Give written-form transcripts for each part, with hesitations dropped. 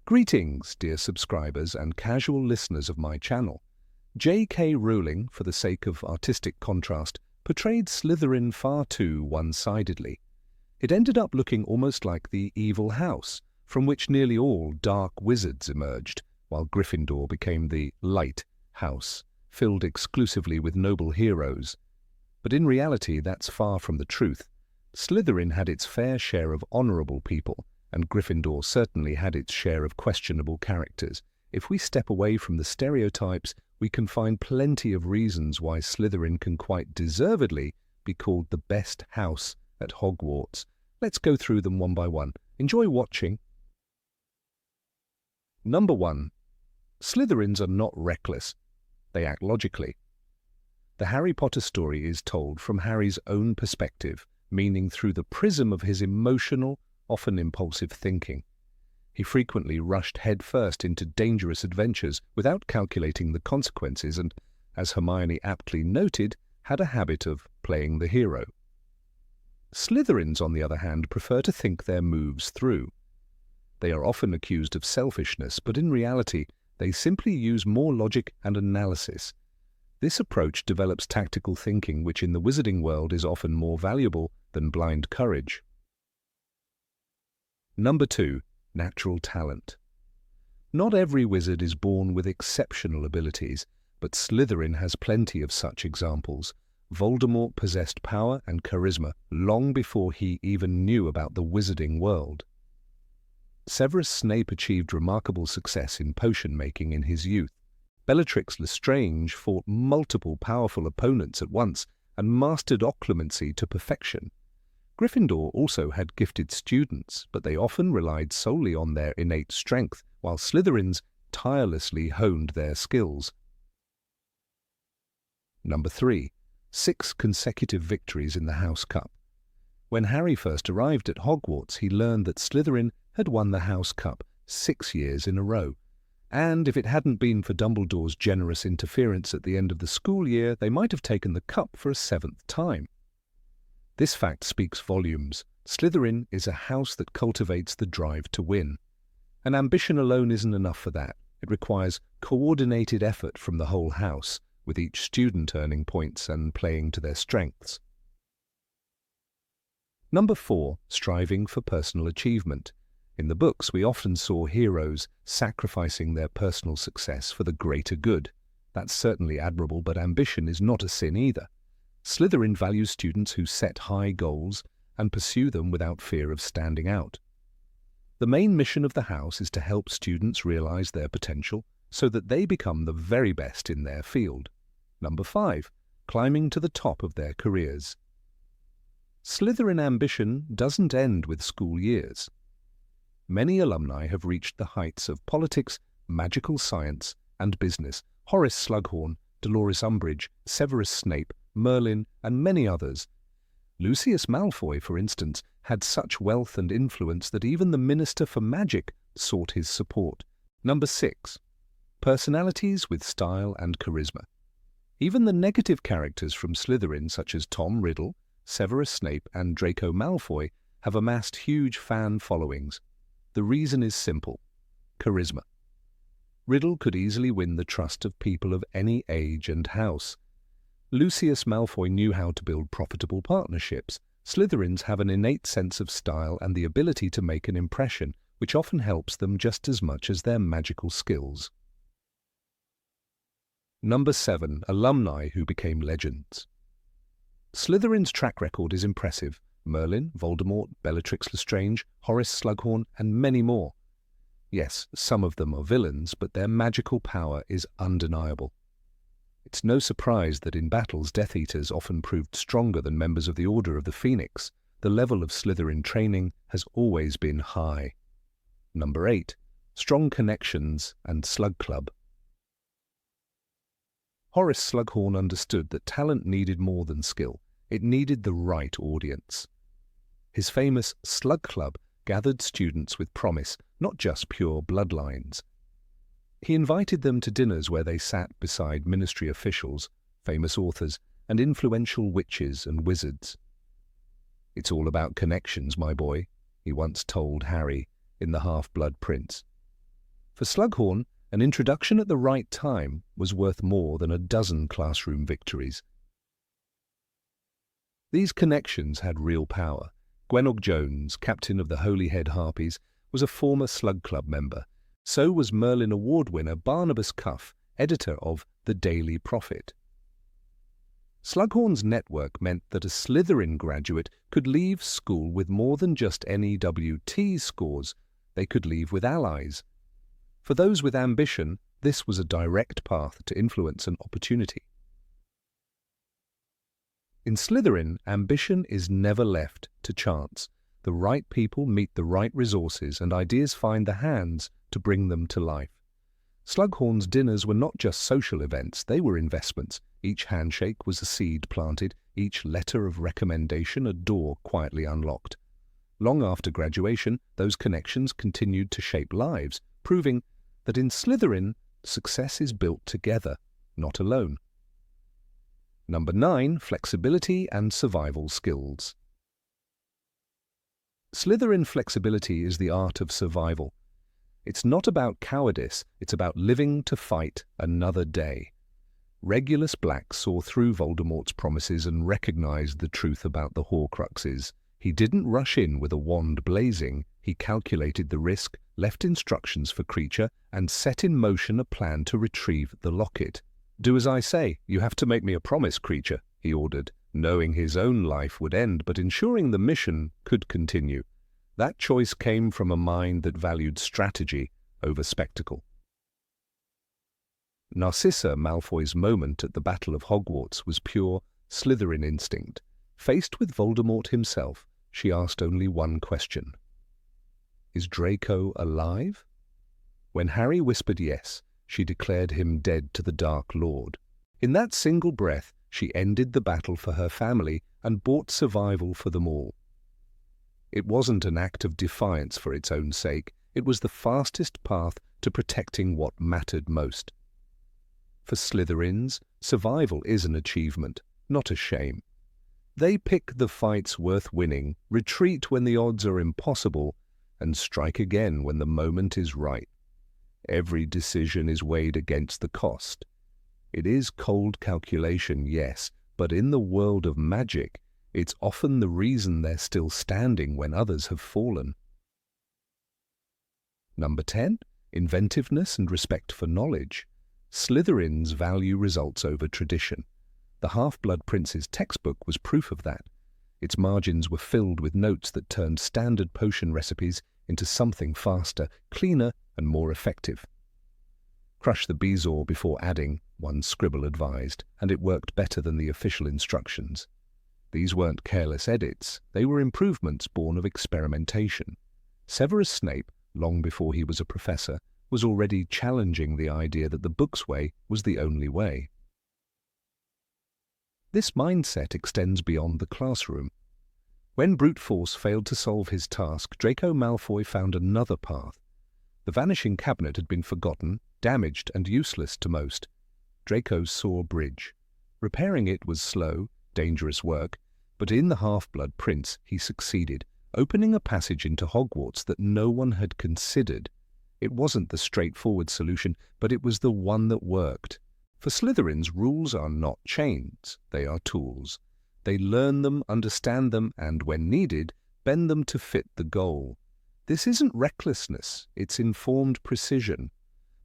Greetings, dear subscribers and casual listeners of my channel. J.K. Rowling, for the sake of artistic contrast, portrayed Slytherin far too one-sidedly. It ended up looking almost like the evil house, from which nearly all dark wizards emerged, while Gryffindor became the light house, filled exclusively with noble heroes. But in reality, that's far from the truth. Slytherin had its fair share of honourable people, and Gryffindor certainly had its share of questionable characters. If we step away from the stereotypes, we can find plenty of reasons why Slytherin can quite deservedly be called the best house at Hogwarts. Let's go through them one by one. Enjoy watching. Number 1. Slytherins are not reckless. They act logically. The Harry Potter story is told from Harry's own perspective, meaning through the prism of his emotional, often impulsive thinking. He frequently rushed headfirst into dangerous adventures without calculating the consequences and, as Hermione aptly noted, had a habit of playing the hero. Slytherins, on the other hand, prefer to think their moves through. They are often accused of selfishness, but in reality, they simply use more logic and analysis. This approach develops tactical thinking, which in the wizarding world is often more valuable than blind courage. Number 2. Natural talent. Not every wizard is born with exceptional abilities, but Slytherin has plenty of such examples. Voldemort possessed power and charisma long before he even knew about the wizarding world. Severus Snape achieved remarkable success in potion-making in his youth. Bellatrix Lestrange fought multiple powerful opponents at once and mastered occlumency to perfection. Gryffindor also had gifted students, but they often relied solely on their innate strength, while Slytherins tirelessly honed their skills. Number 3. 6 consecutive victories in the House Cup. When Harry first arrived at Hogwarts, he learned that Slytherin had won the House Cup 6 years in a row. And if it hadn't been for Dumbledore's generous interference at the end of the school year, they might have taken the cup for a 7th time. This fact speaks volumes. Slytherin is a house that cultivates the drive to win. And ambition alone isn't enough for that. It requires coordinated effort from the whole house, with each student earning points and playing to their strengths. Number 4. Striving for personal achievement. In the books, we often saw heroes sacrificing their personal success for the greater good. That's certainly admirable, but ambition is not a sin either. Slytherin values students who set high goals and pursue them without fear of standing out. The main mission of the house is to help students realize their potential so that they become the very best in their field. Number 5. Climbing to the top of their careers. Slytherin ambition doesn't end with school years. Many alumni have reached the heights of politics, magical science, and business. Horace Slughorn, Dolores Umbridge, Severus Snape, Merlin, and many others. Lucius Malfoy, for instance, had such wealth and influence that even the Minister for Magic sought his support. Number 6. Personalities with style and charisma. Even the negative characters from Slytherin, such as Tom Riddle, Severus Snape, and Draco Malfoy, have amassed huge fan followings. The reason is simple: charisma. Riddle could easily win the trust of people of any age and house. Lucius Malfoy knew how to build profitable partnerships. Slytherins have an innate sense of style and the ability to make an impression, which often helps them just as much as their magical skills. Number 7. Alumni who became legends. Slytherin's track record is impressive. Merlin, Voldemort, Bellatrix Lestrange, Horace Slughorn, and many more. Yes, some of them are villains, but their magical power is undeniable. It's no surprise that in battles Death Eaters often proved stronger than members of the Order of the Phoenix. The level of Slytherin training has always been high. Number 8. Strong connections and Slug Club. Horace Slughorn understood that talent needed more than skill. It needed the right audience. His famous Slug Club gathered students with promise, not just pure bloodlines. He invited them to dinners where they sat beside ministry officials, famous authors, and influential witches and wizards. "It's all about connections, my boy," he once told Harry in The Half-Blood Prince. For Slughorn, an introduction at the right time was worth more than a dozen classroom victories. These connections had real power. Gwenog Jones, captain of the Holyhead Harpies, was a former Slug Club member. So was Merlin Award winner Barnabas Cuff, editor of The Daily Prophet. Slughorn's network meant that a Slytherin graduate could leave school with more than just NEWT scores. They could leave with allies. For those with ambition, this was a direct path to influence and opportunity. In Slytherin, ambition is never left to chance. The right people meet the right resources and ideas find the hands to bring them to life. Slughorn's dinners were not just social events, they were investments. Each handshake was a seed planted, each letter of recommendation a door quietly unlocked. Long after graduation, those connections continued to shape lives, proving that in Slytherin, success is built together, not alone. Number 9, flexibility and survival skills. Slytherin flexibility is the art of survival. It's not about cowardice, it's about living to fight another day. Regulus Black saw through Voldemort's promises and recognized the truth about the Horcruxes. He didn't rush in with a wand blazing, he calculated the risk, left instructions for Kreacher, and set in motion a plan to retrieve the locket. "Do as I say, you have to make me a promise, Kreacher," he ordered, knowing his own life would end but ensuring the mission could continue. That choice came from a mind that valued strategy over spectacle. Narcissa Malfoy's moment at the Battle of Hogwarts was pure Slytherin instinct. Faced with Voldemort himself, she asked only one question. "Is Draco alive?" When Harry whispered yes, she declared him dead to the Dark Lord. In that single breath, she ended the battle for her family and bought survival for them all. It wasn't an act of defiance for its own sake, it was the fastest path to protecting what mattered most. For Slytherins, survival is an achievement, not a shame. They pick the fights worth winning, retreat when the odds are impossible, and strike again when the moment is right. Every decision is weighed against the cost. It is cold calculation, yes, but in the world of magic, it's often the reason they're still standing when others have fallen. Number 10, inventiveness and respect for knowledge. Slytherins value results over tradition. The Half-Blood Prince's textbook was proof of that. Its margins were filled with notes that turned standard potion recipes into something faster, cleaner, and more effective. Crush the bezoar before adding, one scribble advised, and it worked better than the official instructions. These weren't careless edits, they were improvements born of experimentation. Severus Snape, long before he was a professor, was already challenging the idea that the book's way was the only way. This mindset extends beyond the classroom. When brute force failed to solve his task, Draco Malfoy found another path. The vanishing cabinet had been forgotten, damaged, and useless to most. Draco saw a bridge. Repairing it was slow, dangerous work, but in the Half-Blood Prince he succeeded, opening a passage into Hogwarts that no one had considered. It wasn't the straightforward solution, but it was the one that worked. For Slytherins, rules are not chains, they are tools. They learn them, understand them, and, when needed, bend them to fit the goal. This isn't recklessness, it's informed precision.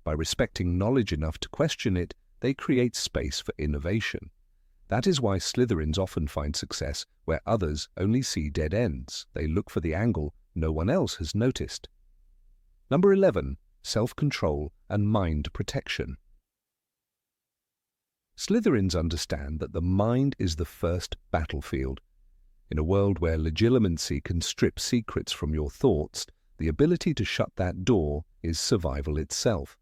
By respecting knowledge enough to question it, they create space for innovation. That is why Slytherins often find success where others only see dead ends. They look for the angle no one else has noticed. Number 11, self-control and mind protection. Slytherins understand that the mind is the first battlefield. In a world where legilimency can strip secrets from your thoughts, the ability to shut that door is survival itself.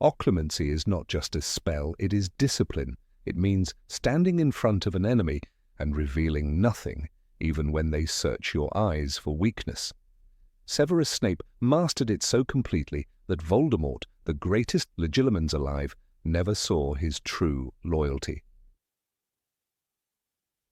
Occlumency is not just a spell, it is discipline. It means standing in front of an enemy and revealing nothing, even when they search your eyes for weakness. Severus Snape mastered it so completely that Voldemort, the greatest legilimens alive, never saw his true loyalty.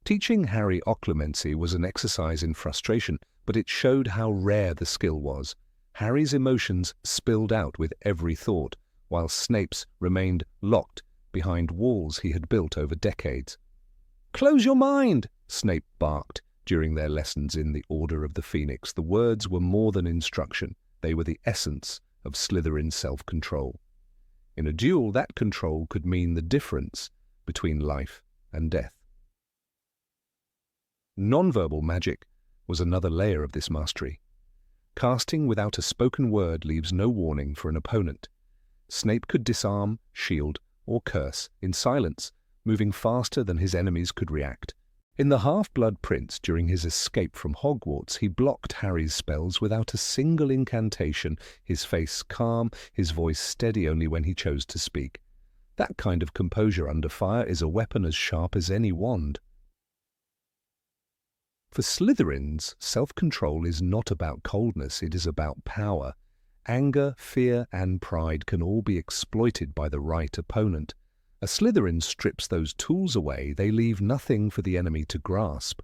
Teaching Harry occlumency was an exercise in frustration, but it showed how rare the skill was. Harry's emotions spilled out with every thought, while Snape's remained locked behind walls he had built over decades. "Close your mind!" Snape barked during their lessons in the Order of the Phoenix. The words were more than instruction. They were the essence of Slytherin's self-control. In a duel, that control could mean the difference between life and death. Nonverbal magic was another layer of this mastery. Casting without a spoken word leaves no warning for an opponent. Snape could disarm, shield, or curse in silence, moving faster than his enemies could react. In The Half-Blood Prince, during his escape from Hogwarts, he blocked Harry's spells without a single incantation, his face calm, his voice steady only when he chose to speak. That kind of composure under fire is a weapon as sharp as any wand. For Slytherins, self-control is not about coldness, it is about power. Anger, fear, and pride can all be exploited by the right opponent. A Slytherin strips those tools away, they leave nothing for the enemy to grasp.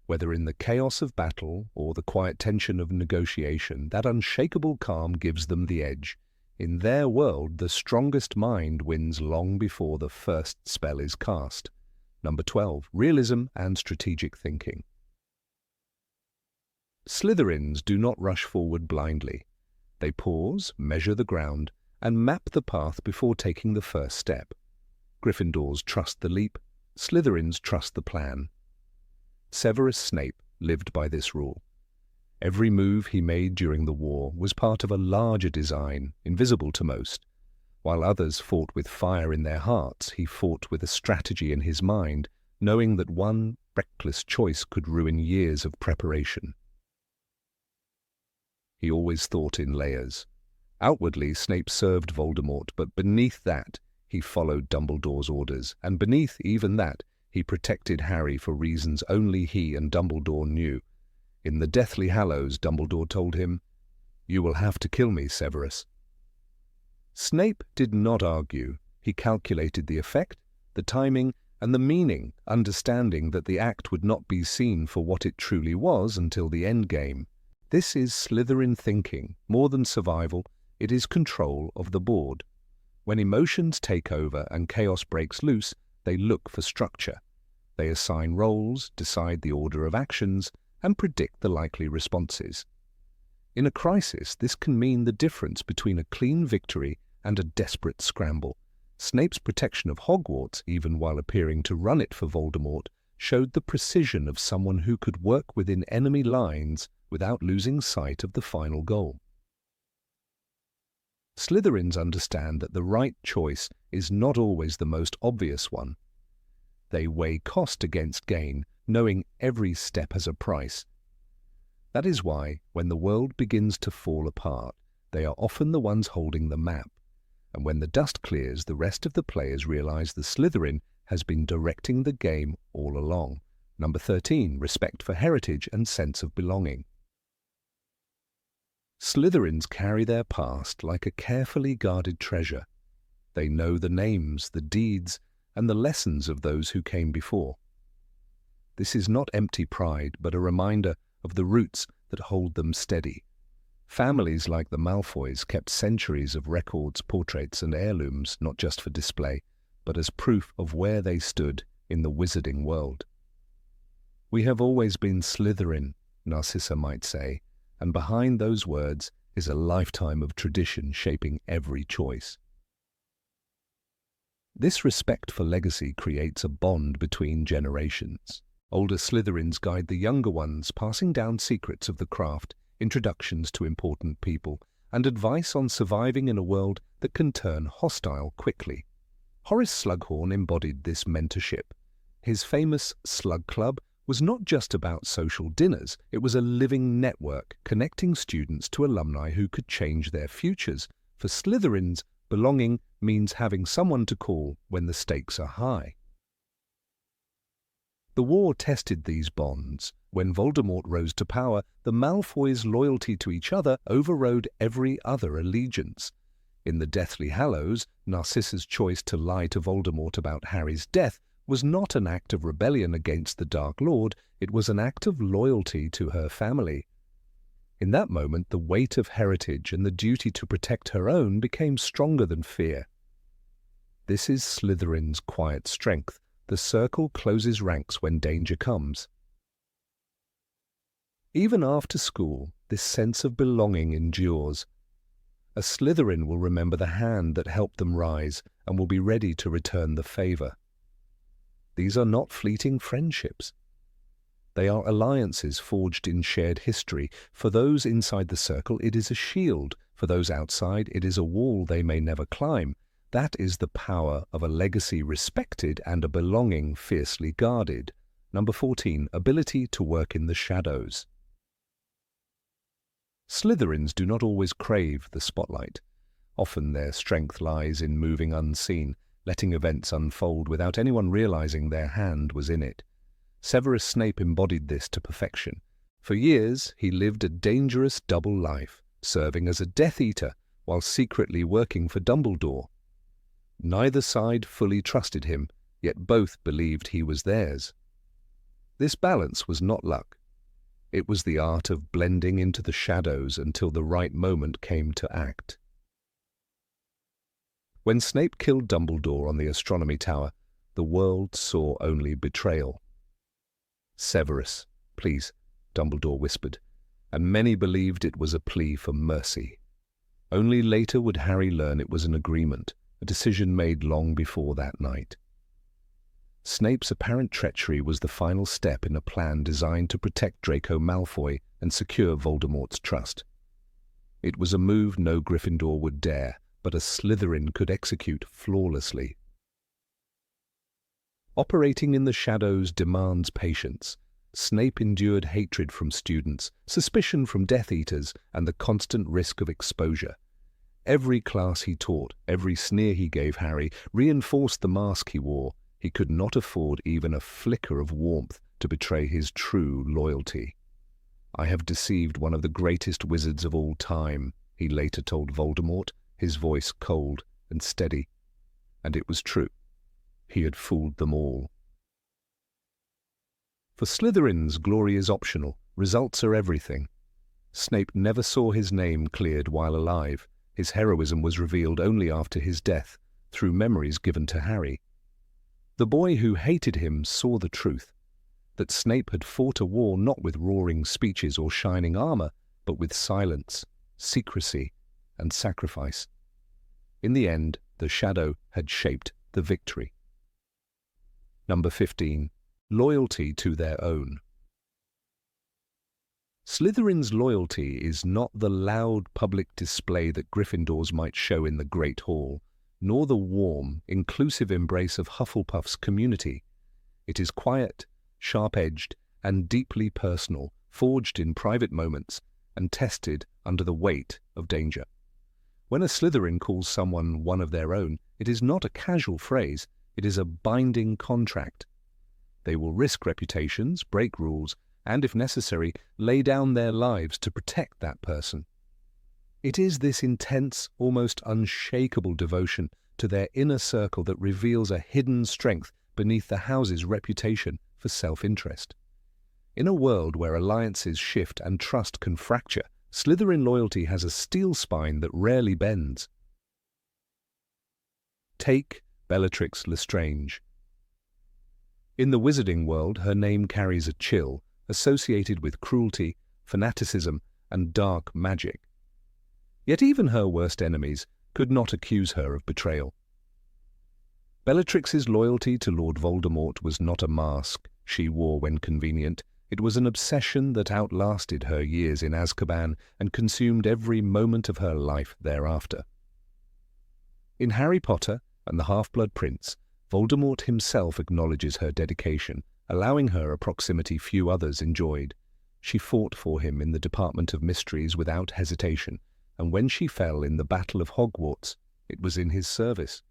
Whether in the chaos of battle or the quiet tension of negotiation, that unshakable calm gives them the edge. In their world, the strongest mind wins long before the first spell is cast. Number 12. Realism and strategic thinking. Slytherins do not rush forward blindly. They pause, measure the ground, and map the path before taking the first step. Gryffindors trust the leap, Slytherins trust the plan. Severus Snape lived by this rule. Every move he made during the war was part of a larger design, invisible to most. While others fought with fire in their hearts, he fought with a strategy in his mind, knowing that one reckless choice could ruin years of preparation. He always thought in layers. Outwardly, Snape served Voldemort, but beneath that, he followed Dumbledore's orders, and beneath even that, he protected Harry for reasons only he and Dumbledore knew. In the Deathly Hallows, Dumbledore told him, "You will have to kill me, Severus." Snape did not argue. He calculated the effect, the timing, and the meaning, understanding that the act would not be seen for what it truly was until the endgame. This is Slytherin thinking. More than survival, it is control of the board. When emotions take over and chaos breaks loose, they look for structure. They assign roles, decide the order of actions, and predict the likely responses. In a crisis, this can mean the difference between a clean victory and a desperate scramble. Snape's protection of Hogwarts, even while appearing to run it for Voldemort, showed the precision of someone who could work within enemy lines without losing sight of the final goal. Slytherins understand that the right choice is not always the most obvious one. They weigh cost against gain, knowing every step has a price. That is why, when the world begins to fall apart, they are often the ones holding the map. And when the dust clears, the rest of the players realize the Slytherin has been directing the game all along. Number 13. Respect for heritage and sense of belonging. Slytherins carry their past like a carefully guarded treasure. They know the names, the deeds, and the lessons of those who came before. This is not empty pride, but a reminder of the roots that hold them steady. Families like the Malfoys kept centuries of records, portraits, and heirlooms, not just for display, but as proof of where they stood in the wizarding world. "We have always been Slytherin," Narcissa might say, and behind those words is a lifetime of tradition shaping every choice. This respect for legacy creates a bond between generations. Older Slytherins guide the younger ones, passing down secrets of the craft, introductions to important people, and advice on surviving in a world that can turn hostile quickly. Horace Slughorn embodied this mentorship. His famous Slug Club was not just about social dinners, it was a living network connecting students to alumni who could change their futures. For Slytherins, belonging means having someone to call when the stakes are high. The war tested these bonds. When Voldemort rose to power, the Malfoys' loyalty to each other overrode every other allegiance. In the Deathly Hallows, Narcissa's choice to lie to Voldemort about Harry's death was not an act of rebellion against the Dark Lord, it was an act of loyalty to her family. In that moment, the weight of heritage and the duty to protect her own became stronger than fear. This is Slytherin's quiet strength. The circle closes ranks when danger comes. Even after school, this sense of belonging endures. A Slytherin will remember the hand that helped them rise and will be ready to return the favor. These are not fleeting friendships. They are alliances forged in shared history. For those inside the circle, it is a shield. For those outside, it is a wall they may never climb. That is the power of a legacy respected and a belonging fiercely guarded. Number 14, ability to work in the shadows. Slytherins do not always crave the spotlight. Often their strength lies in moving unseen, letting events unfold without anyone realizing their hand was in it. Severus Snape embodied this to perfection. For years, he lived a dangerous double life, serving as a Death Eater while secretly working for Dumbledore. Neither side fully trusted him, yet both believed he was theirs. This balance was not luck. It was the art of blending into the shadows until the right moment came to act. When Snape killed Dumbledore on the Astronomy Tower, the world saw only betrayal. "Severus, please," Dumbledore whispered, and many believed it was a plea for mercy. Only later would Harry learn it was an agreement, a decision made long before that night. Snape's apparent treachery was the final step in a plan designed to protect Draco Malfoy and secure Voldemort's trust. It was a move no Gryffindor would dare, but a Slytherin could execute flawlessly. Operating in the shadows demands patience. Snape endured hatred from students, suspicion from Death Eaters, and the constant risk of exposure. Every class he taught, every sneer he gave Harry, reinforced the mask he wore. He could not afford even a flicker of warmth to betray his true loyalty. "I have deceived one of the greatest wizards of all time," he later told Voldemort, his voice cold and steady. And it was true. He had fooled them all. For Slytherins, glory is optional. Results are everything. Snape never saw his name cleared while alive. His heroism was revealed only after his death, through memories given to Harry. The boy who hated him saw the truth, that Snape had fought a war not with roaring speeches or shining armor, but with silence, secrecy, and sacrifice. In the end, the shadow had shaped the victory. Number 15. Loyalty to their own. Slytherin's loyalty is not the loud public display that Gryffindors might show in the Great Hall, nor the warm, inclusive embrace of Hufflepuff's community. It is quiet, sharp-edged, and deeply personal, forged in private moments, and tested under the weight of danger. When a Slytherin calls someone one of their own, it is not a casual phrase, it is a binding contract. They will risk reputations, break rules, and, if necessary, lay down their lives to protect that person. It is this intense, almost unshakable devotion to their inner circle that reveals a hidden strength beneath the house's reputation for self-interest. In a world where alliances shift and trust can fracture, Slytherin loyalty has a steel spine that rarely bends. Take Bellatrix Lestrange. In the wizarding world, her name carries a chill, associated with cruelty, fanaticism, and dark magic. Yet even her worst enemies could not accuse her of betrayal. Bellatrix's loyalty to Lord Voldemort was not a mask she wore when convenient. It was an obsession that outlasted her years in Azkaban and consumed every moment of her life thereafter. In Harry Potter and the Half-Blood Prince, Voldemort himself acknowledges her dedication, allowing her a proximity few others enjoyed. She fought for him in the Department of Mysteries without hesitation, and when she fell in the Battle of Hogwarts, it was in his service.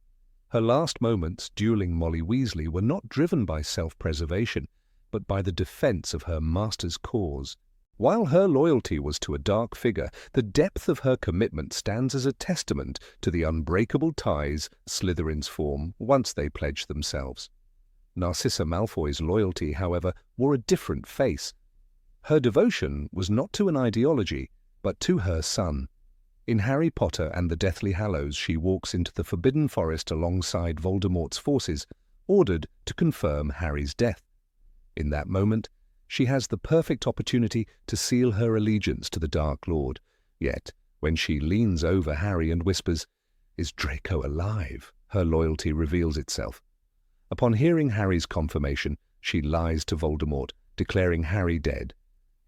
Her last moments dueling Molly Weasley were not driven by self-preservation, but by the defense of her master's cause. While her loyalty was to a dark figure, the depth of her commitment stands as a testament to the unbreakable ties Slytherins form once they pledge themselves. Narcissa Malfoy's loyalty, however, wore a different face. Her devotion was not to an ideology, but to her son. In Harry Potter and the Deathly Hallows, she walks into the Forbidden Forest alongside Voldemort's forces, ordered to confirm Harry's death. In that moment, she has the perfect opportunity to seal her allegiance to the Dark Lord. Yet, when she leans over Harry and whispers, "Is Draco alive?" her loyalty reveals itself. Upon hearing Harry's confirmation, she lies to Voldemort, declaring Harry dead.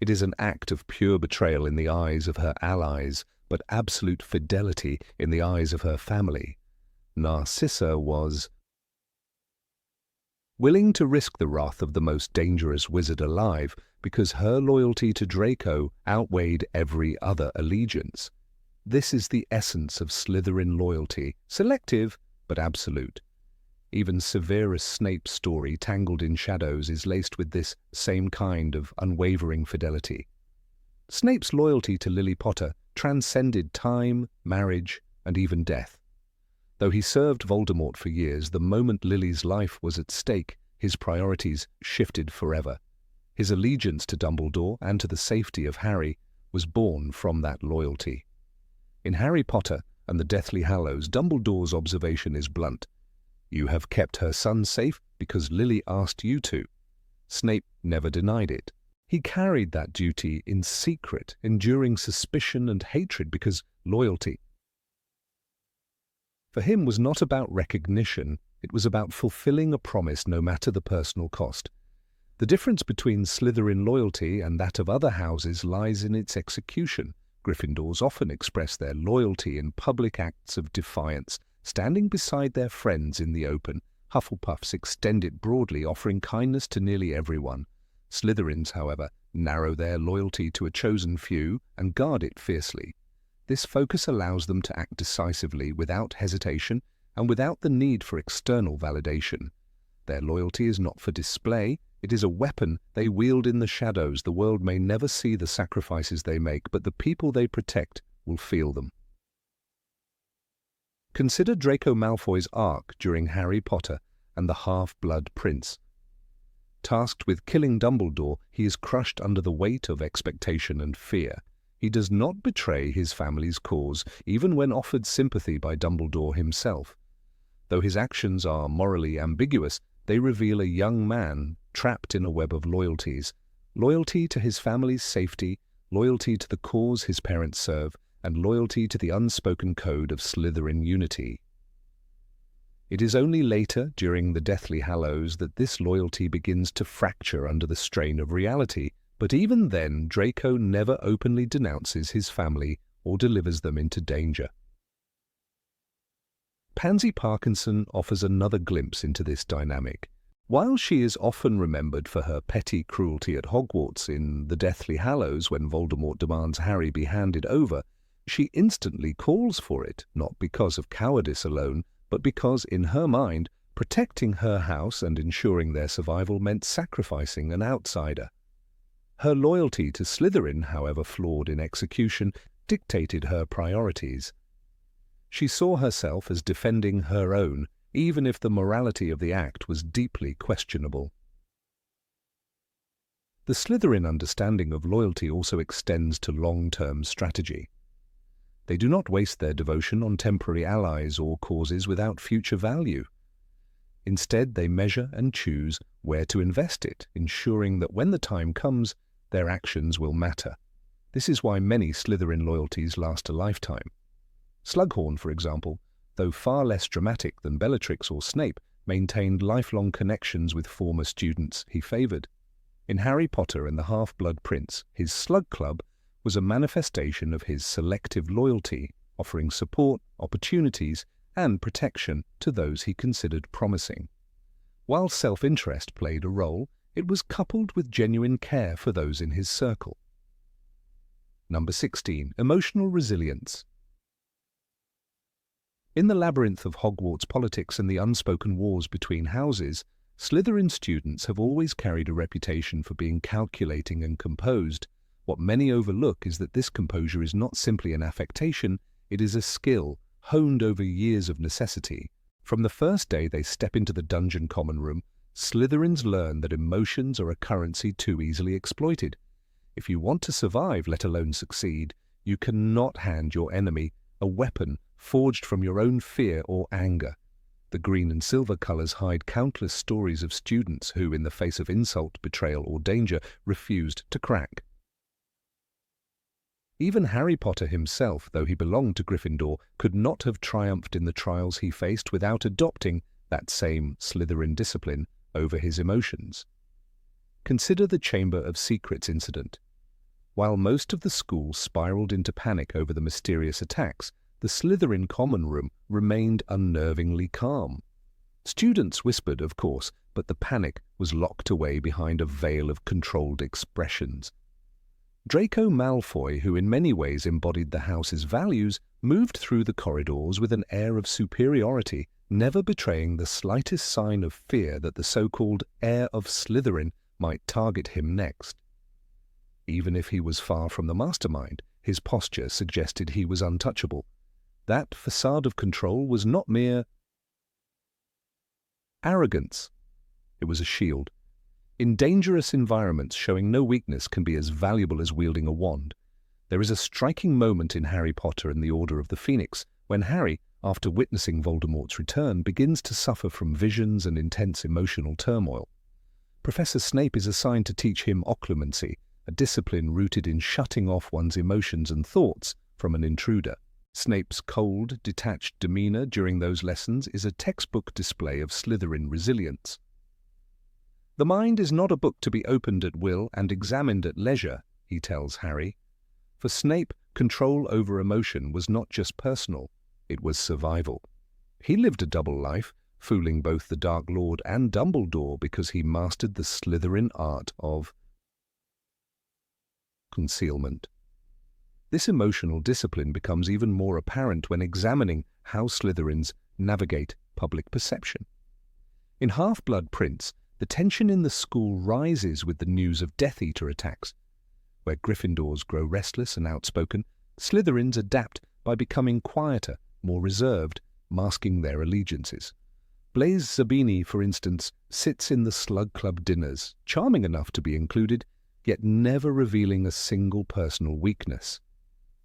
It is an act of pure betrayal in the eyes of her allies, but absolute fidelity in the eyes of her family. Narcissa was willing to risk the wrath of the most dangerous wizard alive because her loyalty to Draco outweighed every other allegiance. This is the essence of Slytherin loyalty, selective but absolute. Even Severus Snape's story, Tangled in Shadows, is laced with this same kind of unwavering fidelity. Snape's loyalty to Lily Potter transcended time, marriage, and even death. Though he served Voldemort for years, the moment Lily's life was at stake, his priorities shifted forever. His allegiance to Dumbledore and to the safety of Harry was born from that loyalty. In Harry Potter and the Deathly Hallows, Dumbledore's observation is blunt. "You have kept her son safe because Lily asked you to." Snape never denied it. He carried that duty in secret, enduring suspicion and hatred because loyalty for him was not about recognition, it was about fulfilling a promise no matter the personal cost. The difference between Slytherin loyalty and that of other houses lies in its execution. Gryffindors often express their loyalty in public acts of defiance, standing beside their friends in the open. Hufflepuffs extend it broadly, offering kindness to nearly everyone. Slytherins, however, narrow their loyalty to a chosen few and guard it fiercely. This focus allows them to act decisively, without hesitation, and without the need for external validation. Their loyalty is not for display, it is a weapon they wield in the shadows. The world may never see the sacrifices they make, but the people they protect will feel them. Consider Draco Malfoy's arc during Harry Potter and the Half-Blood Prince. Tasked with killing Dumbledore, he is crushed under the weight of expectation and fear. He does not betray his family's cause, even when offered sympathy by Dumbledore himself. Though his actions are morally ambiguous, they reveal a young man trapped in a web of loyalties. Loyalty to his family's safety, loyalty to the cause his parents serve, and loyalty to the unspoken code of Slytherin unity. It is only later, during the Deathly Hallows, that this loyalty begins to fracture under the strain of reality, but even then Draco never openly denounces his family or delivers them into danger. Pansy Parkinson offers another glimpse into this dynamic. While she is often remembered for her petty cruelty at Hogwarts in the Deathly Hallows when Voldemort demands Harry be handed over, she instantly calls for it, not because of cowardice alone, but because, in her mind, protecting her house and ensuring their survival meant sacrificing an outsider. Her loyalty to Slytherin, however flawed in execution, dictated her priorities. She saw herself as defending her own, even if the morality of the act was deeply questionable. The Slytherin understanding of loyalty also extends to long-term strategy. They do not waste their devotion on temporary allies or causes without future value. Instead, they measure and choose where to invest it, ensuring that when the time comes, their actions will matter. This is why many Slytherin loyalties last a lifetime. Slughorn, for example, though far less dramatic than Bellatrix or Snape, maintained lifelong connections with former students he favoured. In Harry Potter and the Half-Blood Prince, his Slug Club was a manifestation of his selective loyalty, offering support, opportunities, and protection to those he considered promising. While self-interest played a role, it was coupled with genuine care for those in his circle. Number 16. Emotional resilience. In the labyrinth of Hogwarts politics and the unspoken wars between houses, Slytherin students have always carried a reputation for being calculating and composed. What many overlook is that this composure is not simply an affectation, it is a skill honed over years of necessity. From the first day they step into the dungeon common room, Slytherins learn that emotions are a currency too easily exploited. If you want to survive, let alone succeed, you cannot hand your enemy a weapon forged from your own fear or anger. The green and silver colors hide countless stories of students who, in the face of insult, betrayal, or danger, refused to crack. Even Harry Potter himself, though he belonged to Gryffindor, could not have triumphed in the trials he faced without adopting that same Slytherin discipline over his emotions. Consider the Chamber of Secrets incident. While most of the school spiraled into panic over the mysterious attacks, the Slytherin common room remained unnervingly calm. Students whispered, of course, but the panic was locked away behind a veil of controlled expressions. Draco Malfoy, who in many ways embodied the house's values, moved through the corridors with an air of superiority, never betraying the slightest sign of fear that the so-called heir of Slytherin might target him next. Even if he was far from the mastermind, his posture suggested he was untouchable. That facade of control was not mere arrogance. It was a shield. In dangerous environments, showing no weakness can be as valuable as wielding a wand. There is a striking moment in Harry Potter and the Order of the Phoenix when Harry, after witnessing Voldemort's return, begins to suffer from visions and intense emotional turmoil. Professor Snape is assigned to teach him occlumency, a discipline rooted in shutting off one's emotions and thoughts from an intruder. Snape's cold, detached demeanor during those lessons is a textbook display of Slytherin resilience. The mind is not a book to be opened at will and examined at leisure, he tells Harry. For Snape, control over emotion was not just personal, it was survival. He lived a double life, fooling both the Dark Lord and Dumbledore because he mastered the Slytherin art of concealment. This emotional discipline becomes even more apparent when examining how Slytherins navigate public perception. In Half-Blood Prince, the tension in the school rises with the news of Death Eater attacks. Where Gryffindors grow restless and outspoken, Slytherins adapt by becoming quieter, more reserved, masking their allegiances. Blaise Zabini, for instance, sits in the Slug Club dinners, charming enough to be included, yet never revealing a single personal weakness.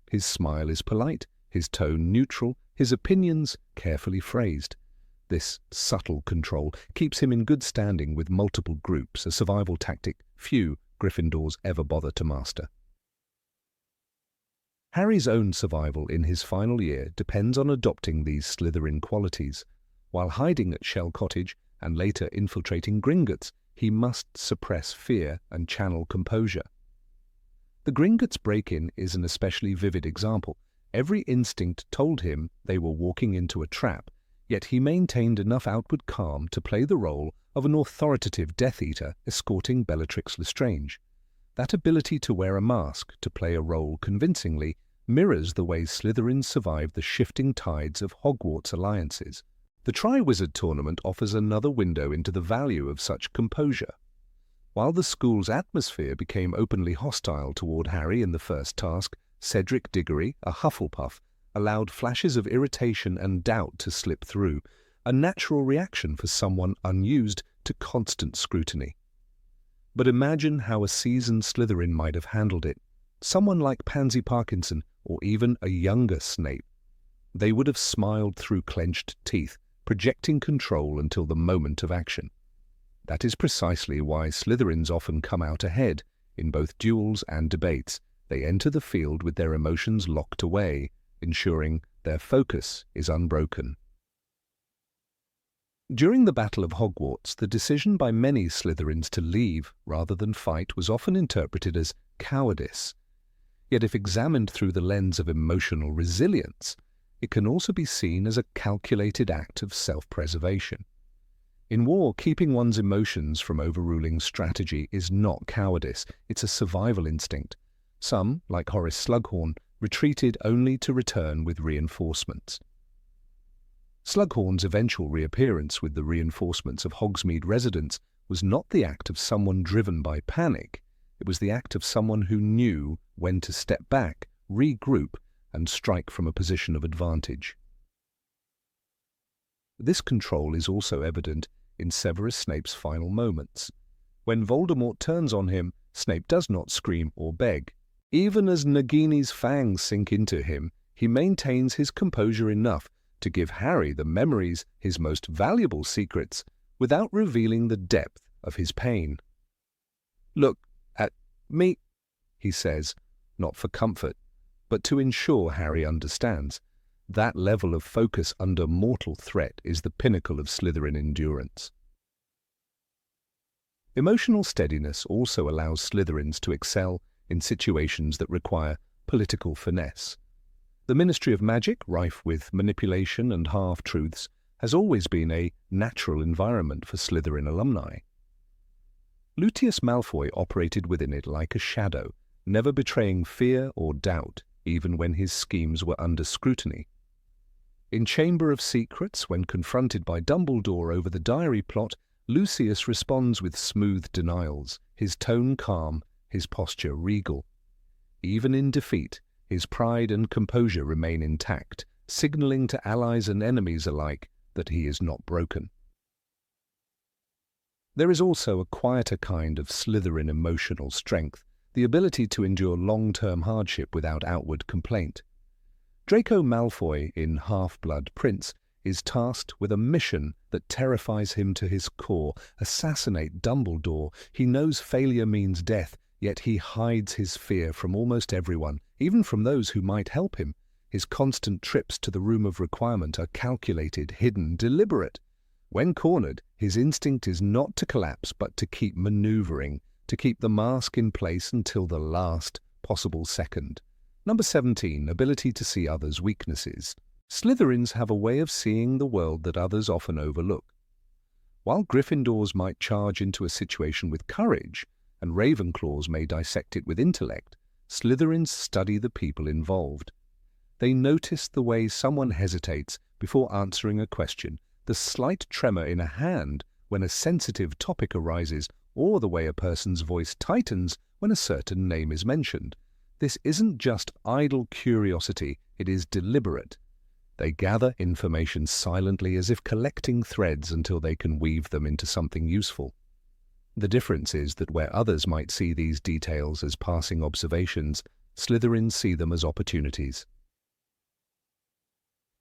His smile is polite, his tone neutral, his opinions carefully phrased. This subtle control keeps him in good standing with multiple groups, a survival tactic few Gryffindors ever bother to master. Harry's own survival in his final year depends on adopting these Slytherin qualities. While hiding at Shell Cottage and later infiltrating Gringotts, he must suppress fear and channel composure. The Gringotts break-in is an especially vivid example. Every instinct told him they were walking into a trap, yet he maintained enough outward calm to play the role of an authoritative Death Eater escorting Bellatrix Lestrange. That ability to wear a mask, to play a role convincingly, mirrors the way Slytherins survived the shifting tides of Hogwarts alliances. The Triwizard Tournament offers another window into the value of such composure. While the school's atmosphere became openly hostile toward Harry in the first task, Cedric Diggory, a Hufflepuff, allowed flashes of irritation and doubt to slip through, a natural reaction for someone unused to constant scrutiny. But imagine how a seasoned Slytherin might have handled it. Someone like Pansy Parkinson, or even a younger Snape. They would have smiled through clenched teeth, projecting control until the moment of action. That is precisely why Slytherins often come out ahead. In both duels and debates, they enter the field with their emotions locked away, ensuring their focus is unbroken. During the Battle of Hogwarts, the decision by many Slytherins to leave rather than fight was often interpreted as cowardice. Yet if examined through the lens of emotional resilience, it can also be seen as a calculated act of self-preservation. In war, keeping one's emotions from overruling strategy is not cowardice, it's a survival instinct. Some, like Horace Slughorn, retreated only to return with reinforcements. Slughorn's eventual reappearance with the reinforcements of Hogsmeade residents was not the act of someone driven by panic, it was the act of someone who knew when to step back, regroup, and strike from a position of advantage. This control is also evident in Severus Snape's final moments. When Voldemort turns on him, Snape does not scream or beg. Even as Nagini's fangs sink into him, he maintains his composure enough to give Harry the memories, his most valuable secrets, without revealing the depth of his pain. "Look at me," he says, not for comfort, but to ensure Harry understands. That level of focus under mortal threat is the pinnacle of Slytherin endurance. Emotional steadiness also allows Slytherins to excel in situations that require political finesse. The Ministry of Magic, rife with manipulation and half-truths, has always been a natural environment for Slytherin alumni. Lucius Malfoy operated within it like a shadow, never betraying fear or doubt, even when his schemes were under scrutiny. In Chamber of Secrets, when confronted by Dumbledore over the diary plot, Lucius responds with smooth denials, his tone calm, his posture regal. Even in defeat, his pride and composure remain intact, signaling to allies and enemies alike that he is not broken. There is also a quieter kind of Slytherin emotional strength, the ability to endure long-term hardship without outward complaint. Draco Malfoy in Half-Blood Prince is tasked with a mission that terrifies him to his core: assassinate Dumbledore. He knows failure means death, yet he hides his fear from almost everyone, even from those who might help him. His constant trips to the Room of Requirement are calculated, hidden, deliberate. When cornered, his instinct is not to collapse but to keep maneuvering, to keep the mask in place until the last possible second. Number 17, ability to see others' weaknesses. Slytherins have a way of seeing the world that others often overlook. While Gryffindors might charge into a situation with courage, and Ravenclaws may dissect it with intellect, Slytherins study the people involved. They notice the way someone hesitates before answering a question, the slight tremor in a hand when a sensitive topic arises, or the way a person's voice tightens when a certain name is mentioned. This isn't just idle curiosity, it is deliberate. They gather information silently, as if collecting threads until they can weave them into something useful. The difference is that where others might see these details as passing observations, Slytherins see them as opportunities.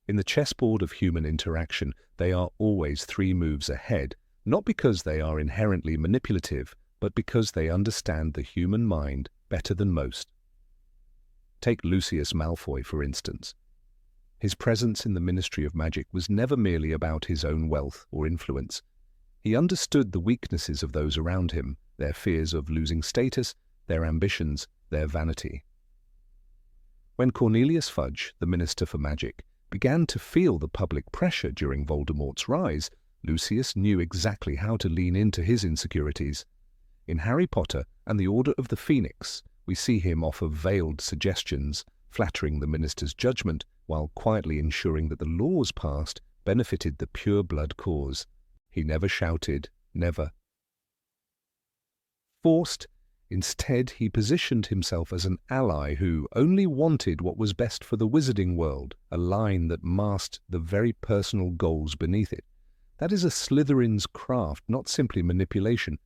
In the chessboard of human interaction, they are always 3 moves ahead, not because they are inherently manipulative, but because they understand the human mind better than most. Take Lucius Malfoy, for instance. His presence in the Ministry of Magic was never merely about his own wealth or influence. He understood the weaknesses of those around him, their fears of losing status, their ambitions, their vanity. When Cornelius Fudge, the Minister for Magic, began to feel the public pressure during Voldemort's rise, Lucius knew exactly how to lean into his insecurities. In Harry Potter and the Order of the Phoenix, we see him offer veiled suggestions, flattering the minister's judgment while quietly ensuring that the laws passed benefited the pure-blood cause. He never shouted, never forced. Instead, he positioned himself as an ally who only wanted what was best for the wizarding world, a line that masked the very personal goals beneath it. That is a Slytherin's craft, not simply manipulation,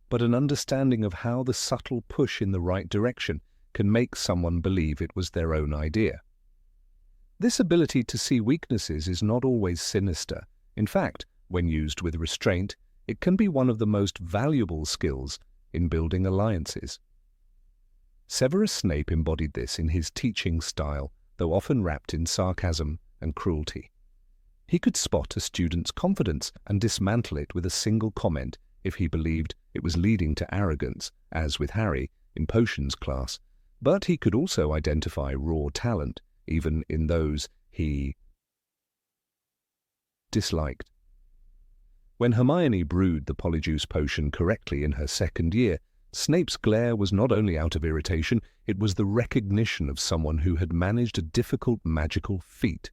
but an understanding of how the subtle push in the right direction can make someone believe it was their own idea. This ability to see weaknesses is not always sinister. In fact, when used with restraint, it can be one of the most valuable skills in building alliances. Severus Snape embodied this in his teaching style, though often wrapped in sarcasm and cruelty. He could spot a student's confidence and dismantle it with a single comment if he believed it was leading to arrogance, as with Harry in potions class, but he could also identify raw talent, even in those he disliked. When Hermione brewed the Polyjuice potion correctly in her second year, Snape's glare was not only out of irritation, it was the recognition of someone who had managed a difficult magical feat.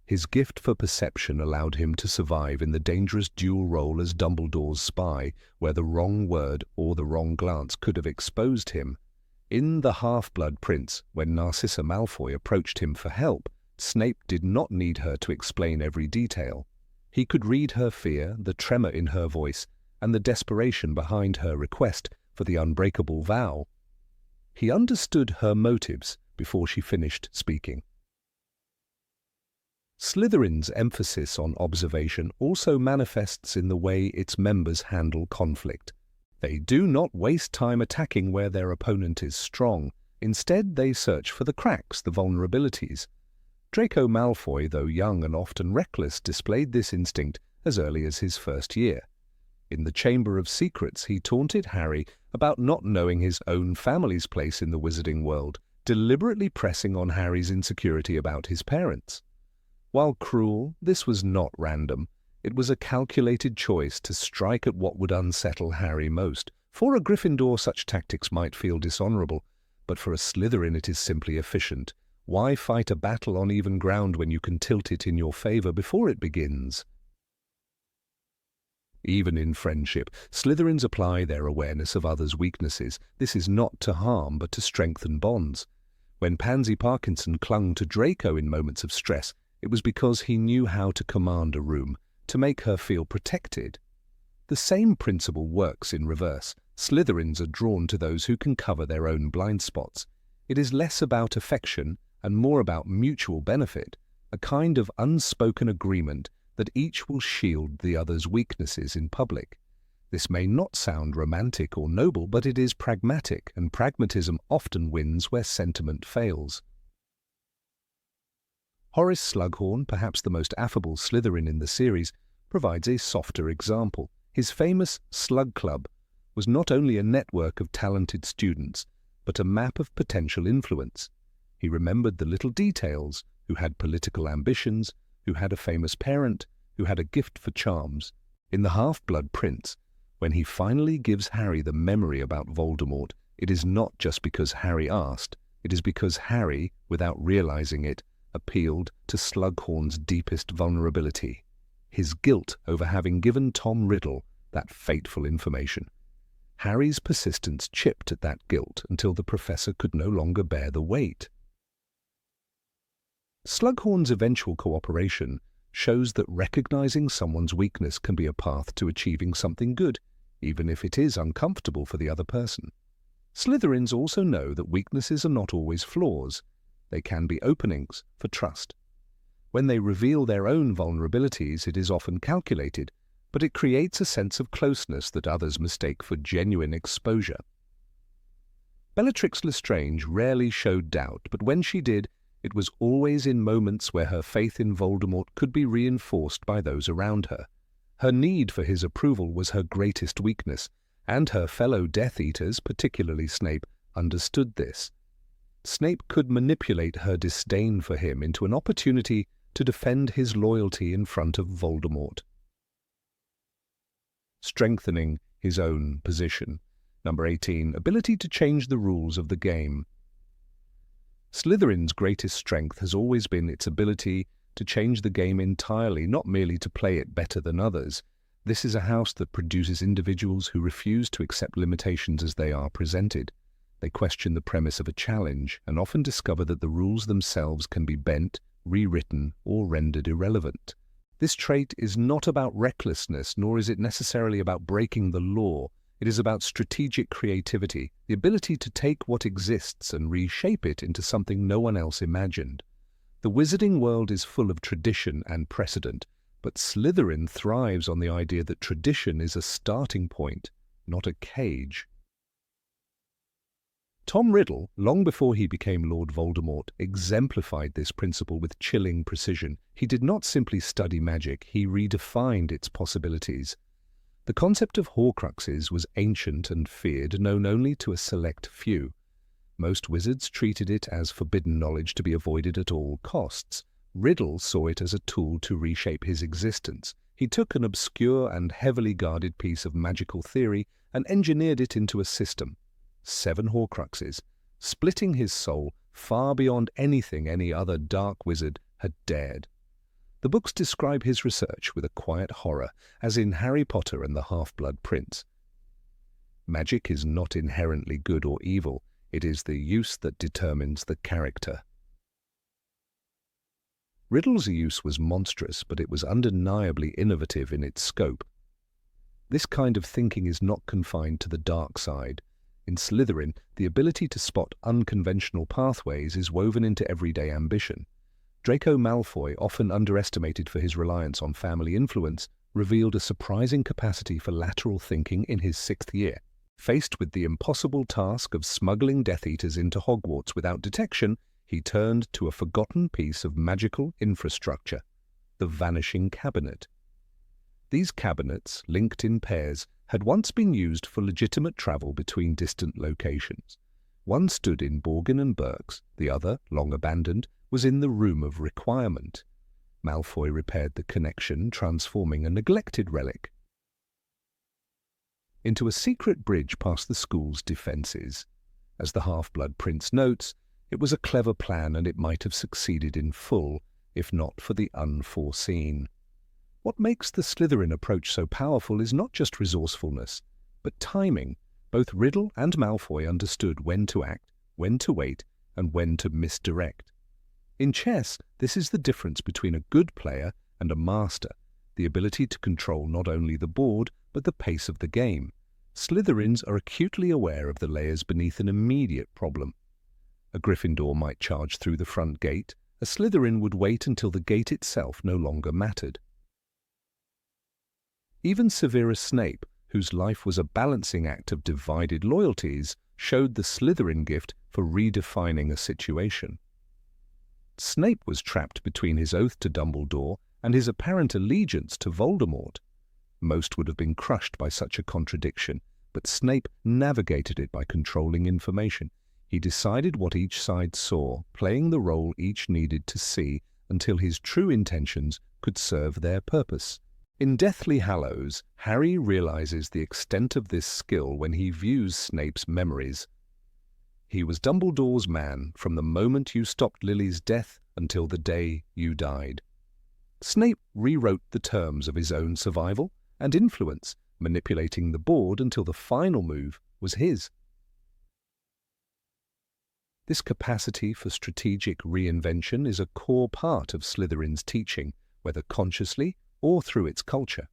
His gift for perception allowed him to survive in the dangerous dual role as Dumbledore's spy, where the wrong word or the wrong glance could have exposed him. In The Half-Blood Prince, when Narcissa Malfoy approached him for help, Snape did not need her to explain every detail. He could read her fear, the tremor in her voice, and the desperation behind her request for the unbreakable vow. He understood her motives before she finished speaking. Slytherin's emphasis on observation also manifests in the way its members handle conflict. They do not waste time attacking where their opponent is strong. Instead, they search for the cracks, the vulnerabilities. Draco Malfoy, though young and often reckless, displayed this instinct as early as his first year. In the Chamber of Secrets, he taunted Harry about not knowing his own family's place in the wizarding world, deliberately pressing on Harry's insecurity about his parents. While cruel, this was not random. It was a calculated choice to strike at what would unsettle Harry most. For a Gryffindor, such tactics might feel dishonorable, but for a Slytherin it is simply efficient. Why fight a battle on even ground when you can tilt it in your favor before it begins? Even in friendship, Slytherins apply their awareness of others' weaknesses. This is not to harm, but to strengthen bonds. When Pansy Parkinson clung to Draco in moments of stress, it was because he knew how to command a room, to make her feel protected. The same principle works in reverse. Slytherins are drawn to those who can cover their own blind spots. It is less about affection and more about mutual benefit, a kind of unspoken agreement that each will shield the other's weaknesses in public. This may not sound romantic or noble, but it is pragmatic, and pragmatism often wins where sentiment fails. Horace Slughorn, perhaps the most affable Slytherin in the series, provides a softer example. His famous Slug Club was not only a network of talented students, but a map of potential influence. He remembered the little details: who had political ambitions, who had a famous parent, who had a gift for charms. In The Half-Blood Prince, when he finally gives Harry the memory about Voldemort, it is not just because Harry asked, it is because Harry, without realizing it, appealed to Slughorn's deepest vulnerability, his guilt over having given Tom Riddle that fateful information. Harry's persistence chipped at that guilt until the professor could no longer bear the weight. Slughorn's eventual cooperation shows that recognizing someone's weakness can be a path to achieving something good, even if it is uncomfortable for the other person. Slytherins also know that weaknesses are not always flaws. They can be openings for trust. When they reveal their own vulnerabilities, it is often calculated, but it creates a sense of closeness that others mistake for genuine exposure. Bellatrix Lestrange rarely showed doubt, but when she did, it was always in moments where her faith in Voldemort could be reinforced by those around her. Her need for his approval was her greatest weakness, and her fellow Death Eaters, particularly Snape, understood this. Snape could manipulate her disdain for him into an opportunity to defend his loyalty in front of Voldemort, strengthening his own position. Number 18. Ability to change the rules of the game. Slytherin's greatest strength has always been its ability to change the game entirely, not merely to play it better than others. This is a house that produces individuals who refuse to accept limitations as they are presented. They question the premise of a challenge and often discover that the rules themselves can be bent, rewritten, or rendered irrelevant. This trait is not about recklessness, nor is it necessarily about breaking the law. It is about strategic creativity, the ability to take what exists and reshape it into something no one else imagined. The wizarding world is full of tradition and precedent, but Slytherin thrives on the idea that tradition is a starting point, not a cage. Tom Riddle, long before he became Lord Voldemort, exemplified this principle with chilling precision. He did not simply study magic, he redefined its possibilities. The concept of Horcruxes was ancient and feared, known only to a select few. Most wizards treated it as forbidden knowledge to be avoided at all costs. Riddle saw it as a tool to reshape his existence. He took an obscure and heavily guarded piece of magical theory and engineered it into a system. 7 Horcruxes, splitting his soul far beyond anything any other dark wizard had dared. The books describe his research with a quiet horror, as in Harry Potter and the Half-Blood Prince. Magic is not inherently good or evil, it is the use that determines the character. Riddle's use was monstrous, but it was undeniably innovative in its scope. This kind of thinking is not confined to the dark side. In Slytherin, the ability to spot unconventional pathways is woven into everyday ambition. Draco Malfoy, often underestimated for his reliance on family influence, revealed a surprising capacity for lateral thinking in his 6th year. Faced with the impossible task of smuggling Death Eaters into Hogwarts without detection, he turned to a forgotten piece of magical infrastructure, the Vanishing Cabinet. These cabinets, linked in pairs, had once been used for legitimate travel between distant locations. One stood in Borgin and Burke's, the other, long abandoned, was in the Room of Requirement. Malfoy repaired the connection, transforming a neglected relic into a secret bridge past the school's defences. As the Half-Blood Prince notes, it was a clever plan and it might have succeeded in full, if not for the unforeseen. What makes the Slytherin approach so powerful is not just resourcefulness, but timing. Both Riddle and Malfoy understood when to act, when to wait, and when to misdirect. In chess, this is the difference between a good player and a master, the ability to control not only the board, but the pace of the game. Slytherins are acutely aware of the layers beneath an immediate problem. A Gryffindor might charge through the front gate, a Slytherin would wait until the gate itself no longer mattered. Even Severus Snape, whose life was a balancing act of divided loyalties, showed the Slytherin gift for redefining a situation. Snape was trapped between his oath to Dumbledore and his apparent allegiance to Voldemort. Most would have been crushed by such a contradiction, but Snape navigated it by controlling information. He decided what each side saw, playing the role each needed to see until his true intentions could serve their purpose. In Deathly Hallows, Harry realizes the extent of this skill when he views Snape's memories. He was Dumbledore's man from the moment you stopped Lily's death until the day you died. Snape rewrote the terms of his own survival and influence, manipulating the board until the final move was his. This capacity for strategic reinvention is a core part of Slytherin's teaching, whether consciously or through its culture.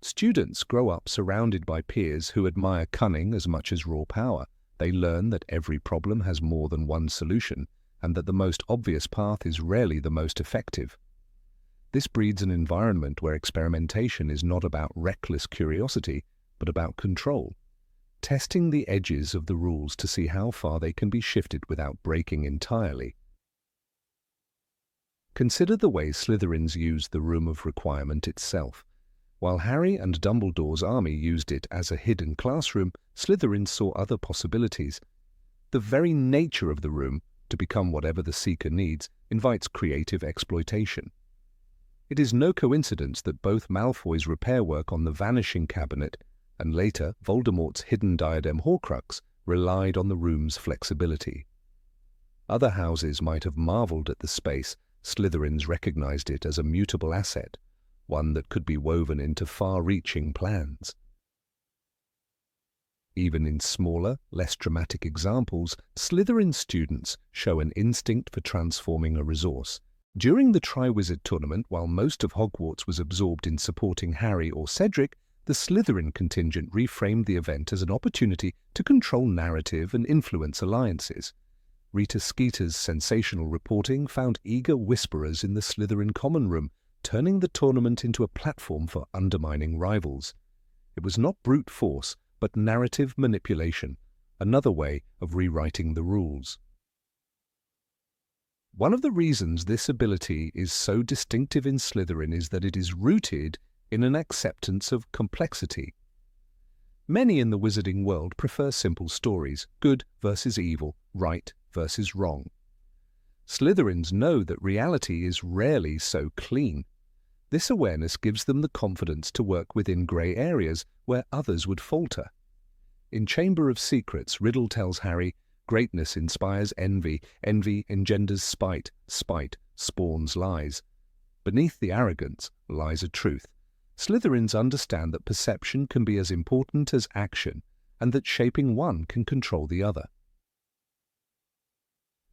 Students grow up surrounded by peers who admire cunning as much as raw power. They learn that every problem has more than one solution, and that the most obvious path is rarely the most effective. This breeds an environment where experimentation is not about reckless curiosity, but about control, testing the edges of the rules to see how far they can be shifted without breaking entirely. Consider the way Slytherins used the Room of Requirement itself. While Harry and Dumbledore's army used it as a hidden classroom, Slytherin saw other possibilities. The very nature of the room, to become whatever the seeker needs, invites creative exploitation. It is no coincidence that both Malfoy's repair work on the Vanishing Cabinet and later Voldemort's hidden diadem Horcrux relied on the room's flexibility. Other houses might have marveled at the space. Slytherins recognized it as a mutable asset, one that could be woven into far-reaching plans. Even in smaller, less dramatic examples, Slytherin students show an instinct for transforming a resource. During the Triwizard Tournament, while most of Hogwarts was absorbed in supporting Harry or Cedric, the Slytherin contingent reframed the event as an opportunity to control narrative and influence alliances. Rita Skeeter's sensational reporting found eager whisperers in the Slytherin common room, turning the tournament into a platform for undermining rivals. It was not brute force, but narrative manipulation, another way of rewriting the rules. One of the reasons this ability is so distinctive in Slytherin is that it is rooted in an acceptance of complexity. Many in the wizarding world prefer simple stories, good versus evil, right versus wrong. Slytherins know that reality is rarely so clean. This awareness gives them the confidence to work within grey areas where others would falter. In Chamber of Secrets, Riddle tells Harry, "Greatness inspires envy, envy engenders spite, spite spawns lies. Beneath the arrogance lies a truth." Slytherins understand that perception can be as important as action, and that shaping one can control the other.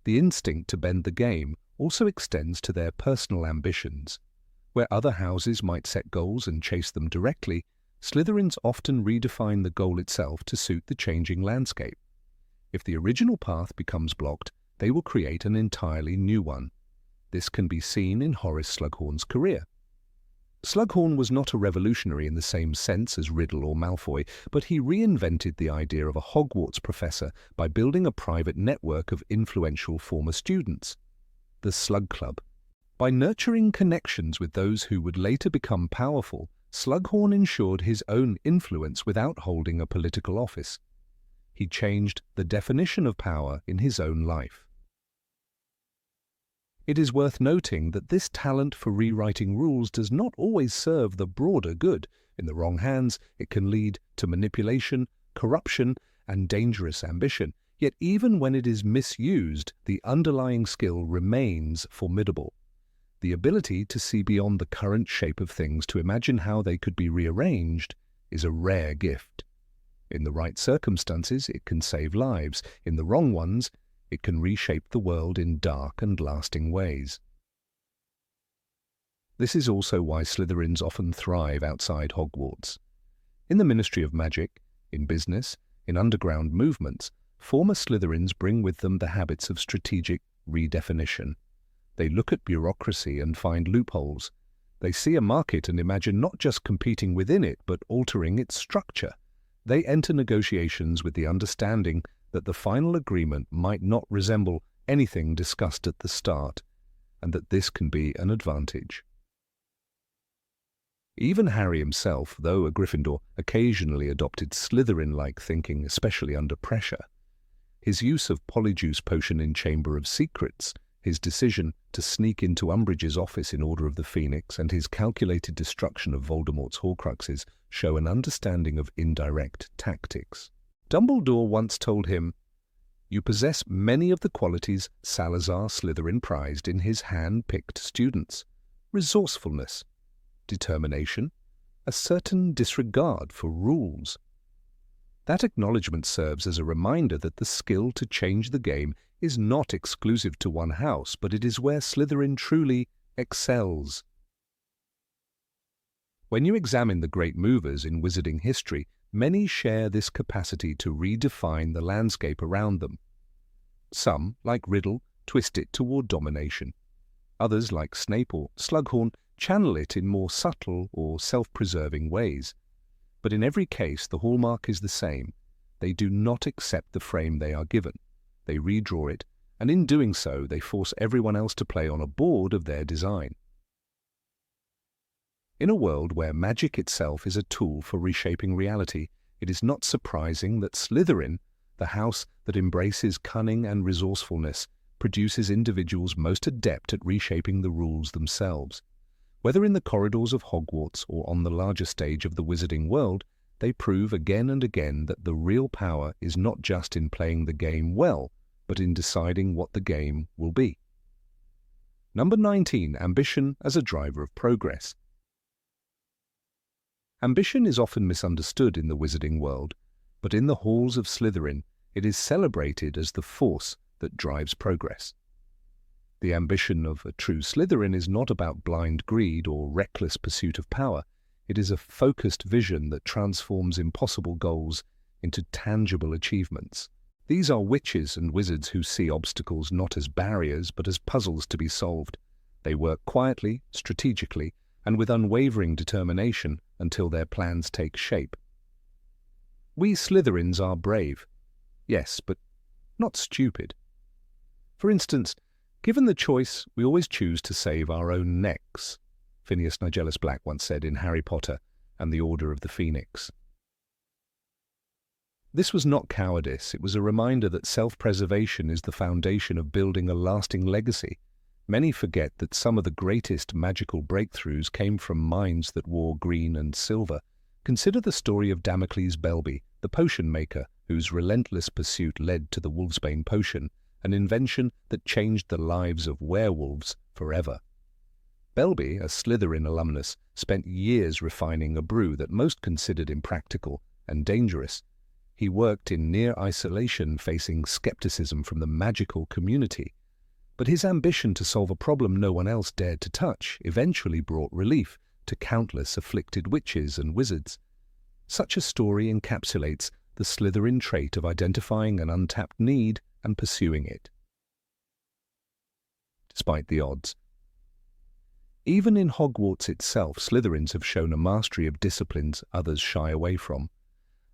The instinct to bend the game also extends to their personal ambitions. Where other houses might set goals and chase them directly, Slytherins often redefine the goal itself to suit the changing landscape. If the original path becomes blocked, they will create an entirely new one. This can be seen in Horace Slughorn's career. Slughorn was not a revolutionary in the same sense as Riddle or Malfoy, but he reinvented the idea of a Hogwarts professor by building a private network of influential former students, the Slug Club. By nurturing connections with those who would later become powerful, Slughorn ensured his own influence without holding a political office. He changed the definition of power in his own life. It is worth noting that this talent for rewriting rules does not always serve the broader good. In the wrong hands, it can lead to manipulation, corruption, and dangerous ambition. Yet even when it is misused, the underlying skill remains formidable. The ability to see beyond the current shape of things to imagine how they could be rearranged is a rare gift. In the right circumstances, it can save lives. In the wrong ones, it can reshape the world in dark and lasting ways. This is also why Slytherins often thrive outside Hogwarts. In the Ministry of Magic, in business, in underground movements, former Slytherins bring with them the habits of strategic redefinition. They look at bureaucracy and find loopholes. They see a market and imagine not just competing within it, but altering its structure. They enter negotiations with the understanding that the final agreement might not resemble anything discussed at the start, and that this can be an advantage. Even Harry himself, though a Gryffindor, occasionally adopted Slytherin-like thinking, especially under pressure. His use of Polyjuice Potion in Chamber of Secrets, his decision to sneak into Umbridge's office in Order of the Phoenix, and his calculated destruction of Voldemort's Horcruxes show an understanding of indirect tactics. Dumbledore once told him, "You possess many of the qualities Salazar Slytherin prized in his hand-picked students: resourcefulness, determination, a certain disregard for rules." That acknowledgement serves as a reminder that the skill to change the game is not exclusive to one house, but it is where Slytherin truly excels. When you examine the great movers in wizarding history, many share this capacity to redefine the landscape around them. Some, like Riddle, twist it toward domination. Others, like Snape or Slughorn, channel it in more subtle or self-preserving ways. But in every case, the hallmark is the same. They do not accept the frame they are given. They redraw it, and in doing so, they force everyone else to play on a board of their design. In a world where magic itself is a tool for reshaping reality, it is not surprising that Slytherin, the house that embraces cunning and resourcefulness, produces individuals most adept at reshaping the rules themselves. Whether in the corridors of Hogwarts or on the larger stage of the wizarding world, they prove again and again that the real power is not just in playing the game well, but in deciding what the game will be. Number 19. Ambition as a driver of progress. Ambition is often misunderstood in the wizarding world, but in the halls of Slytherin, it is celebrated as the force that drives progress. The ambition of a true Slytherin is not about blind greed or reckless pursuit of power. It is a focused vision that transforms impossible goals into tangible achievements. These are witches and wizards who see obstacles not as barriers but as puzzles to be solved. They work quietly, strategically, and with unwavering determination until their plans take shape. We Slytherins are brave, yes, but not stupid. For instance, given the choice, we always choose to save our own necks, Phineas Nigellus Black once said in Harry Potter and the Order of the Phoenix. This was not cowardice, it was a reminder that self-preservation is the foundation of building a lasting legacy. Many forget that some of the greatest magical breakthroughs came from minds that wore green and silver. Consider the story of Damocles Belby, the potion maker, whose relentless pursuit led to the Wolfsbane potion, an invention that changed the lives of werewolves forever. Belby, a Slytherin alumnus, spent years refining a brew that most considered impractical and dangerous. He worked in near isolation, facing skepticism from the magical community. But his ambition to solve a problem no one else dared to touch eventually brought relief to countless afflicted witches and wizards. Such a story encapsulates the Slytherin trait of identifying an untapped need and pursuing it, despite the odds. Even in Hogwarts itself, Slytherins have shown a mastery of disciplines others shy away from.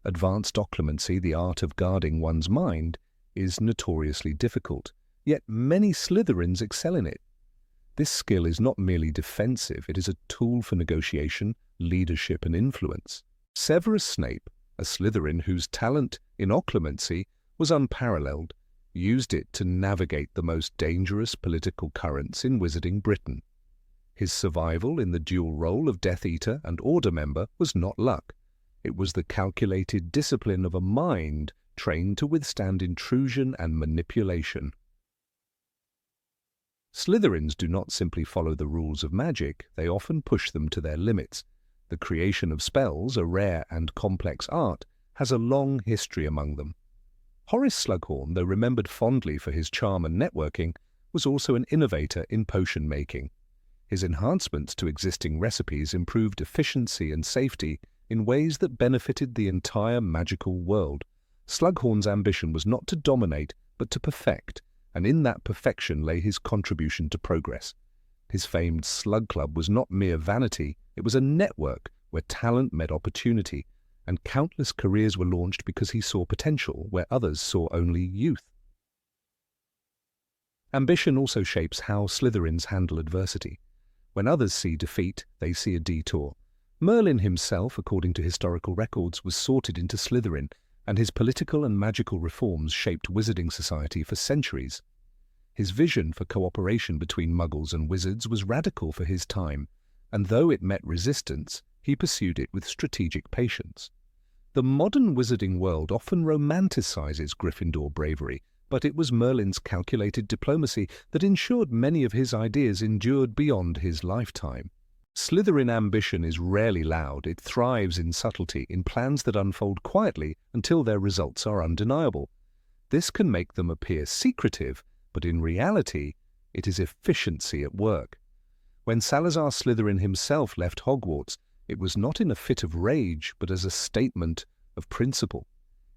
Advanced occlumency, the art of guarding one's mind, is notoriously difficult, yet many Slytherins excel in it. This skill is not merely defensive, it is a tool for negotiation, leadership and influence. Severus Snape, a Slytherin whose talent in occlumency was unparalleled, used it to navigate the most dangerous political currents in Wizarding Britain. His survival in the dual role of Death Eater and Order member was not luck. It was the calculated discipline of a mind trained to withstand intrusion and manipulation. Slytherins do not simply follow the rules of magic, they often push them to their limits. The creation of spells, a rare and complex art, has a long history among them. Horace Slughorn, though remembered fondly for his charm and networking, was also an innovator in potion making. His enhancements to existing recipes improved efficiency and safety in ways that benefited the entire magical world. Slughorn's ambition was not to dominate, but to perfect, and in that perfection lay his contribution to progress. His famed Slug Club was not mere vanity, it was a network where talent met opportunity, and countless careers were launched because he saw potential where others saw only youth. Ambition also shapes how Slytherins handle adversity. When others see defeat, they see a detour. Merlin himself, according to historical records, was sorted into Slytherin, and his political and magical reforms shaped wizarding society for centuries. His vision for cooperation between Muggles and wizards was radical for his time, and though it met resistance, he pursued it with strategic patience. The modern wizarding world often romanticizes Gryffindor bravery, but it was Merlin's calculated diplomacy that ensured many of his ideas endured beyond his lifetime. Slytherin ambition is rarely loud, it thrives in subtlety, in plans that unfold quietly until their results are undeniable. This can make them appear secretive, but in reality, it is efficiency at work. When Salazar Slytherin himself left Hogwarts, it was not in a fit of rage, but as a statement of principle.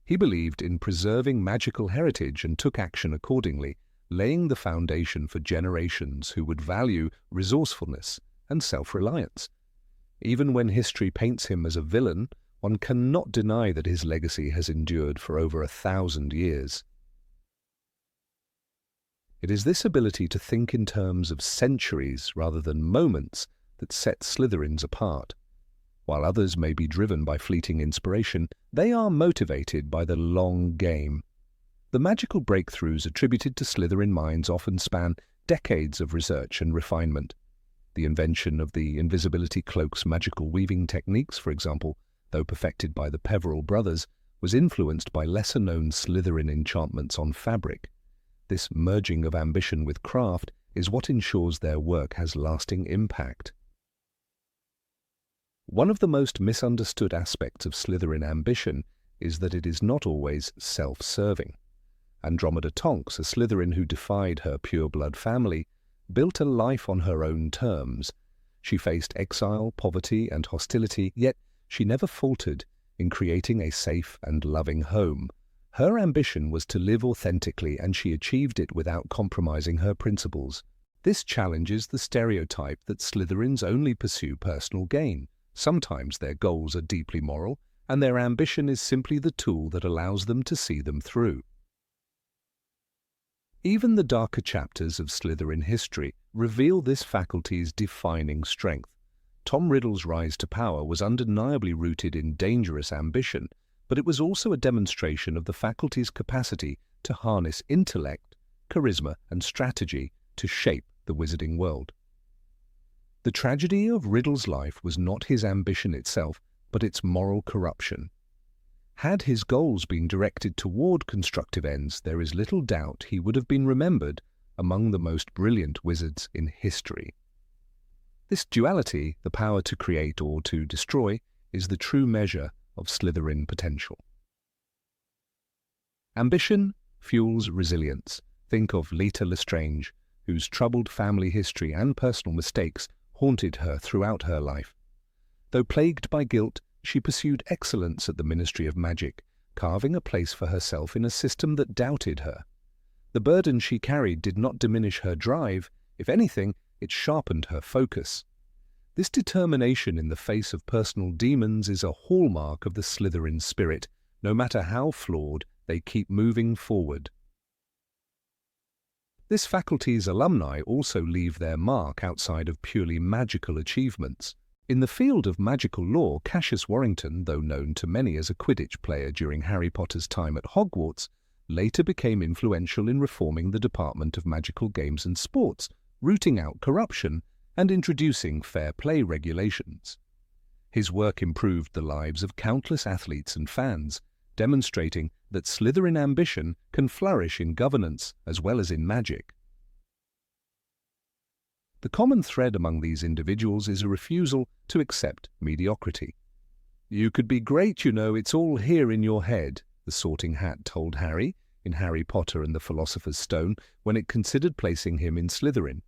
He believed in preserving magical heritage and took action accordingly, laying the foundation for generations who would value resourcefulness and self-reliance. Even when history paints him as a villain, one cannot deny that his legacy has endured for over 1,000 years. It is this ability to think in terms of centuries rather than moments that sets Slytherins apart. While others may be driven by fleeting inspiration, they are motivated by the long game. The magical breakthroughs attributed to Slytherin minds often span decades of research and refinement. The invention of the invisibility cloak's magical weaving techniques, for example, though perfected by the Peverell brothers, was influenced by lesser-known Slytherin enchantments on fabric. This merging of ambition with craft is what ensures their work has lasting impact. One of the most misunderstood aspects of Slytherin ambition is that it is not always self-serving. Andromeda Tonks, a Slytherin who defied her pure-blood family, built a life on her own terms. She faced exile, poverty, and hostility, yet she never faltered in creating a safe and loving home. Her ambition was to live authentically, and she achieved it without compromising her principles. This challenges the stereotype that Slytherins only pursue personal gain. Sometimes their goals are deeply moral, and their ambition is simply the tool that allows them to see them through. Even the darker chapters of Slytherin history reveal this faculty's defining strength. Tom Riddle's rise to power was undeniably rooted in dangerous ambition, but it was also a demonstration of the faculty's capacity to harness intellect, charisma, and strategy to shape the wizarding world. The tragedy of Riddle's life was not his ambition itself, but its moral corruption. Had his goals been directed toward constructive ends, there is little doubt he would have been remembered among the most brilliant wizards in history. This duality, the power to create or to destroy, is the true measure of Slytherin potential. Ambition fuels resilience. Think of Leta Lestrange, whose troubled family history and personal mistakes haunted her throughout her life. Though plagued by guilt, she pursued excellence at the Ministry of Magic, carving a place for herself in a system that doubted her. The burden she carried did not diminish her drive. If anything, it sharpened her focus. This determination in the face of personal demons is a hallmark of the Slytherin spirit. No matter how flawed, they keep moving forward. This faculty's alumni also leave their mark outside of purely magical achievements. In the field of magical lore, Cassius Warrington, though known to many as a Quidditch player during Harry Potter's time at Hogwarts, later became influential in reforming the Department of Magical Games and Sports, rooting out corruption, and introducing fair play regulations. His work improved the lives of countless athletes and fans, demonstrating that Slytherin ambition can flourish in governance as well as in magic. The common thread among these individuals is a refusal to accept mediocrity. "You could be great, you know, it's all here in your head," the Sorting Hat told Harry in Harry Potter and the Philosopher's Stone when it considered placing him in Slytherin.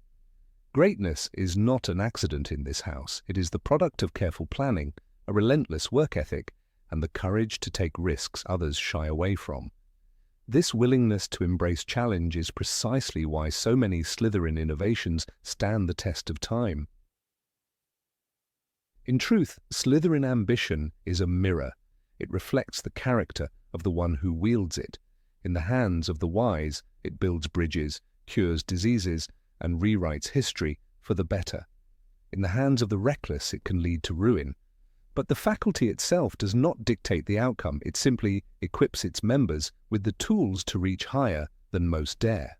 Greatness is not an accident in this house. It is the product of careful planning, a relentless work ethic, and the courage to take risks others shy away from. This willingness to embrace challenge is precisely why so many Slytherin innovations stand the test of time. In truth, Slytherin ambition is a mirror. It reflects the character of the one who wields it. In the hands of the wise, it builds bridges, cures diseases, and rewrites history for the better. In the hands of the reckless, it can lead to ruin. But the faculty itself does not dictate the outcome. It simply equips its members with the tools to reach higher than most dare.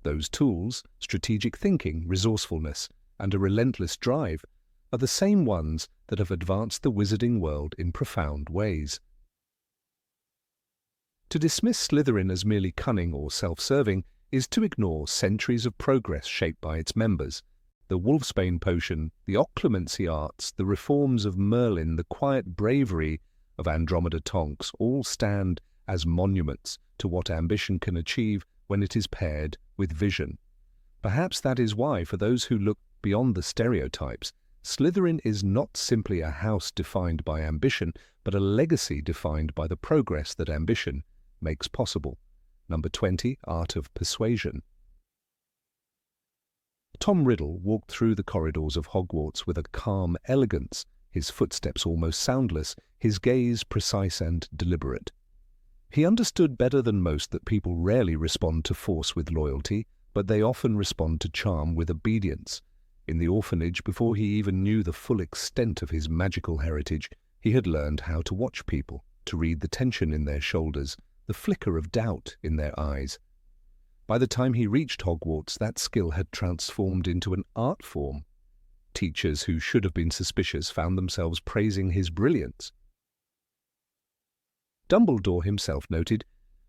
Those tools, strategic thinking, resourcefulness, and a relentless drive, are the same ones that have advanced the wizarding world in profound ways. To dismiss Slytherin as merely cunning or self-serving is to ignore centuries of progress shaped by its members. The Wolfsbane potion, the occlumency arts, the reforms of Merlin, the quiet bravery of Andromeda Tonks all stand as monuments to what ambition can achieve when it is paired with vision. Perhaps that is why, for those who look beyond the stereotypes, Slytherin is not simply a house defined by ambition, but a legacy defined by the progress that ambition makes possible. Number 20, Art of Persuasion. Tom Riddle walked through the corridors of Hogwarts with a calm elegance, his footsteps almost soundless, his gaze precise and deliberate. He understood better than most that people rarely respond to force with loyalty, but they often respond to charm with obedience. In the orphanage, before he even knew the full extent of his magical heritage, he had learned how to watch people, to read the tension in their shoulders, the flicker of doubt in their eyes. By the time he reached Hogwarts, that skill had transformed into an art form. Teachers who should have been suspicious found themselves praising his brilliance. Dumbledore himself noted,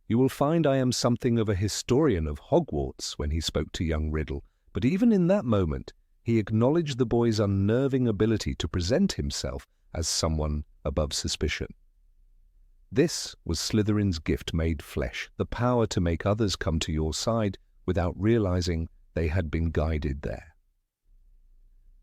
"You will find I am something of a historian of Hogwarts," when he spoke to young Riddle, but even in that moment, he acknowledged the boy's unnerving ability to present himself as someone above suspicion. This was Slytherin's gift made flesh, the power to make others come to your side without realizing they had been guided there.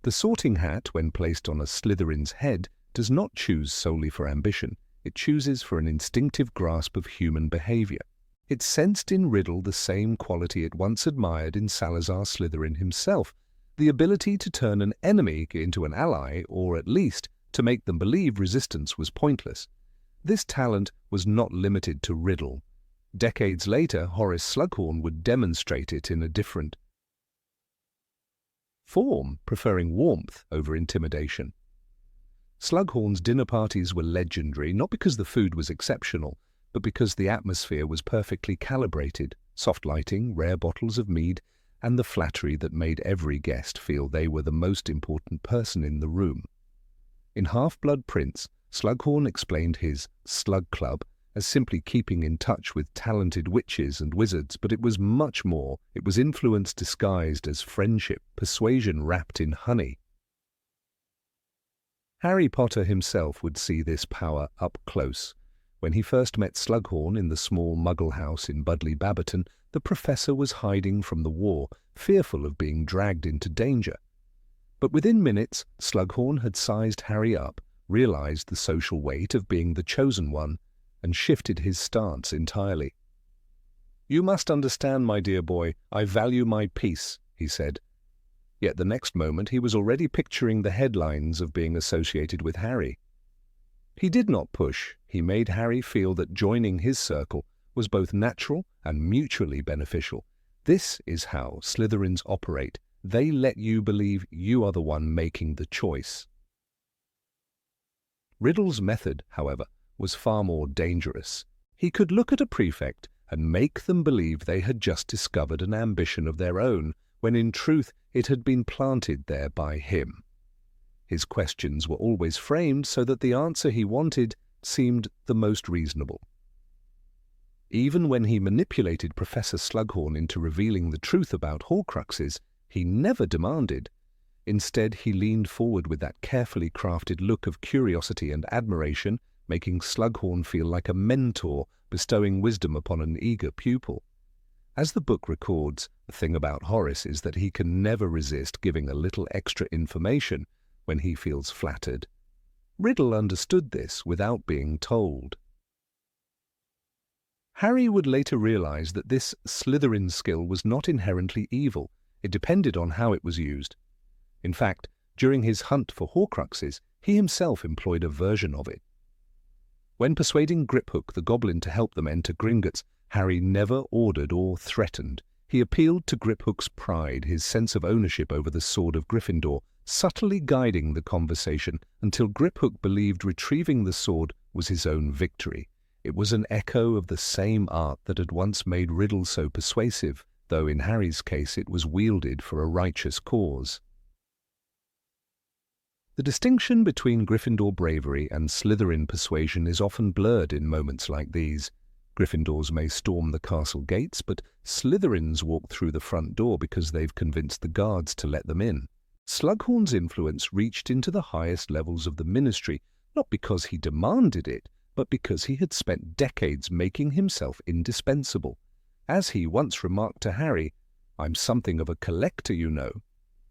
The Sorting Hat, when placed on a Slytherin's head, does not choose solely for ambition. It chooses for an instinctive grasp of human behavior. It sensed in Riddle the same quality it once admired in Salazar Slytherin himself, the ability to turn an enemy into an ally, or at least to make them believe resistance was pointless. This talent was not limited to Riddle. Decades later, Horace Slughorn would demonstrate it in a different form, preferring warmth over intimidation. Slughorn's dinner parties were legendary, not because the food was exceptional, but because the atmosphere was perfectly calibrated, soft lighting, rare bottles of mead, and the flattery that made every guest feel they were the most important person in the room. In Half-Blood Prince, Slughorn explained his Slug Club as simply keeping in touch with talented witches and wizards, but it was much more. It was influence disguised as friendship, persuasion wrapped in honey. Harry Potter himself would see this power up close. When he first met Slughorn in the small Muggle house in Budleigh Baberton, the professor was hiding from the war, fearful of being dragged into danger. But within minutes, Slughorn had sized Harry up, realized the social weight of being the chosen one, and shifted his stance entirely. "You must understand, my dear boy, I value my peace," he said. Yet the next moment he was already picturing the headlines of being associated with Harry. He did not push. He made Harry feel that joining his circle was both natural and mutually beneficial. This is how Slytherins operate. They let you believe you are the one making the choice. Riddle's method, however, was far more dangerous. He could look at a prefect and make them believe they had just discovered an ambition of their own, when in truth it had been planted there by him. His questions were always framed so that the answer he wanted seemed the most reasonable. Even when he manipulated Professor Slughorn into revealing the truth about Horcruxes, he never demanded. Instead, he leaned forward with that carefully crafted look of curiosity and admiration, making Slughorn feel like a mentor bestowing wisdom upon an eager pupil. As the book records, the thing about Horace is that he can never resist giving a little extra information when he feels flattered. Riddle understood this without being told. Harry would later realize that this Slytherin skill was not inherently evil. It depended on how it was used. In fact, during his hunt for Horcruxes, he himself employed a version of it. When persuading Griphook the Goblin to help them enter Gringotts, Harry never ordered or threatened. He appealed to Griphook's pride, his sense of ownership over the sword of Gryffindor, subtly guiding the conversation until Griphook believed retrieving the sword was his own victory. It was an echo of the same art that had once made Riddle so persuasive, though in Harry's case it was wielded for a righteous cause. The distinction between Gryffindor bravery and Slytherin persuasion is often blurred in moments like these. Gryffindors may storm the castle gates, but Slytherins walk through the front door because they've convinced the guards to let them in. Slughorn's influence reached into the highest levels of the ministry, not because he demanded it, but because he had spent decades making himself indispensable. As he once remarked to Harry, "I'm something of a collector, you know."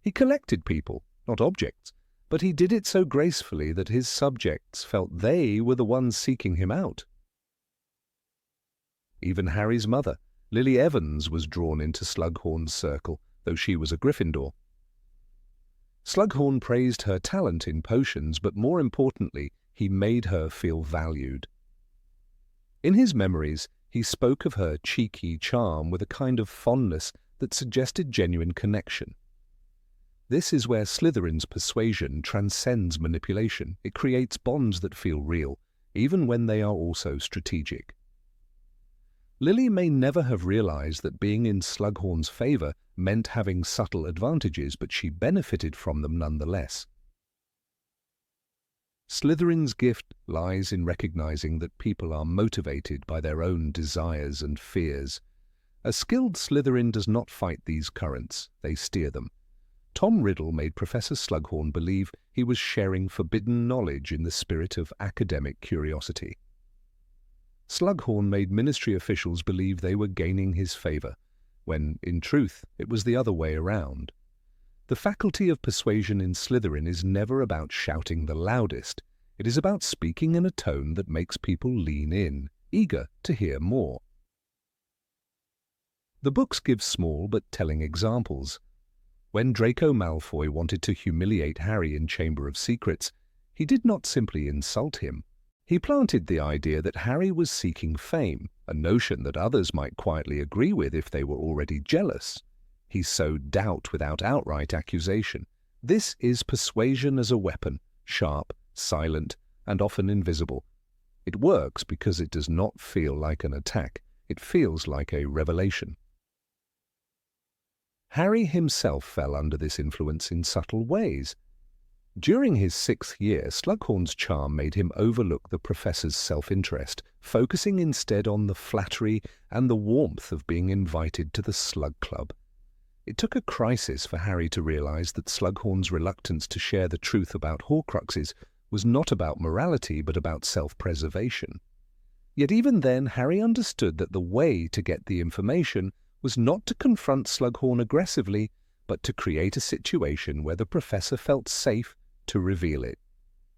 He collected people, not objects, but he did it so gracefully that his subjects felt they were the ones seeking him out. Even Harry's mother, Lily Evans, was drawn into Slughorn's circle, though she was a Gryffindor. Slughorn praised her talent in potions, but more importantly, he made her feel valued. In his memories, he spoke of her cheeky charm with a kind of fondness that suggested genuine connection. This is where Slytherin's persuasion transcends manipulation. It creates bonds that feel real, even when they are also strategic. Lily may never have realized that being in Slughorn's favor meant having subtle advantages, but she benefited from them nonetheless. Slytherin's gift lies in recognizing that people are motivated by their own desires and fears. A skilled Slytherin does not fight these currents, they steer them. Tom Riddle made Professor Slughorn believe he was sharing forbidden knowledge in the spirit of academic curiosity. Slughorn made ministry officials believe they were gaining his favor, when, in truth, it was the other way around. The faculty of persuasion in Slytherin is never about shouting the loudest. It is about speaking in a tone that makes people lean in, eager to hear more. The books give small but telling examples. When Draco Malfoy wanted to humiliate Harry in Chamber of Secrets, he did not simply insult him. He planted the idea that Harry was seeking fame, a notion that others might quietly agree with if they were already jealous. He sowed doubt without outright accusation. This is persuasion as a weapon, sharp, silent, and often invisible. It works because it does not feel like an attack. It feels like a revelation. Harry himself fell under this influence in subtle ways. During his 6th year, Slughorn's charm made him overlook the professor's self-interest, focusing instead on the flattery and the warmth of being invited to the Slug Club. It took a crisis for Harry to realize that Slughorn's reluctance to share the truth about Horcruxes was not about morality but about self-preservation. Yet even then, Harry understood that the way to get the information was not to confront Slughorn aggressively, but to create a situation where the professor felt safe to reveal it.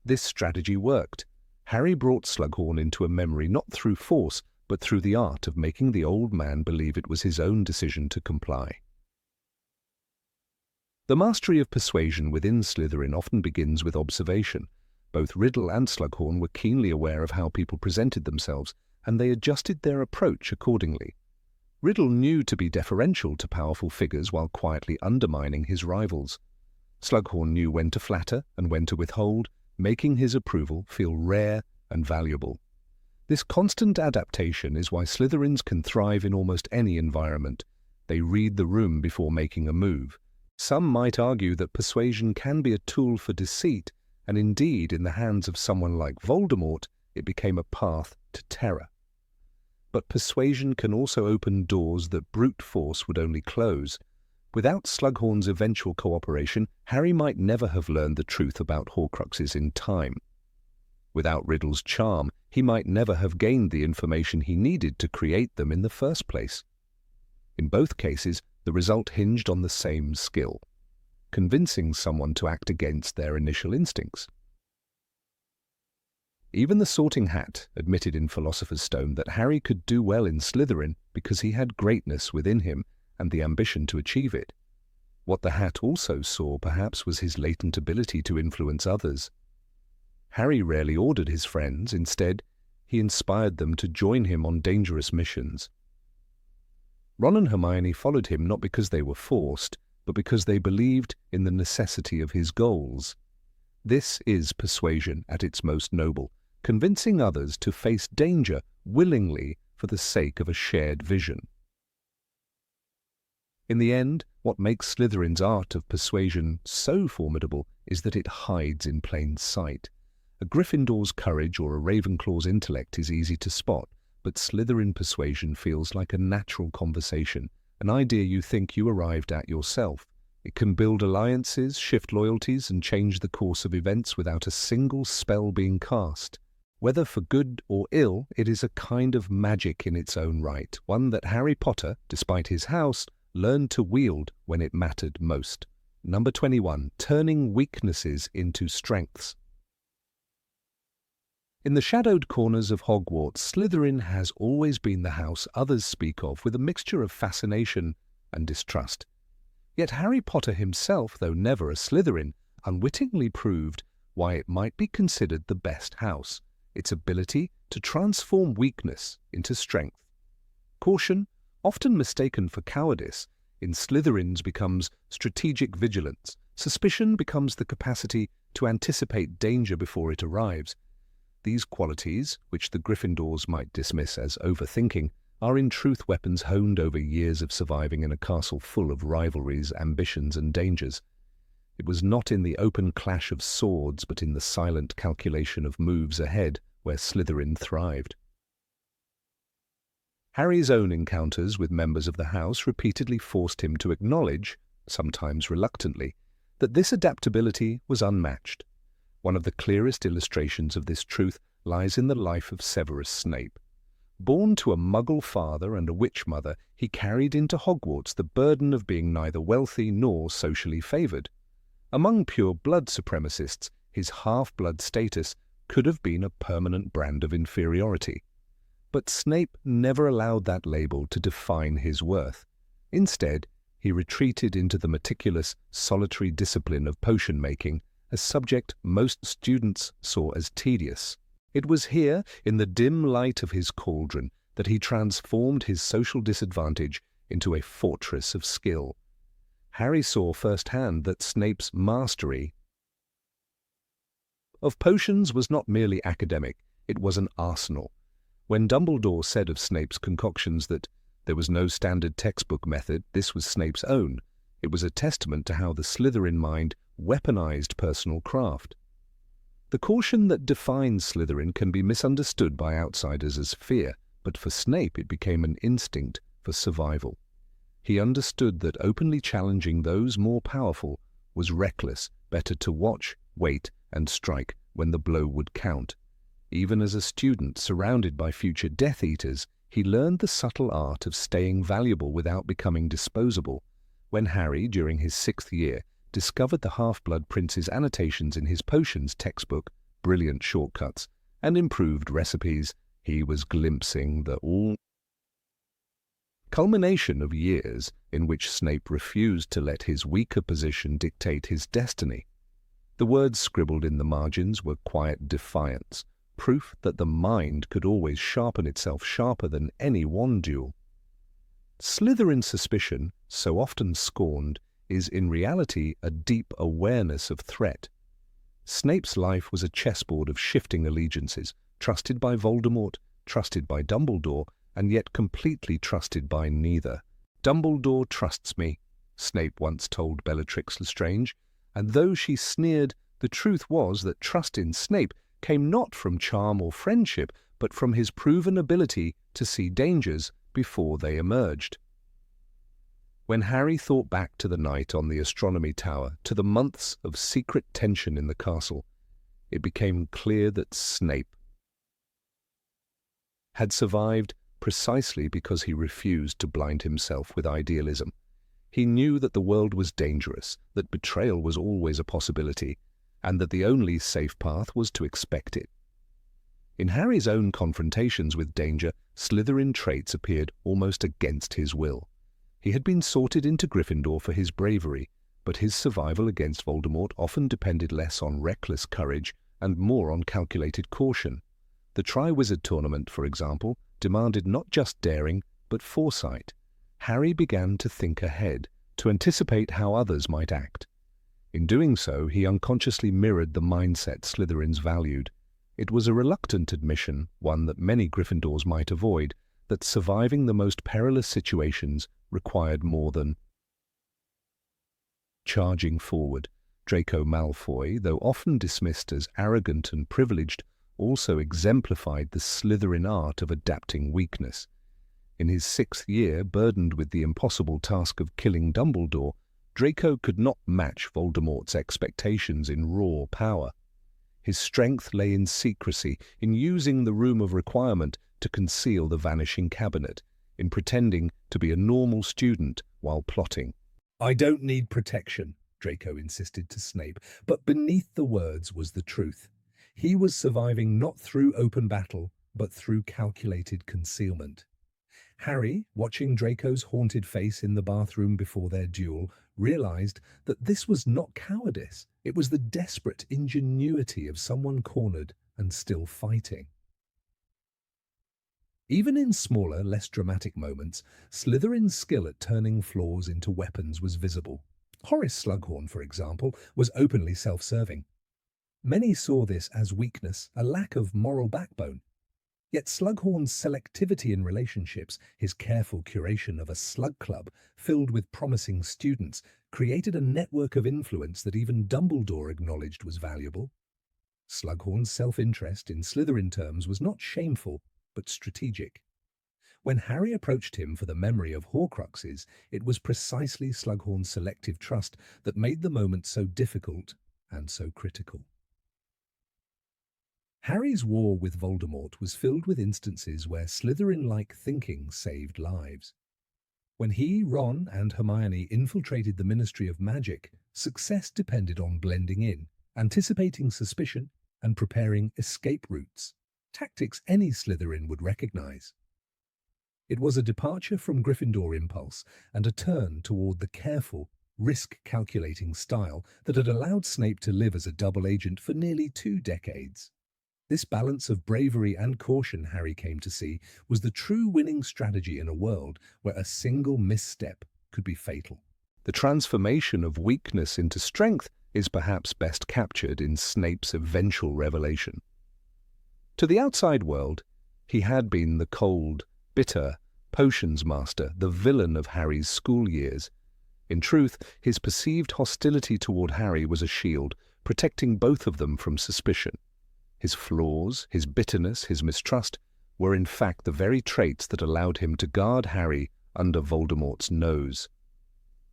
This strategy worked. Harry brought Slughorn into a memory not through force, but through the art of making the old man believe it was his own decision to comply. The mastery of persuasion within Slytherin often begins with observation. Both Riddle and Slughorn were keenly aware of how people presented themselves, and they adjusted their approach accordingly. Riddle knew to be deferential to powerful figures while quietly undermining his rivals. Slughorn knew when to flatter and when to withhold, making his approval feel rare and valuable. This constant adaptation is why Slytherins can thrive in almost any environment. They read the room before making a move. Some might argue that persuasion can be a tool for deceit, and indeed, in the hands of someone like Voldemort, it became a path to terror. But persuasion can also open doors that brute force would only close. Without Slughorn's eventual cooperation, Harry might never have learned the truth about Horcruxes in time. Without Riddle's charm, he might never have gained the information he needed to create them in the first place. In both cases, the result hinged on the same skill: convincing someone to act against their initial instincts. Even the Sorting Hat admitted in Philosopher's Stone that Harry could do well in Slytherin because he had greatness within him and the ambition to achieve it. What the Hat also saw, perhaps, was his latent ability to influence others. Harry rarely ordered his friends. Instead, he inspired them to join him on dangerous missions. Ron and Hermione followed him not because they were forced, but because they believed in the necessity of his goals. This is persuasion at its most noble, convincing others to face danger willingly for the sake of a shared vision. In the end, what makes Slytherin's art of persuasion so formidable is that it hides in plain sight. A Gryffindor's courage or a Ravenclaw's intellect is easy to spot, but Slytherin persuasion feels like a natural conversation, an idea you think you arrived at yourself. It can build alliances, shift loyalties, and change the course of events without a single spell being cast. Whether for good or ill, it is a kind of magic in its own right, one that Harry Potter, despite his house, learned to wield when it mattered most. Number 21. Turning weaknesses into strengths. In the shadowed corners of Hogwarts, Slytherin has always been the house others speak of with a mixture of fascination and distrust. Yet Harry Potter himself, though never a Slytherin, unwittingly proved why it might be considered the best house: its ability to transform weakness into strength. Caution, often mistaken for cowardice, in Slytherins becomes strategic vigilance. Suspicion becomes the capacity to anticipate danger before it arrives. These qualities, which the Gryffindors might dismiss as overthinking, are in truth weapons honed over years of surviving in a castle full of rivalries, ambitions, and dangers. It was not in the open clash of swords, but in the silent calculation of moves ahead where Slytherin thrived. Harry's own encounters with members of the house repeatedly forced him to acknowledge, sometimes reluctantly, that this adaptability was unmatched. One of the clearest illustrations of this truth lies in the life of Severus Snape. Born to a Muggle father and a witch mother, he carried into Hogwarts the burden of being neither wealthy nor socially favoured. Among pure-blood supremacists, his half-blood status could have been a permanent brand of inferiority. But Snape never allowed that label to define his worth. Instead, he retreated into the meticulous, solitary discipline of potion-making, a subject most students saw as tedious. It was here, in the dim light of his cauldron, that he transformed his social disadvantage into a fortress of skill. Harry saw firsthand that Snape's mastery of potions was not merely academic, it was an arsenal. When Dumbledore said of Snape's concoctions that there was no standard textbook method, this was Snape's own, it was a testament to how the Slytherin mind weaponized personal craft. The caution that defines Slytherin can be misunderstood by outsiders as fear, but for Snape it became an instinct for survival. He understood that openly challenging those more powerful was reckless, better to watch, wait, and strike when the blow would count. Even as a student surrounded by future Death Eaters, he learned the subtle art of staying valuable without becoming disposable. When Harry, during his 6th year, discovered the Half-Blood Prince's annotations in his potions textbook, brilliant shortcuts and improved recipes, he was glimpsing the culmination of years in which Snape refused to let his weaker position dictate his destiny. The words scribbled in the margins were quiet defiance, proof that the mind could always sharpen itself sharper than any wand duel. Slytherin suspicion, so often scorned, is in reality a deep awareness of threat. Snape's life was a chessboard of shifting allegiances, trusted by Voldemort, trusted by Dumbledore, and yet completely trusted by neither. "Dumbledore trusts me," Snape once told Bellatrix Lestrange, and though she sneered, the truth was that trust in Snape came not from charm or friendship, but from his proven ability to see dangers before they emerged. When Harry thought back to the night on the astronomy tower, to the months of secret tension in the castle, it became clear that Snape had survived precisely because he refused to blind himself with idealism. He knew that the world was dangerous, that betrayal was always a possibility, and that the only safe path was to expect it. In Harry's own confrontations with danger, Slytherin traits appeared almost against his will. He had been sorted into Gryffindor for his bravery, but his survival against Voldemort often depended less on reckless courage and more on calculated caution. The Triwizard Tournament, for example, demanded not just daring, but foresight. Harry began to think ahead, to anticipate how others might act. In doing so, he unconsciously mirrored the mindset Slytherins valued. It was a reluctant admission, one that many Gryffindors might avoid, that surviving the most perilous situations required more than charging forward. Draco Malfoy, though often dismissed as arrogant and privileged, also exemplified the Slytherin art of adapting weakness. In his 6th year, burdened with the impossible task of killing Dumbledore, Draco could not match Voldemort's expectations in raw power. His strength lay in secrecy, in using the Room of Requirement to conceal the vanishing cabinet, in pretending to be a normal student while plotting. "I don't need protection," Draco insisted to Snape, but beneath the words was the truth. He was surviving not through open battle, but through calculated concealment. Harry, watching Draco's haunted face in the bathroom before their duel, realized that this was not cowardice. It was the desperate ingenuity of someone cornered and still fighting. Even in smaller, less dramatic moments, Slytherin's skill at turning flaws into weapons was visible. Horace Slughorn, for example, was openly self-serving. Many saw this as weakness, a lack of moral backbone. Yet Slughorn's selectivity in relationships, his careful curation of a slug club filled with promising students, created a network of influence that even Dumbledore acknowledged was valuable. Slughorn's self-interest, in Slytherin terms, was not shameful, but strategic. When Harry approached him for the memory of Horcruxes, it was precisely Slughorn's selective trust that made the moment so difficult and so critical. Harry's war with Voldemort was filled with instances where Slytherin-like thinking saved lives. When he, Ron, and Hermione infiltrated the Ministry of Magic, success depended on blending in, anticipating suspicion, and preparing escape routes, tactics any Slytherin would recognize. It was a departure from Gryffindor impulse and a turn toward the careful, risk-calculating style that had allowed Snape to live as a double agent for nearly 2 decades. This balance of bravery and caution, Harry came to see, was the true winning strategy in a world where a single misstep could be fatal. The transformation of weakness into strength is perhaps best captured in Snape's eventual revelation. To the outside world, he had been the cold, bitter potions master, the villain of Harry's school years. In truth, his perceived hostility toward Harry was a shield, protecting both of them from suspicion. His flaws, his bitterness, his mistrust were in fact the very traits that allowed him to guard Harry under Voldemort's nose.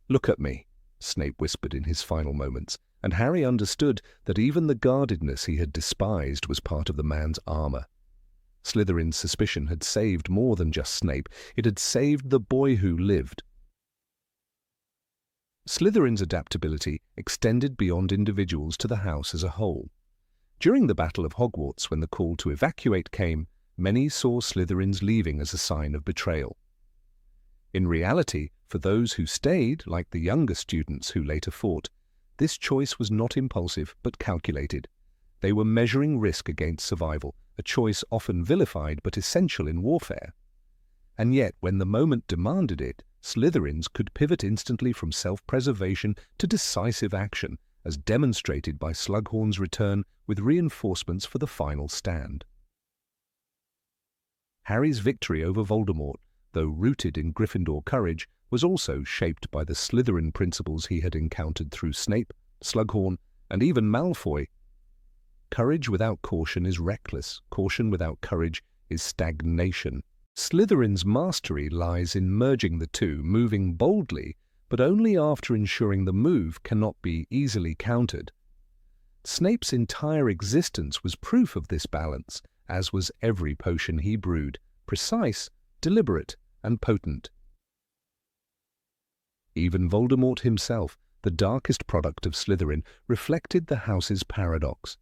"Look at me," Snape whispered in his final moments, and Harry understood that even the guardedness he had despised was part of the man's armor. Slytherin's suspicion had saved more than just Snape, it had saved the boy who lived. Slytherin's adaptability extended beyond individuals to the house as a whole. During the Battle of Hogwarts, when the call to evacuate came, many saw Slytherins leaving as a sign of betrayal. In reality, for those who stayed, like the younger students who later fought, this choice was not impulsive but calculated. They were measuring risk against survival, a choice often vilified but essential in warfare. And yet, when the moment demanded it, Slytherins could pivot instantly from self-preservation to decisive action, as demonstrated by Slughorn's return with reinforcements for the final stand. Harry's victory over Voldemort, though rooted in Gryffindor courage, was also shaped by the Slytherin principles he had encountered through Snape, Slughorn, and even Malfoy. Courage without caution is reckless. Caution without courage is stagnation. Slytherin's mastery lies in merging the two, moving boldly, but only after ensuring the move cannot be easily countered. Snape's entire existence was proof of this balance, as was every potion he brewed, precise, deliberate, and potent. Even Voldemort himself, the darkest product of Slytherin, reflected the house's paradox.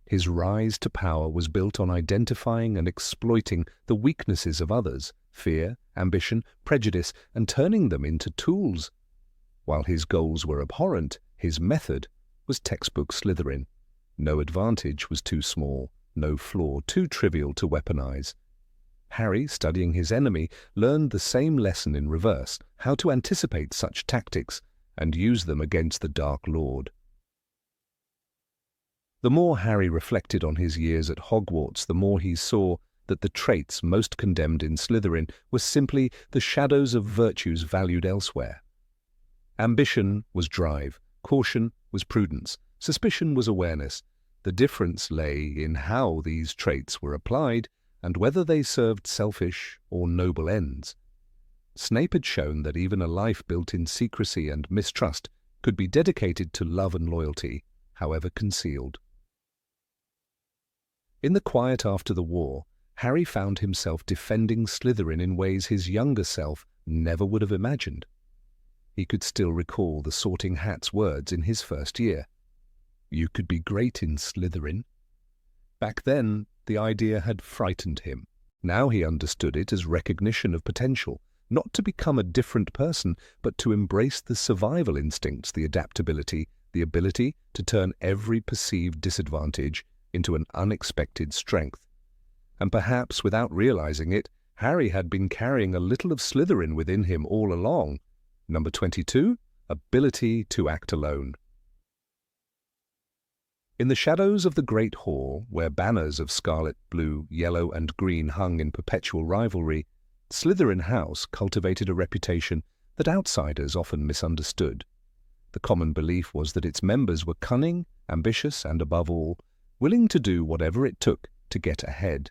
His rise to power was built on identifying and exploiting the weaknesses of others, fear, ambition, prejudice, and turning them into tools. While his goals were abhorrent, his method was textbook Slytherin. No advantage was too small, no flaw too trivial to weaponize. Harry, studying his enemy, learned the same lesson in reverse, how to anticipate such tactics and use them against the Dark Lord. The more Harry reflected on his years at Hogwarts, the more he saw that the traits most condemned in Slytherin were simply the shadows of virtues valued elsewhere. Ambition was drive, caution was prudence, suspicion was awareness. The difference lay in how these traits were applied and whether they served selfish or noble ends. Snape had shown that even a life built in secrecy and mistrust could be dedicated to love and loyalty, however concealed. In the quiet after the war, Harry found himself defending Slytherin in ways his younger self never would have imagined. He could still recall the Sorting Hat's words in his first year. "You could be great in Slytherin." Back then, the idea had frightened him. Now he understood it as recognition of potential, not to become a different person, but to embrace the survival instincts, the adaptability, the ability to turn every perceived disadvantage into an unexpected strength. And perhaps, without realizing it, Harry had been carrying a little of Slytherin within him all along. Number 22, ability to act alone. In the shadows of the Great Hall, where banners of scarlet, blue, yellow, and green hung in perpetual rivalry, Slytherin House cultivated a reputation that outsiders often misunderstood. The common belief was that its members were cunning, ambitious, and above all, willing to do whatever it took to get ahead.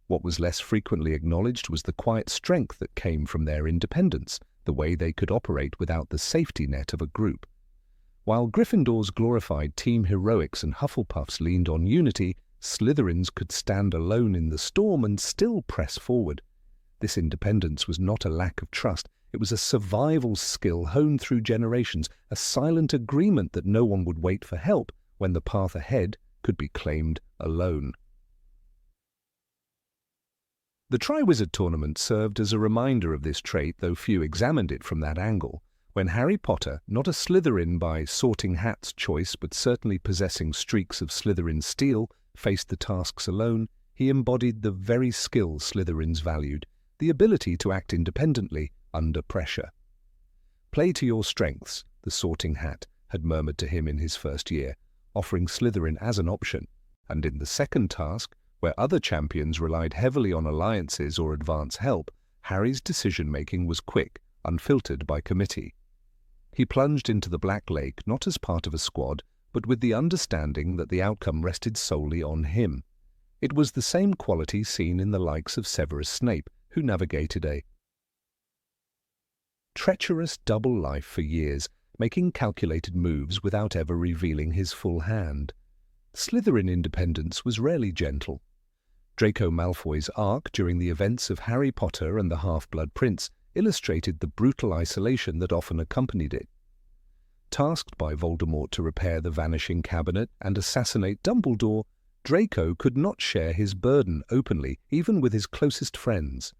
What was less frequently acknowledged was the quiet strength that came from their independence, the way they could operate without the safety net of a group. While Gryffindors glorified team heroics and Hufflepuffs leaned on unity, Slytherins could stand alone in the storm and still press forward. This independence was not a lack of trust. It was a survival skill honed through generations, a silent agreement that no one would wait for help when the path ahead could be claimed alone. The Triwizard Tournament served as a reminder of this trait, though few examined it from that angle. When Harry Potter, not a Slytherin by Sorting Hat's choice, but certainly possessing streaks of Slytherin steel, faced the tasks alone, he embodied the very skill Slytherins valued, the ability to act independently under pressure. "Play to your strengths," the Sorting Hat had murmured to him in his first year, offering Slytherin as an option, and in the second task, where other champions relied heavily on alliances or advance help, Harry's decision-making was quick, unfiltered by committee. He plunged into the Black Lake not as part of a squad, but with the understanding that the outcome rested solely on him. It was the same quality seen in the likes of Severus Snape, who navigated a treacherous double life for years, making calculated moves without ever revealing his full hand. Slytherin independence was rarely gentle. Draco Malfoy's arc during the events of Harry Potter and the Half-Blood Prince illustrated the brutal isolation that often accompanied it. Tasked by Voldemort to repair the vanishing cabinet and assassinate Dumbledore, Draco could not share his burden openly, even with his closest friends.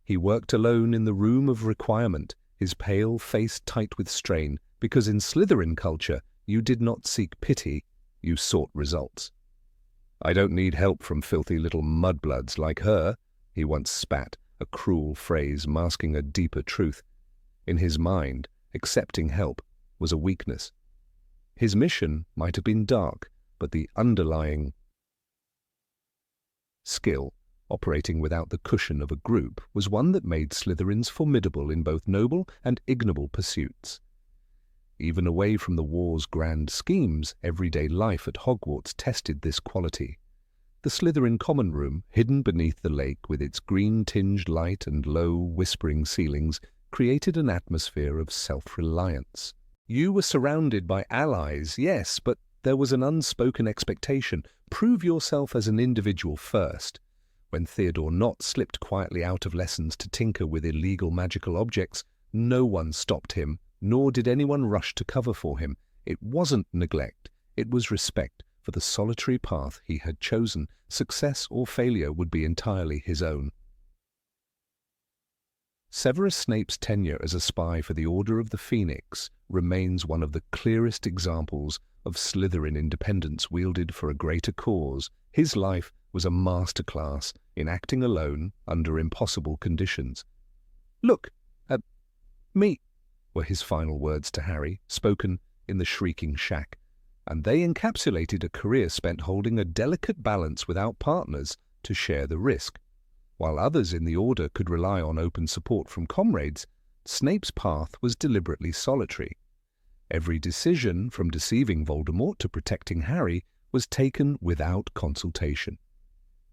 He worked alone in the room of requirement, his pale face tight with strain, because in Slytherin culture you did not seek pity, you sought results. "I don't need help from filthy little mudbloods like her," he once spat, a cruel phrase masking a deeper truth. In his mind, accepting help was a weakness. His mission might have been dark, but the underlying skill, operating without the cushion of a group, was one that made Slytherins formidable in both noble and ignoble pursuits. Even away from the war's grand schemes, everyday life at Hogwarts tested this quality. The Slytherin common room, hidden beneath the lake with its green-tinged light and low, whispering ceilings, created an atmosphere of self-reliance. You were surrounded by allies, yes, but there was an unspoken expectation. Prove yourself as an individual first. When Theodore Nott slipped quietly out of lessons to tinker with illegal magical objects, no one stopped him, nor did anyone rush to cover for him. It wasn't neglect, it was respect for the solitary path he had chosen. Success or failure would be entirely his own. Severus Snape's tenure as a spy for the Order of the Phoenix remains one of the clearest examples of Slytherin independence wielded for a greater cause. His life was a masterclass in acting alone under impossible conditions. "Look at me," were his final words to Harry, spoken in the shrieking shack, and they encapsulated a career spent holding a delicate balance without partners to share the risk. While others in the Order could rely on open support from comrades, Snape's path was deliberately solitary. Every decision, from deceiving Voldemort to protecting Harry, was taken without consultation.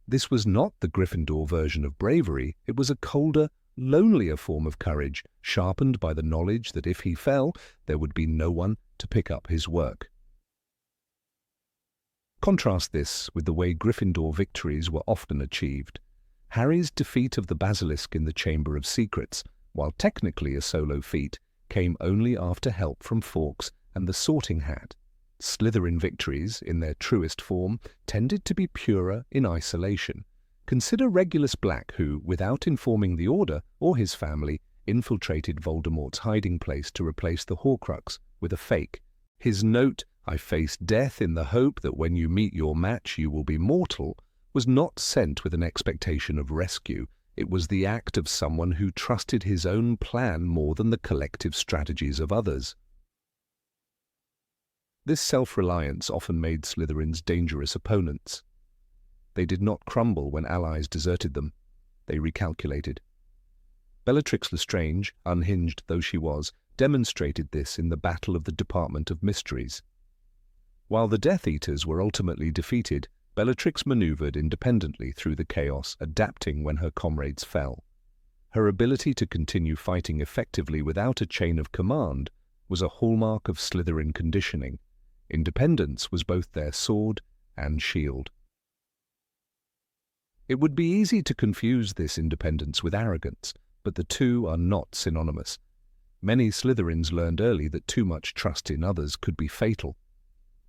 This was not the Gryffindor version of bravery, it was a colder, lonelier form of courage, sharpened by the knowledge that if he fell, there would be no one to pick up his work. Contrast this with the way Gryffindor victories were often achieved. Harry's defeat of the Basilisk in the Chamber of Secrets, while technically a solo feat, came only after help from Fawkes and the Sorting Hat. Slytherin victories, in their truest form, tended to be purer in isolation. Consider Regulus Black, who, without informing the Order or his family, infiltrated Voldemort's hiding place to replace the Horcrux with a fake. His note, "I face death in the hope that when you meet your match you will be mortal," was not sent with an expectation of rescue. It was the act of someone who trusted his own plan more than the collective strategies of others. This self-reliance often made Slytherins dangerous opponents. They did not crumble when allies deserted them. They recalculated. Bellatrix Lestrange, unhinged though she was, demonstrated this in the Battle of the Department of Mysteries. While the Death Eaters were ultimately defeated, Bellatrix maneuvered independently through the chaos, adapting when her comrades fell. Her ability to continue fighting effectively without a chain of command was a hallmark of Slytherin conditioning. Independence was both their sword and shield. It would be easy to confuse this independence with arrogance, but the two are not synonymous. Many Slytherins learned early that too much trust in others could be fatal.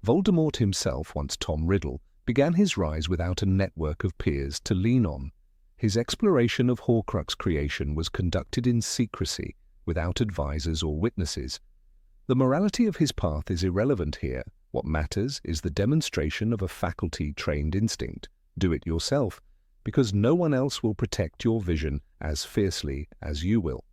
Voldemort himself, once Tom Riddle, began his rise without a network of peers to lean on. His exploration of Horcrux creation was conducted in secrecy, without advisors or witnesses. The morality of his path is irrelevant here. What matters is the demonstration of a faculty-trained instinct. Do it yourself, because no one else will protect your vision as fiercely as you will.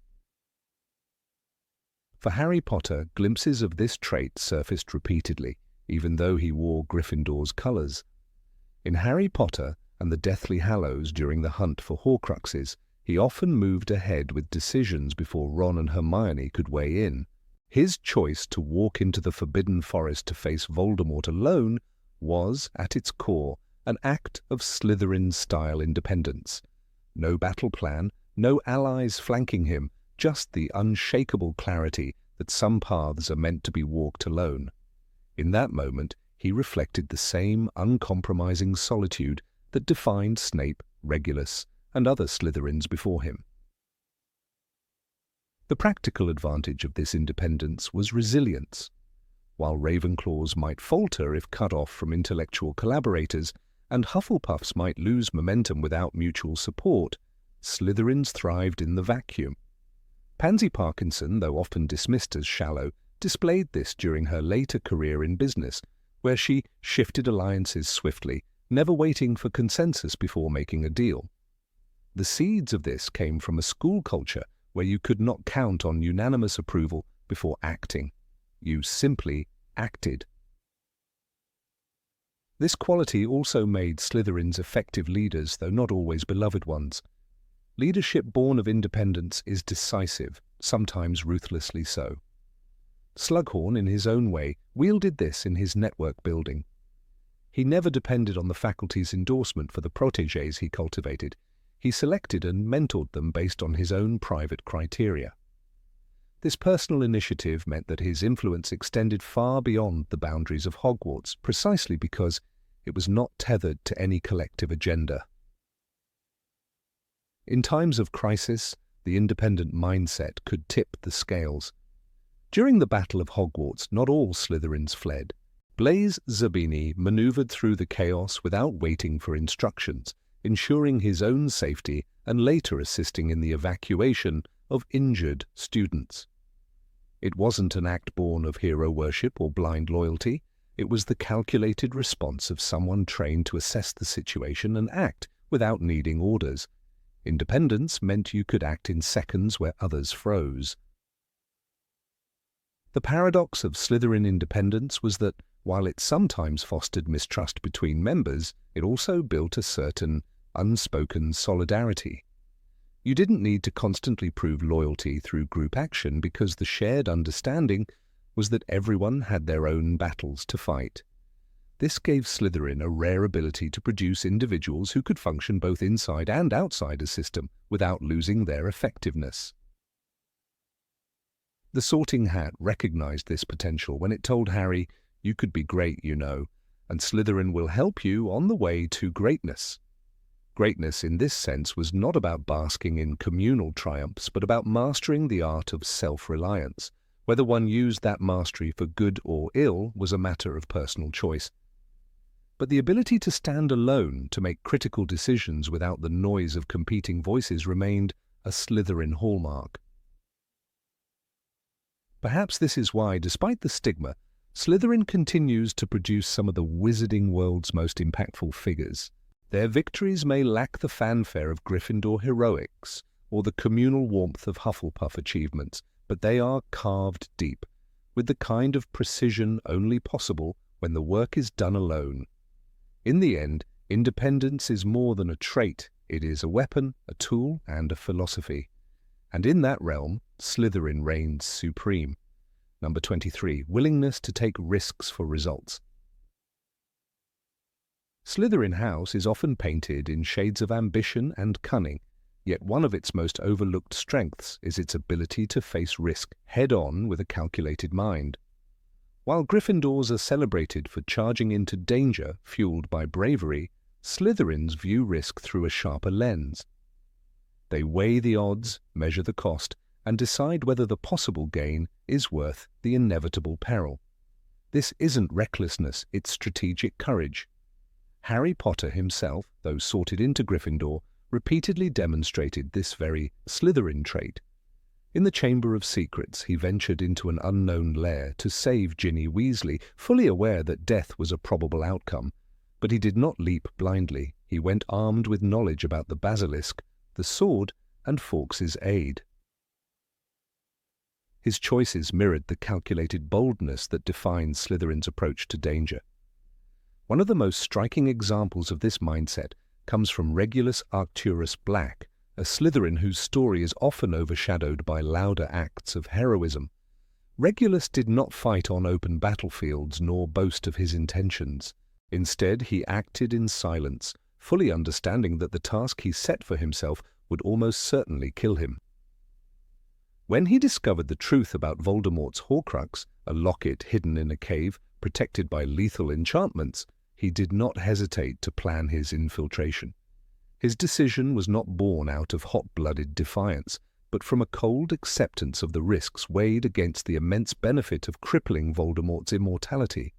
For Harry Potter, glimpses of this trait surfaced repeatedly, even though he wore Gryffindor's colours. In Harry Potter and the Deathly Hallows during the hunt for Horcruxes, he often moved ahead with decisions before Ron and Hermione could weigh in. His choice to walk into the Forbidden Forest to face Voldemort alone was, at its core, an act of Slytherin-style independence. No battle plan, no allies flanking him, just the unshakable clarity that some paths are meant to be walked alone. In that moment, he reflected the same uncompromising solitude that defined Snape, Regulus, and other Slytherins before him. The practical advantage of this independence was resilience. While Ravenclaws might falter if cut off from intellectual collaborators, and Hufflepuffs might lose momentum without mutual support, Slytherins thrived in the vacuum. Pansy Parkinson, though often dismissed as shallow, displayed this during her later career in business, where she shifted alliances swiftly, never waiting for consensus before making a deal. The seeds of this came from a school culture where you could not count on unanimous approval before acting. You simply acted. This quality also made Slytherins effective leaders, though not always beloved ones. Leadership born of independence is decisive, sometimes ruthlessly so. Slughorn, in his own way, wielded this in his network building. He never depended on the faculty's endorsement for the protégés he cultivated. He selected and mentored them based on his own private criteria. This personal initiative meant that his influence extended far beyond the boundaries of Hogwarts, precisely because it was not tethered to any collective agenda. In times of crisis, the independent mindset could tip the scales. During the Battle of Hogwarts, not all Slytherins fled. Blaise Zabini maneuvered through the chaos without waiting for instructions, ensuring his own safety and later assisting in the evacuation of injured students. It wasn't an act born of hero worship or blind loyalty. It was the calculated response of someone trained to assess the situation and act without needing orders. Independence meant you could act in seconds where others froze. The paradox of Slytherin independence was that, while it sometimes fostered mistrust between members, it also built a certain unspoken solidarity. You didn't need to constantly prove loyalty through group action because the shared understanding was that everyone had their own battles to fight. This gave Slytherin a rare ability to produce individuals who could function both inside and outside a system without losing their effectiveness. The Sorting Hat recognized this potential when it told Harry, "You could be great, you know, and Slytherin will help you on the way to greatness." Greatness in this sense was not about basking in communal triumphs, but about mastering the art of self-reliance. Whether one used that mastery for good or ill was a matter of personal choice. But the ability to stand alone, to make critical decisions without the noise of competing voices, remained a Slytherin hallmark. Perhaps this is why, despite the stigma, Slytherin continues to produce some of the wizarding world's most impactful figures. Their victories may lack the fanfare of Gryffindor heroics or the communal warmth of Hufflepuff achievements, but they are carved deep, with the kind of precision only possible when the work is done alone. In the end, independence is more than a trait. It is a weapon, a tool, and a philosophy. And in that realm, Slytherin reigns supreme. Number 23, willingness to take risks for results. Slytherin House is often painted in shades of ambition and cunning, yet one of its most overlooked strengths is its ability to face risk head-on with a calculated mind. While Gryffindors are celebrated for charging into danger fueled by bravery, Slytherins view risk through a sharper lens. They weigh the odds, measure the cost, and decide whether the possible gain is worth the inevitable peril. This isn't recklessness, it's strategic courage. Harry Potter himself, though sorted into Gryffindor, repeatedly demonstrated this very Slytherin trait. In the Chamber of Secrets, he ventured into an unknown lair to save Ginny Weasley, fully aware that death was a probable outcome. But he did not leap blindly. He went armed with knowledge about the basilisk, the sword, and Fawkes's aid. His choices mirrored the calculated boldness that defined Slytherin's approach to danger. One of the most striking examples of this mindset comes from Regulus Arcturus Black, a Slytherin whose story is often overshadowed by louder acts of heroism. Regulus did not fight on open battlefields nor boast of his intentions. Instead, he acted in silence, fully understanding that the task he set for himself would almost certainly kill him. When he discovered the truth about Voldemort's Horcrux, a locket hidden in a cave protected by lethal enchantments, he did not hesitate to plan his infiltration. His decision was not born out of hot-blooded defiance, but from a cold acceptance of the risks weighed against the immense benefit of crippling Voldemort's immortality.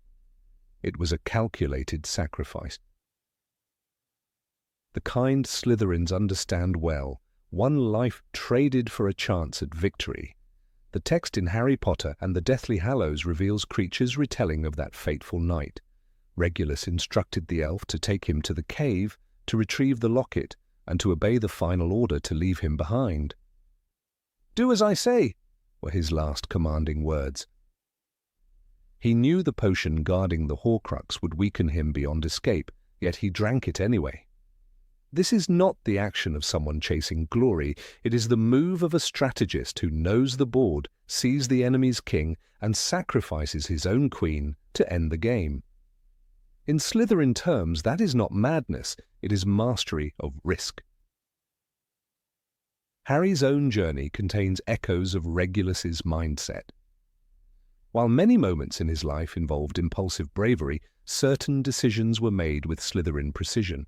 It was a calculated sacrifice. the kind Slytherins understand well, one life traded for a chance at victory. The text in Harry Potter and the Deathly Hallows reveals Creature's retelling of that fateful night. Regulus instructed the elf to take him to the cave, to retrieve the locket, and to obey the final order to leave him behind. "Do as I say," were his last commanding words. He knew the potion guarding the Horcrux would weaken him beyond escape, yet he drank it anyway. This is not the action of someone chasing glory, it is the move of a strategist who knows the board, sees the enemy's king, and sacrifices his own queen to end the game. In Slytherin terms, that is not madness, it is mastery of risk. Harry's own journey contains echoes of Regulus's mindset. While many moments in his life involved impulsive bravery, certain decisions were made with Slytherin precision.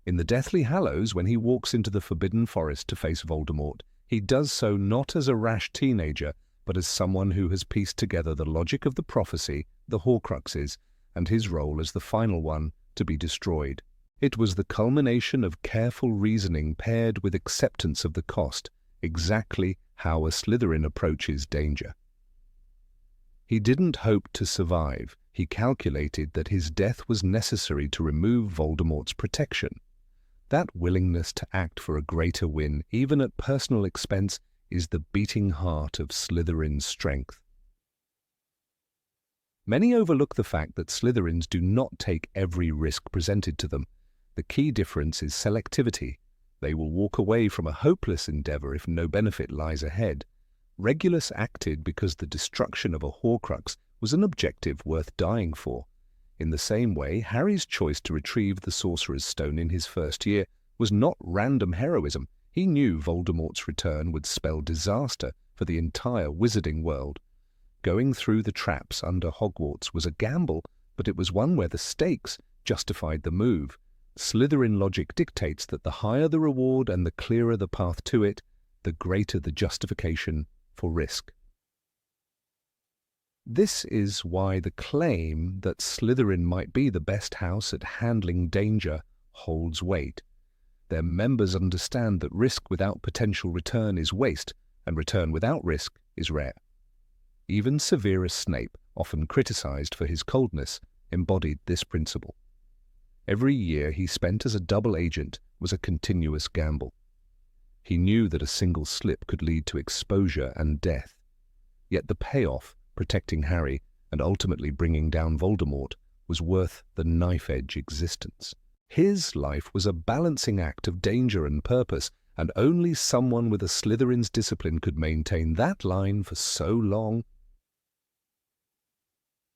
In the Deathly Hallows, when he walks into the Forbidden Forest to face Voldemort, he does so not as a rash teenager, but as someone who has pieced together the logic of the prophecy, the Horcruxes, and his role as the final one to be destroyed. It was the culmination of careful reasoning paired with acceptance of the cost, exactly how a Slytherin approaches danger. He didn't hope to survive, he calculated that his death was necessary to remove Voldemort's protection. That willingness to act for a greater win, even at personal expense, is the beating heart of Slytherin's strength. Many overlook the fact that Slytherins do not take every risk presented to them. The key difference is selectivity. They will walk away from a hopeless endeavor if no benefit lies ahead. Regulus acted because the destruction of a Horcrux was an objective worth dying for. In the same way, Harry's choice to retrieve the Sorcerer's Stone in his first year was not random heroism. He knew Voldemort's return would spell disaster for the entire wizarding world. Going through the traps under Hogwarts was a gamble, but it was one where the stakes justified the move. Slytherin logic dictates that the higher the reward and the clearer the path to it, the greater the justification for risk. This is why the claim that Slytherin might be the best house at handling danger holds weight. Their members understand that risk without potential return is waste, and return without risk is rare. Even Severus Snape, often criticized for his coldness, embodied this principle. Every year he spent as a double agent was a continuous gamble. He knew that a single slip could lead to exposure and death. Yet the payoff, protecting Harry and ultimately bringing down Voldemort, was worth the knife-edge existence. His life was a balancing act of danger and purpose, and only someone with a Slytherin's discipline could maintain that line for so long.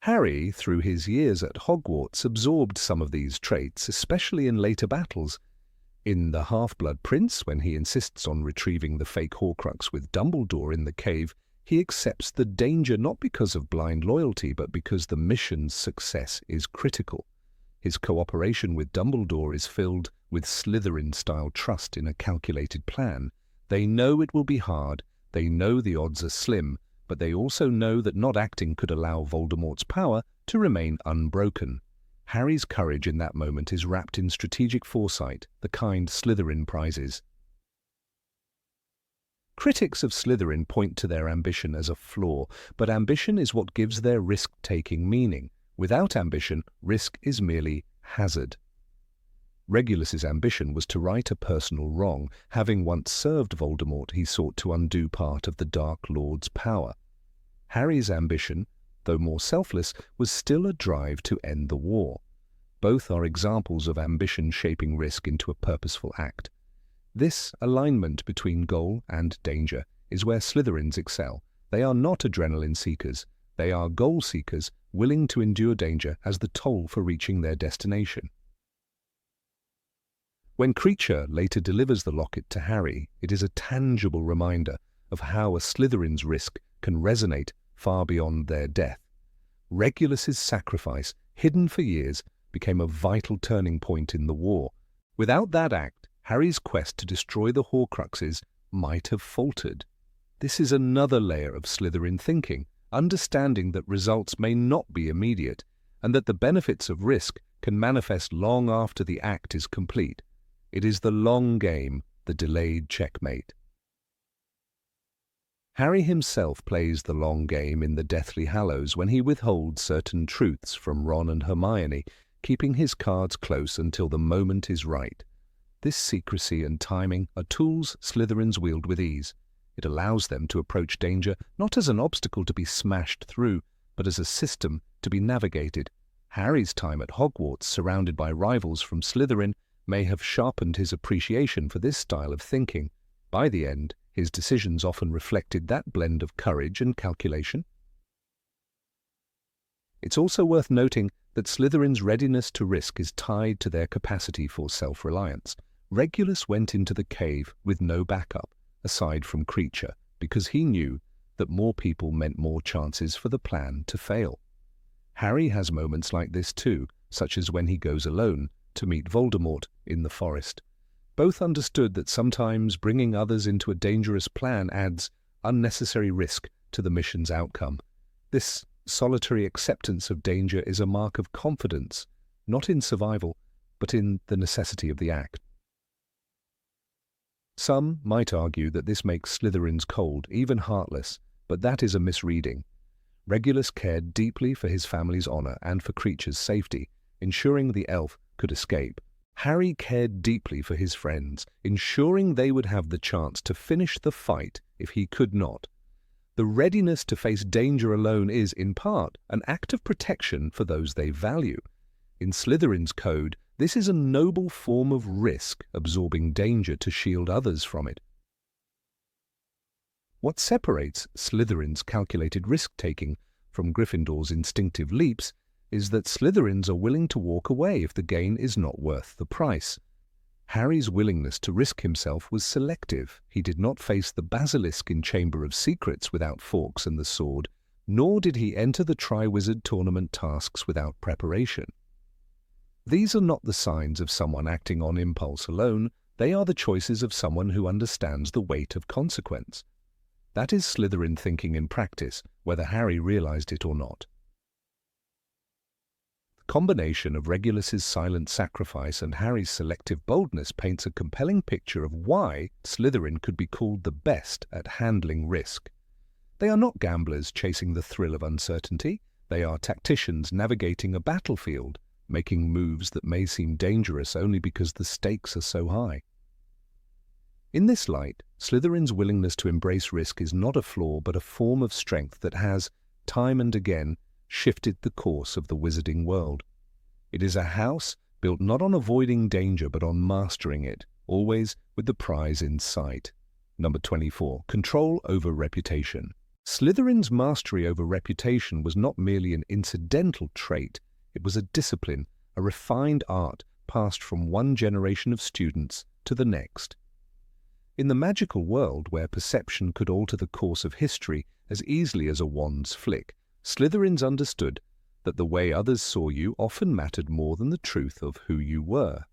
Harry, through his years at Hogwarts, absorbed some of these traits, especially in later battles. In The Half-Blood Prince, when he insists on retrieving the fake Horcrux with Dumbledore in the cave, he accepts the danger not because of blind loyalty, but because the mission's success is critical. His cooperation with Dumbledore is filled with Slytherin-style trust in a calculated plan. They know it will be hard, they know the odds are slim, but they also know that not acting could allow Voldemort's power to remain unbroken. Harry's courage in that moment is wrapped in strategic foresight, the kind Slytherin prizes. Critics of Slytherin point to their ambition as a flaw, but ambition is what gives their risk-taking meaning. Without ambition, risk is merely hazard. Regulus's ambition was to right a personal wrong. Having once served Voldemort, he sought to undo part of the Dark Lord's power. Harry's ambition, though more selfless, was still a drive to end the war. Both are examples of ambition shaping risk into a purposeful act. This alignment between goal and danger is where Slytherins excel. They are not adrenaline seekers. They are goal seekers, willing to endure danger as the toll for reaching their destination. When Creature later delivers the locket to Harry, it is a tangible reminder of how a Slytherin's risk can resonate far beyond their death. Regulus's sacrifice, hidden for years, became a vital turning point in the war. Without that act, Harry's quest to destroy the Horcruxes might have faltered. This is another layer of Slytherin thinking, understanding that results may not be immediate, and that the benefits of risk can manifest long after the act is complete. It is the long game, the delayed checkmate. Harry himself plays the long game in the Deathly Hallows when he withholds certain truths from Ron and Hermione, keeping his cards close until the moment is right. This secrecy and timing are tools Slytherins wield with ease. It allows them to approach danger not as an obstacle to be smashed through, but as a system to be navigated. Harry's time at Hogwarts, surrounded by rivals from Slytherin, may have sharpened his appreciation for this style of thinking. By the end, his decisions often reflected that blend of courage and calculation. It's also worth noting that Slytherin's readiness to risk is tied to their capacity for self-reliance. Regulus went into the cave with no backup, aside from Creature, because he knew that more people meant more chances for the plan to fail. Harry has moments like this too, such as when he goes alone to meet Voldemort in the forest. Both understood that sometimes bringing others into a dangerous plan adds unnecessary risk to the mission's outcome. This solitary acceptance of danger is a mark of confidence, not in survival, but in the necessity of the act. Some might argue that this makes Slytherins cold, even heartless, but that is a misreading. Regulus cared deeply for his family's honor and for Creature's safety, ensuring the elf could escape. Harry cared deeply for his friends, ensuring they would have the chance to finish the fight if he could not. The readiness to face danger alone is, in part, an act of protection for those they value. In Slytherin's code, this is a noble form of risk, absorbing danger to shield others from it. What separates Slytherin's calculated risk-taking from Gryffindor's instinctive leaps is that Slytherins are willing to walk away if the gain is not worth the price. Harry's willingness to risk himself was selective. He did not face the basilisk in Chamber of Secrets without Fawkes and the sword, nor did he enter the Triwizard Tournament tasks without preparation. These are not the signs of someone acting on impulse alone, they are the choices of someone who understands the weight of consequence. That is Slytherin thinking in practice, whether Harry realized it or not. The combination of Regulus's silent sacrifice and Harry's selective boldness paints a compelling picture of why Slytherin could be called the best at handling risk. They are not gamblers chasing the thrill of uncertainty, they are tacticians navigating a battlefield, making moves that may seem dangerous only because the stakes are so high. In this light, Slytherin's willingness to embrace risk is not a flaw but a form of strength that has, time and again, shifted the course of the wizarding world. It is a house built not on avoiding danger but on mastering it, always with the prize in sight. Number 24. Control over reputation. Slytherin's mastery over reputation was not merely an incidental trait, it was a discipline, a refined art passed from one generation of students to the next. In the magical world where perception could alter the course of history as easily as a wand's flick, Slytherins understood that the way others saw you often mattered more than the truth of who you were.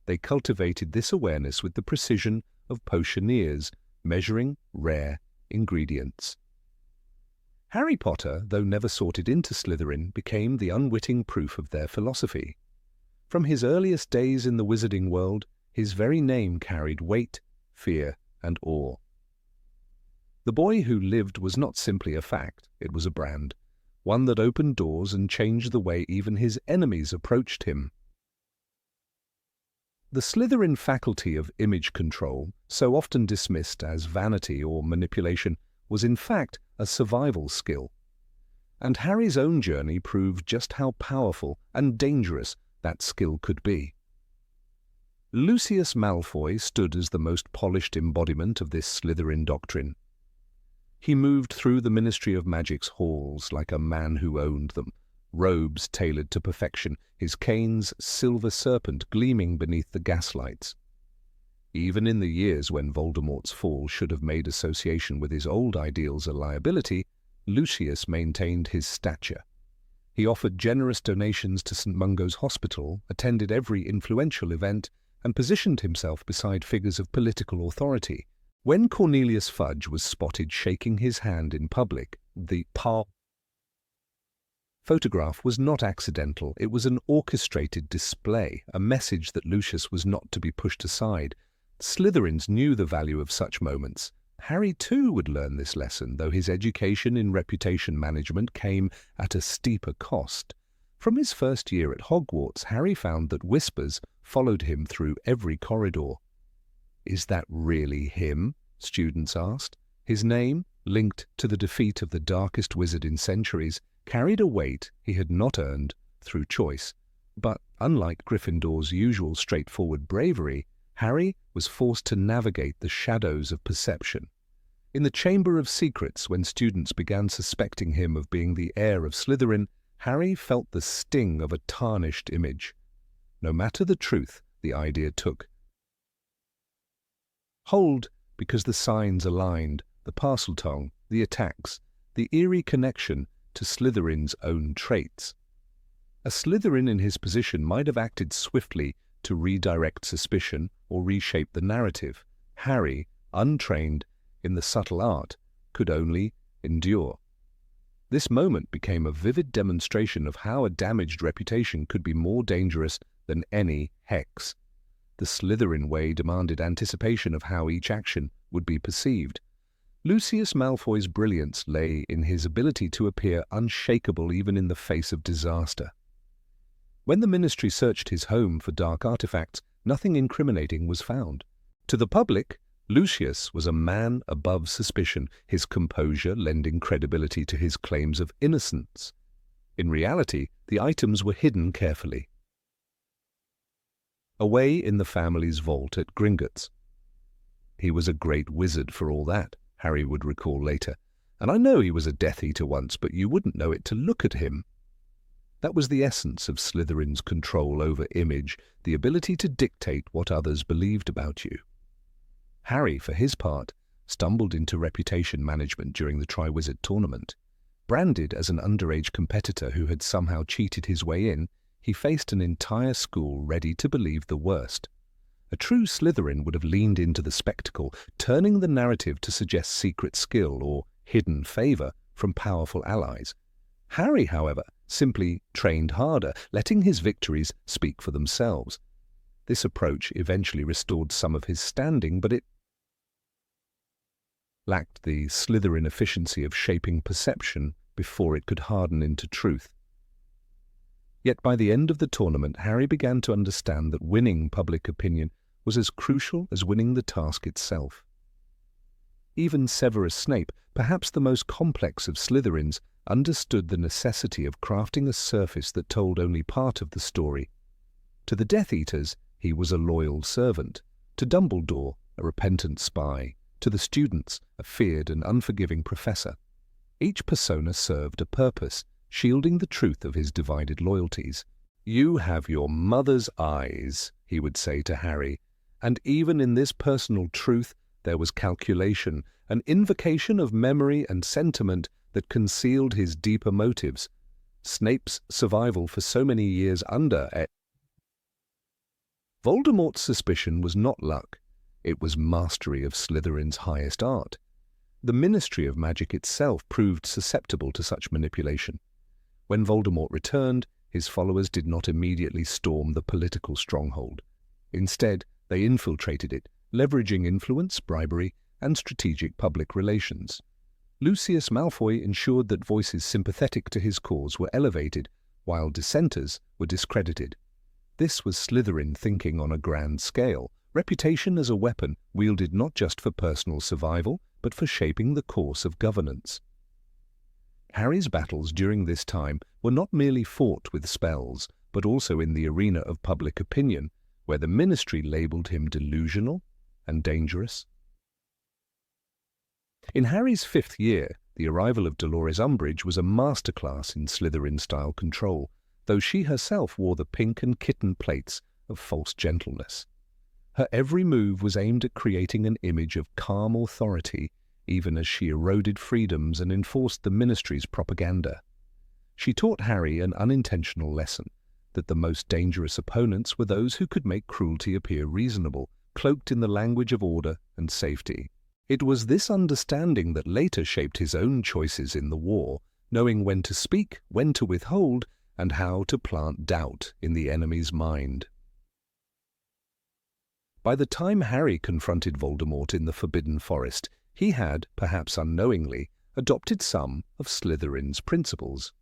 They cultivated this awareness with the precision of potioneers, measuring rare ingredients. Harry Potter, though never sorted into Slytherin, became the unwitting proof of their philosophy. From his earliest days in the wizarding world, his very name carried weight, fear, and awe. The boy who lived was not simply a fact, it was a brand, one that opened doors and changed the way even his enemies approached him. The Slytherin faculty of image control, so often dismissed as vanity or manipulation, was in fact a survival skill. And Harry's own journey proved just how powerful and dangerous that skill could be. Lucius Malfoy stood as the most polished embodiment of this Slytherin doctrine. He moved through the Ministry of Magic's halls like a man who owned them, robes tailored to perfection, his cane's silver serpent gleaming beneath the gaslights. Even in the years when Voldemort's fall should have made association with his old ideals a liability, Lucius maintained his stature. He offered generous donations to St. Mungo's Hospital, attended every influential event, and positioned himself beside figures of political authority. When Cornelius Fudge was spotted shaking his hand in public, the photograph was not accidental. It was an orchestrated display, a message that Lucius was not to be pushed aside. Slytherins knew the value of such moments. Harry too would learn this lesson, though his education in reputation management came at a steeper cost. From his first year at Hogwarts, Harry found that whispers followed him through every corridor. "Is that really him?" students asked. His name, linked to the defeat of the darkest wizard in centuries, carried a weight he had not earned through choice. But unlike Gryffindor's usual straightforward bravery, Harry was forced to navigate the shadows of perception. In the Chamber of Secrets, when students began suspecting him of being the heir of Slytherin, Harry felt the sting of a tarnished image. No matter the truth, the idea took hold because the signs aligned, the parseltongue, the attacks, the eerie connection to Slytherin's own traits. A Slytherin in his position might have acted swiftly to redirect suspicion or reshape the narrative. Harry, untrained in the subtle art, could only endure. This moment became a vivid demonstration of how a damaged reputation could be more dangerous than any hex. The Slytherin way demanded anticipation of how each action would be perceived. Lucius Malfoy's brilliance lay in his ability to appear unshakable even in the face of disaster. When the Ministry searched his home for dark artifacts, nothing incriminating was found. To the public, Lucius was a man above suspicion, his composure lending credibility to his claims of innocence. In reality, the items were hidden carefully, away in the family's vault at Gringotts. "He was a great wizard for all that," Harry would recall later, "and I know he was a Death Eater once, but you wouldn't know it to look at him." That was the essence of Slytherin's control over image, the ability to dictate what others believed about you. Harry, for his part, stumbled into reputation management during the Triwizard Tournament. Branded as an underage competitor who had somehow cheated his way in, he faced an entire school ready to believe the worst. A true Slytherin would have leaned into the spectacle, turning the narrative to suggest secret skill or hidden favor from powerful allies. Harry, however, simply trained harder, letting his victories speak for themselves. This approach eventually restored some of his standing, but it lacked the Slytherin efficiency of shaping perception before it could harden into truth. Yet by the end of the tournament, Harry began to understand that winning public opinion was as crucial as winning the task itself. Even Severus Snape, perhaps the most complex of Slytherins, understood the necessity of crafting a surface that told only part of the story. To the Death Eaters, he was a loyal servant. To Dumbledore, a repentant spy. To the students, a feared and unforgiving professor. Each persona served a purpose, shielding the truth of his divided loyalties. "You have your mother's eyes," he would say to Harry, and even in this personal truth there was calculation, an invocation of memory and sentiment that concealed his deeper motives. Snape's survival for so many years under Voldemort's suspicion was not luck. It was mastery of Slytherin's highest art. The Ministry of Magic itself proved susceptible to such manipulation. When Voldemort returned, his followers did not immediately storm the political stronghold. Instead, they infiltrated it, leveraging influence, bribery, and strategic public relations. Lucius Malfoy ensured that voices sympathetic to his cause were elevated, while dissenters were discredited. This was Slytherin thinking on a grand scale, reputation as a weapon wielded not just for personal survival, but for shaping the course of governance. Harry's battles during this time were not merely fought with spells, but also in the arena of public opinion, where the Ministry labelled him delusional and dangerous. In Harry's 5th year, the arrival of Dolores Umbridge was a masterclass in Slytherin-style control, though she herself wore the pink and kitten plates of false gentleness. Her every move was aimed at creating an image of calm authority, even as she eroded freedoms and enforced the Ministry's propaganda. She taught Harry an unintentional lesson, that the most dangerous opponents were those who could make cruelty appear reasonable, cloaked in the language of order and safety. It was this understanding that later shaped his own choices in the war, knowing when to speak, when to withhold, and how to plant doubt in the enemy's mind. By the time Harry confronted Voldemort in the Forbidden Forest, he had, perhaps unknowingly, adopted some of Slytherin's principles.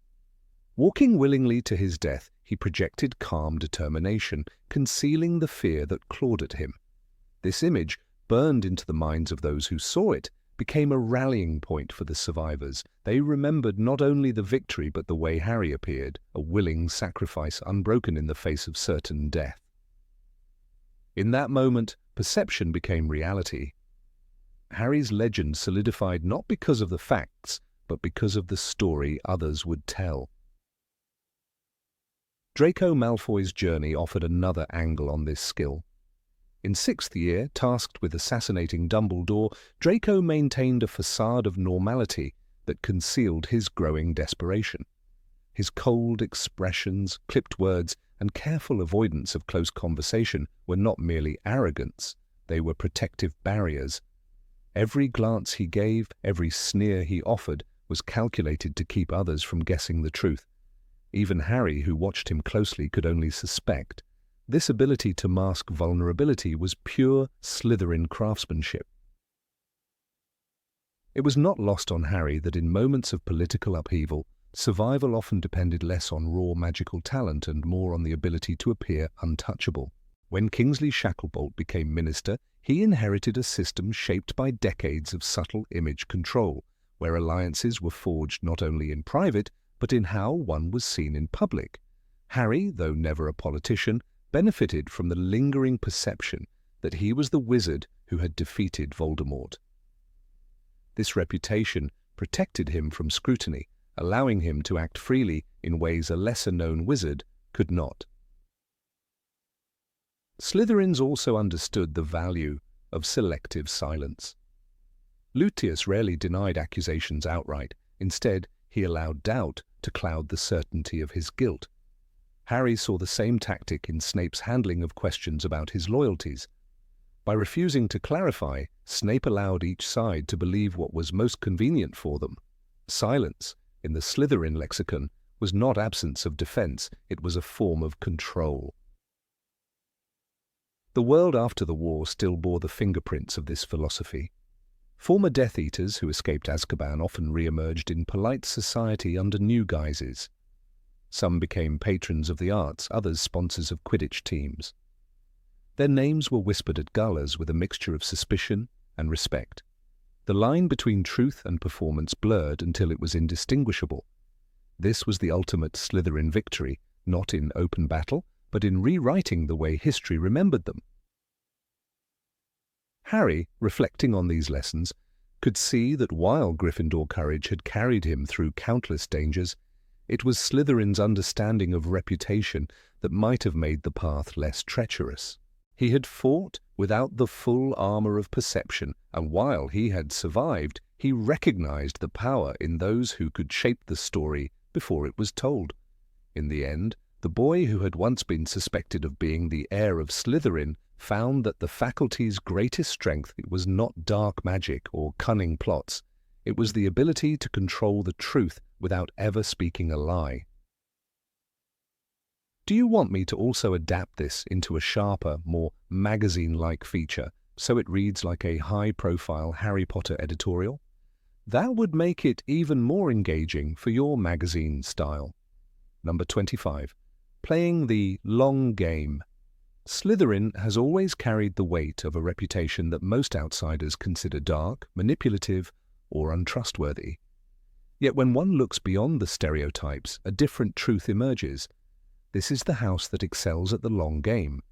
Walking willingly to his death, he projected calm determination, concealing the fear that clawed at him. This image, burned into the minds of those who saw it, became a rallying point for the survivors. They remembered not only the victory but the way Harry appeared, a willing sacrifice unbroken in the face of certain death. In that moment, perception became reality. Harry's legend solidified not because of the facts, but because of the story others would tell. Draco Malfoy's journey offered another angle on this skill. In sixth year, tasked with assassinating Dumbledore, Draco maintained a facade of normality that concealed his growing desperation. His cold expressions, clipped words, and careful avoidance of close conversation were not merely arrogance, they were protective barriers. Every glance he gave, every sneer he offered, was calculated to keep others from guessing the truth. Even Harry, who watched him closely, could only suspect. This ability to mask vulnerability was pure Slytherin craftsmanship. It was not lost on Harry that in moments of political upheaval, survival often depended less on raw magical talent and more on the ability to appear untouchable. When Kingsley Shacklebolt became minister, he inherited a system shaped by decades of subtle image control, where alliances were forged not only in private, but in how one was seen in public. Harry, though never a politician, benefited from the lingering perception that he was the wizard who had defeated Voldemort. This reputation protected him from scrutiny, allowing him to act freely in ways a lesser-known wizard could not. Slytherins also understood the value of selective silence. Lucius rarely denied accusations outright. Instead, he allowed doubt to cloud the certainty of his guilt. Harry saw the same tactic in Snape's handling of questions about his loyalties. By refusing to clarify, Snape allowed each side to believe what was most convenient for them. Silence, in the Slytherin lexicon, was not absence of defense, it was a form of control. The world after the war still bore the fingerprints of this philosophy. Former Death Eaters who escaped Azkaban often re-emerged in polite society under new guises. Some became patrons of the arts, others sponsors of Quidditch teams. Their names were whispered at galas with a mixture of suspicion and respect. The line between truth and performance blurred until it was indistinguishable. This was the ultimate Slytherin victory, not in open battle, but in rewriting the way history remembered them. Harry, reflecting on these lessons, could see that while Gryffindor courage had carried him through countless dangers, it was Slytherin's understanding of reputation that might have made the path less treacherous. He had fought without the full armor of perception, and while he had survived, he recognized the power in those who could shape the story before it was told. In the end, the boy who had once been suspected of being the heir of Slytherin found that the faculty's greatest strength was not dark magic or cunning plots. It was the ability to control the truth without ever speaking a lie. Do you want me to also adapt this into a sharper, more magazine-like feature so it reads like a high-profile Harry Potter editorial? That would make it even more engaging for your magazine style. Number 25. Playing the long game. Slytherin has always carried the weight of a reputation that most outsiders consider dark, manipulative, or untrustworthy. Yet when one looks beyond the stereotypes, a different truth emerges. This is the house that excels at the long game.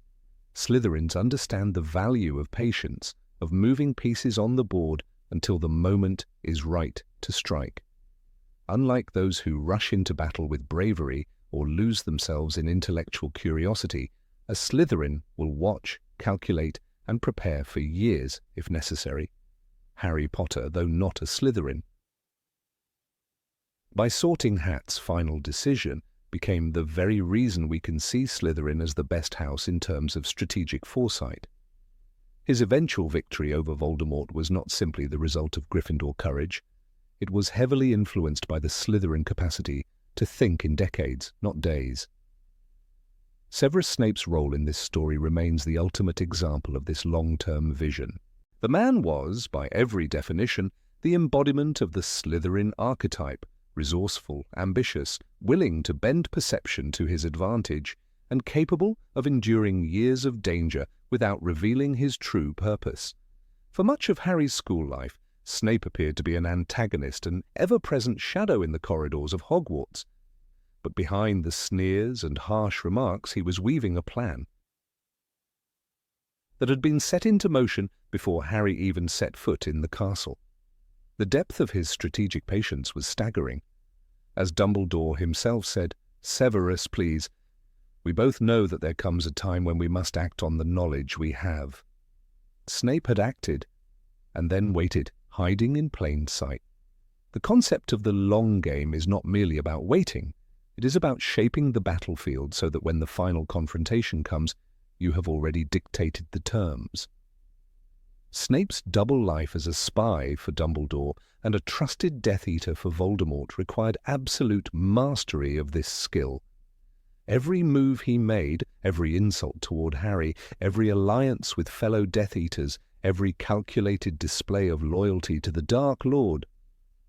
Slytherins understand the value of patience, of moving pieces on the board until the moment is right to strike. Unlike those who rush into battle with bravery or lose themselves in intellectual curiosity, a Slytherin will watch, calculate, and prepare for years if necessary. Harry Potter, though not a Slytherin. By Sorting Hat's final decision became the very reason we can see Slytherin as the best house in terms of strategic foresight. His eventual victory over Voldemort was not simply the result of Gryffindor courage. It was heavily influenced by the Slytherin capacity to think in decades, not days. Severus Snape's role in this story remains the ultimate example of this long-term vision. The man was, by every definition, the embodiment of the Slytherin archetype, resourceful, ambitious, willing to bend perception to his advantage, and capable of enduring years of danger without revealing his true purpose. For much of Harry's school life, Snape appeared to be an antagonist, an ever-present shadow in the corridors of Hogwarts. But behind the sneers and harsh remarks, he was weaving a plan that had been set into motion before Harry even set foot in the castle. The depth of his strategic patience was staggering. As Dumbledore himself said, "Severus, please, we both know that there comes a time when we must act on the knowledge we have." Snape had acted, and then waited, hiding in plain sight. The concept of the long game is not merely about waiting. It is about shaping the battlefield so that when the final confrontation comes, you have already dictated the terms. Snape's double life as a spy for Dumbledore and a trusted Death Eater for Voldemort required absolute mastery of this skill. Every move he made, every insult toward Harry, every alliance with fellow Death Eaters, every calculated display of loyalty to the Dark Lord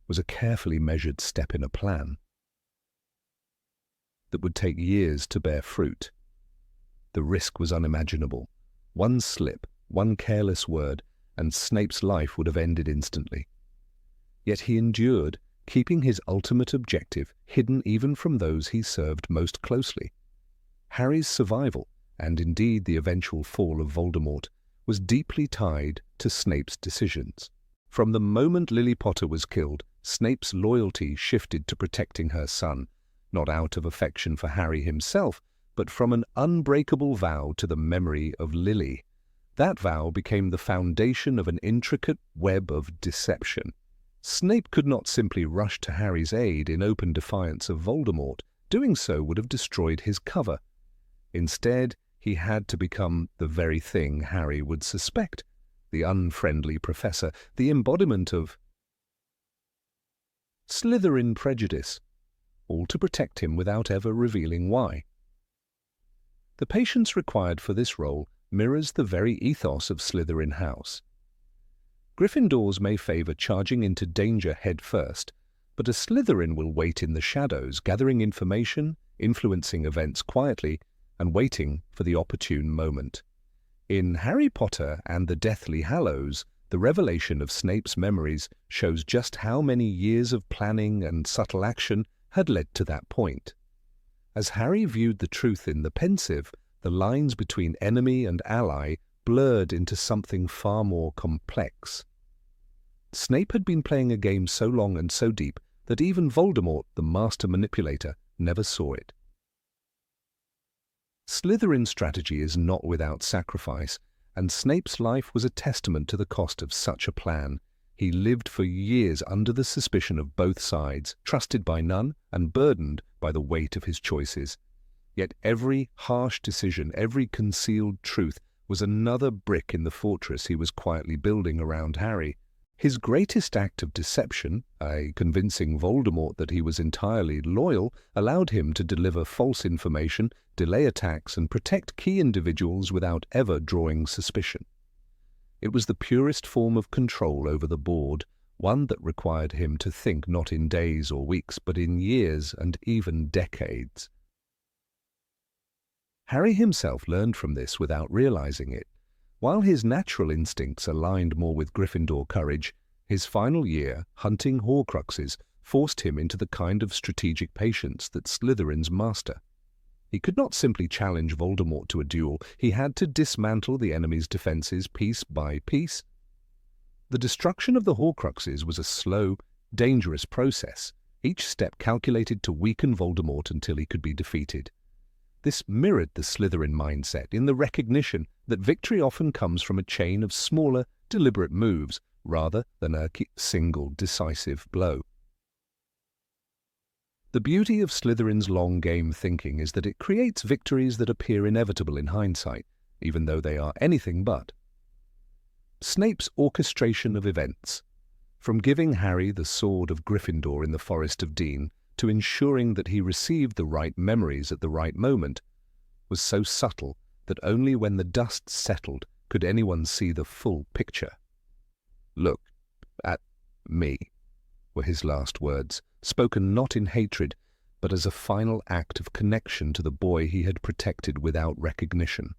was a carefully measured step in a plan that would take years to bear fruit. The risk was unimaginable. One slip, one careless word, and Snape's life would have ended instantly. Yet he endured, keeping his ultimate objective hidden even from those he served most closely. Harry's survival, and indeed the eventual fall of Voldemort, was deeply tied to Snape's decisions. From the moment Lily Potter was killed, Snape's loyalty shifted to protecting her son, not out of affection for Harry himself, but from an unbreakable vow to the memory of Lily. That vow became the foundation of an intricate web of deception. Snape could not simply rush to Harry's aid in open defiance of Voldemort. Doing so would have destroyed his cover. Instead, he had to become the very thing Harry would suspect, the unfriendly professor, the embodiment of Slytherin prejudice, all to protect him without ever revealing why. The patience required for this role mirrors the very ethos of Slytherin House. Gryffindors may favour charging into danger head first, but a Slytherin will wait in the shadows, gathering information, influencing events quietly, and waiting for the opportune moment. In Harry Potter and the Deathly Hallows, the revelation of Snape's memories shows just how many years of planning and subtle action had led to that point. As Harry viewed the truth in the pensive, the lines between enemy and ally blurred into something far more complex. Snape had been playing a game so long and so deep that even Voldemort, the master manipulator, never saw it. Slytherin's strategy is not without sacrifice, and Snape's life was a testament to the cost of such a plan. He lived for years under the suspicion of both sides, trusted by none and burdened by the weight of his choices. Yet every harsh decision, every concealed truth was another brick in the fortress he was quietly building around Harry. His greatest act of deception, convincing Voldemort that he was entirely loyal, allowed him to deliver false information, delay attacks, and protect key individuals without ever drawing suspicion. It was the purest form of control over the board, one that required him to think not in days or weeks, but in years and even decades. Harry himself learned from this without realizing it. While his natural instincts aligned more with Gryffindor courage, his final year hunting Horcruxes forced him into the kind of strategic patience that Slytherin's master. He could not simply challenge Voldemort to a duel. He had to dismantle the enemy's defenses piece by piece. The destruction of the Horcruxes was a slow, dangerous process, each step calculated to weaken Voldemort until he could be defeated. This mirrored the Slytherin mindset in the recognition that victory often comes from a chain of smaller, deliberate moves rather than a single decisive blow. The beauty of Slytherin's long-game thinking is that it creates victories that appear inevitable in hindsight, even though they are anything but. Snape's orchestration of events, From giving Harry the sword of Gryffindor in the Forest of Dean to ensuring that he received the right memories at the right moment, was so subtle that only when the dust settled could anyone see the full picture. "Look at me," were his last words, spoken not in hatred, but as a final act of connection to the boy he had protected without recognition.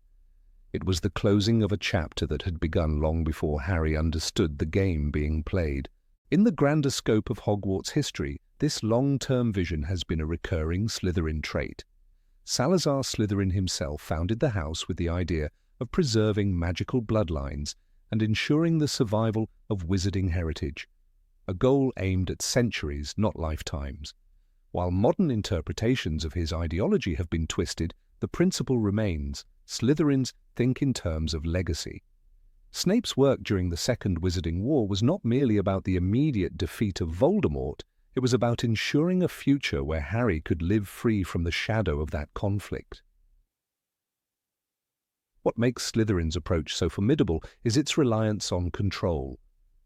It was the closing of a chapter that had begun long before Harry understood the game being played. In the grander scope of Hogwarts history, this long-term vision has been a recurring Slytherin trait. Salazar Slytherin himself founded the house with the idea of preserving magical bloodlines and ensuring the survival of wizarding heritage, a goal aimed at centuries, not lifetimes. While modern interpretations of his ideology have been twisted, the principle remains: Slytherins think in terms of legacy. Snape's work during the Second Wizarding War was not merely about the immediate defeat of Voldemort, it was about ensuring a future where Harry could live free from the shadow of that conflict. What makes Slytherin's approach so formidable is its reliance on control.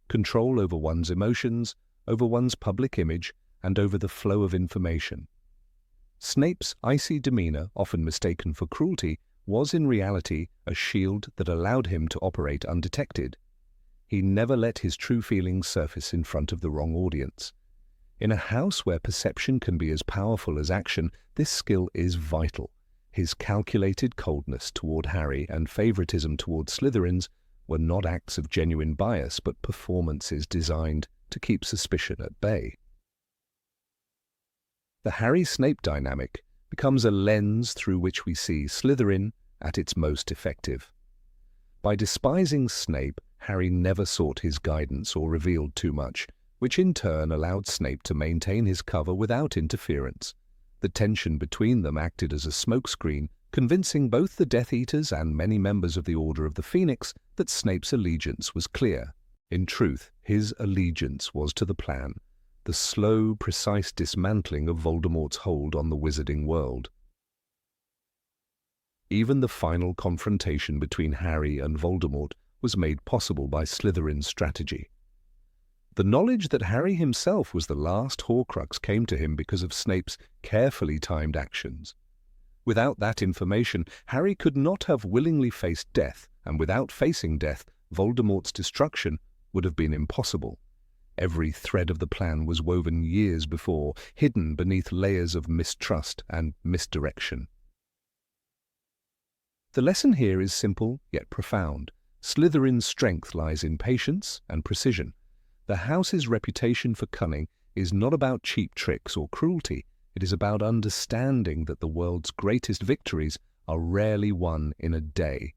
Control over one's emotions, over one's public image, and over the flow of information. Snape's icy demeanor, often mistaken for cruelty, was in reality a shield that allowed him to operate undetected. He never let his true feelings surface in front of the wrong audience. In a house where perception can be as powerful as action, this skill is vital. His calculated coldness toward Harry and favoritism toward Slytherins were not acts of genuine bias, but performances designed to keep suspicion at bay. The Harry-Snape dynamic becomes a lens through which we see Slytherin at its most effective. By despising Snape, Harry never sought his guidance or revealed too much, which in turn allowed Snape to maintain his cover without interference. The tension between them acted as a smokescreen, convincing both the Death Eaters and many members of the Order of the Phoenix that Snape's allegiance was clear. In truth, his allegiance was to the plan, the slow, precise dismantling of Voldemort's hold on the wizarding world. Even the final confrontation between Harry and Voldemort was made possible by Slytherin's strategy. The knowledge that Harry himself was the last Horcrux came to him because of Snape's carefully timed actions. Without that information, Harry could not have willingly faced death, and without facing death, Voldemort's destruction would have been impossible. Every thread of the plan was woven years before, hidden beneath layers of mistrust and misdirection. The lesson here is simple yet profound. Slytherin's strength lies in patience and precision. The house's reputation for cunning is not about cheap tricks or cruelty. It is about understanding that the world's greatest victories are rarely won in a day.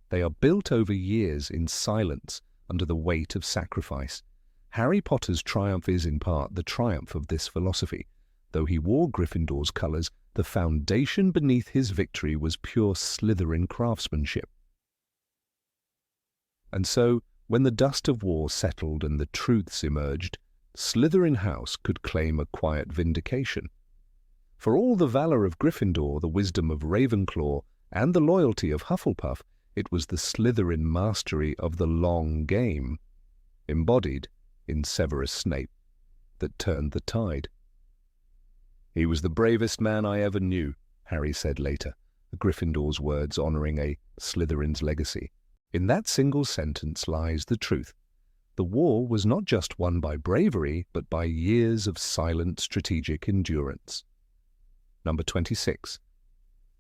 They are built over years in silence under the weight of sacrifice. Harry Potter's triumph is in part the triumph of this philosophy. Though he wore Gryffindor's colours, the foundation beneath his victory was pure Slytherin craftsmanship. And so, when the dust of war settled and the truths emerged, Slytherin House could claim a quiet vindication. For all the valor of Gryffindor, the wisdom of Ravenclaw, and the loyalty of Hufflepuff, it was the Slytherin mastery of the long game, embodied in Severus Snape, that turned the tide. "He was the bravest man I ever knew," Harry said later, Gryffindor's words honoring a Slytherin's legacy. In that single sentence lies the truth. The war was not just won by bravery, but by years of silent strategic endurance. Number 26.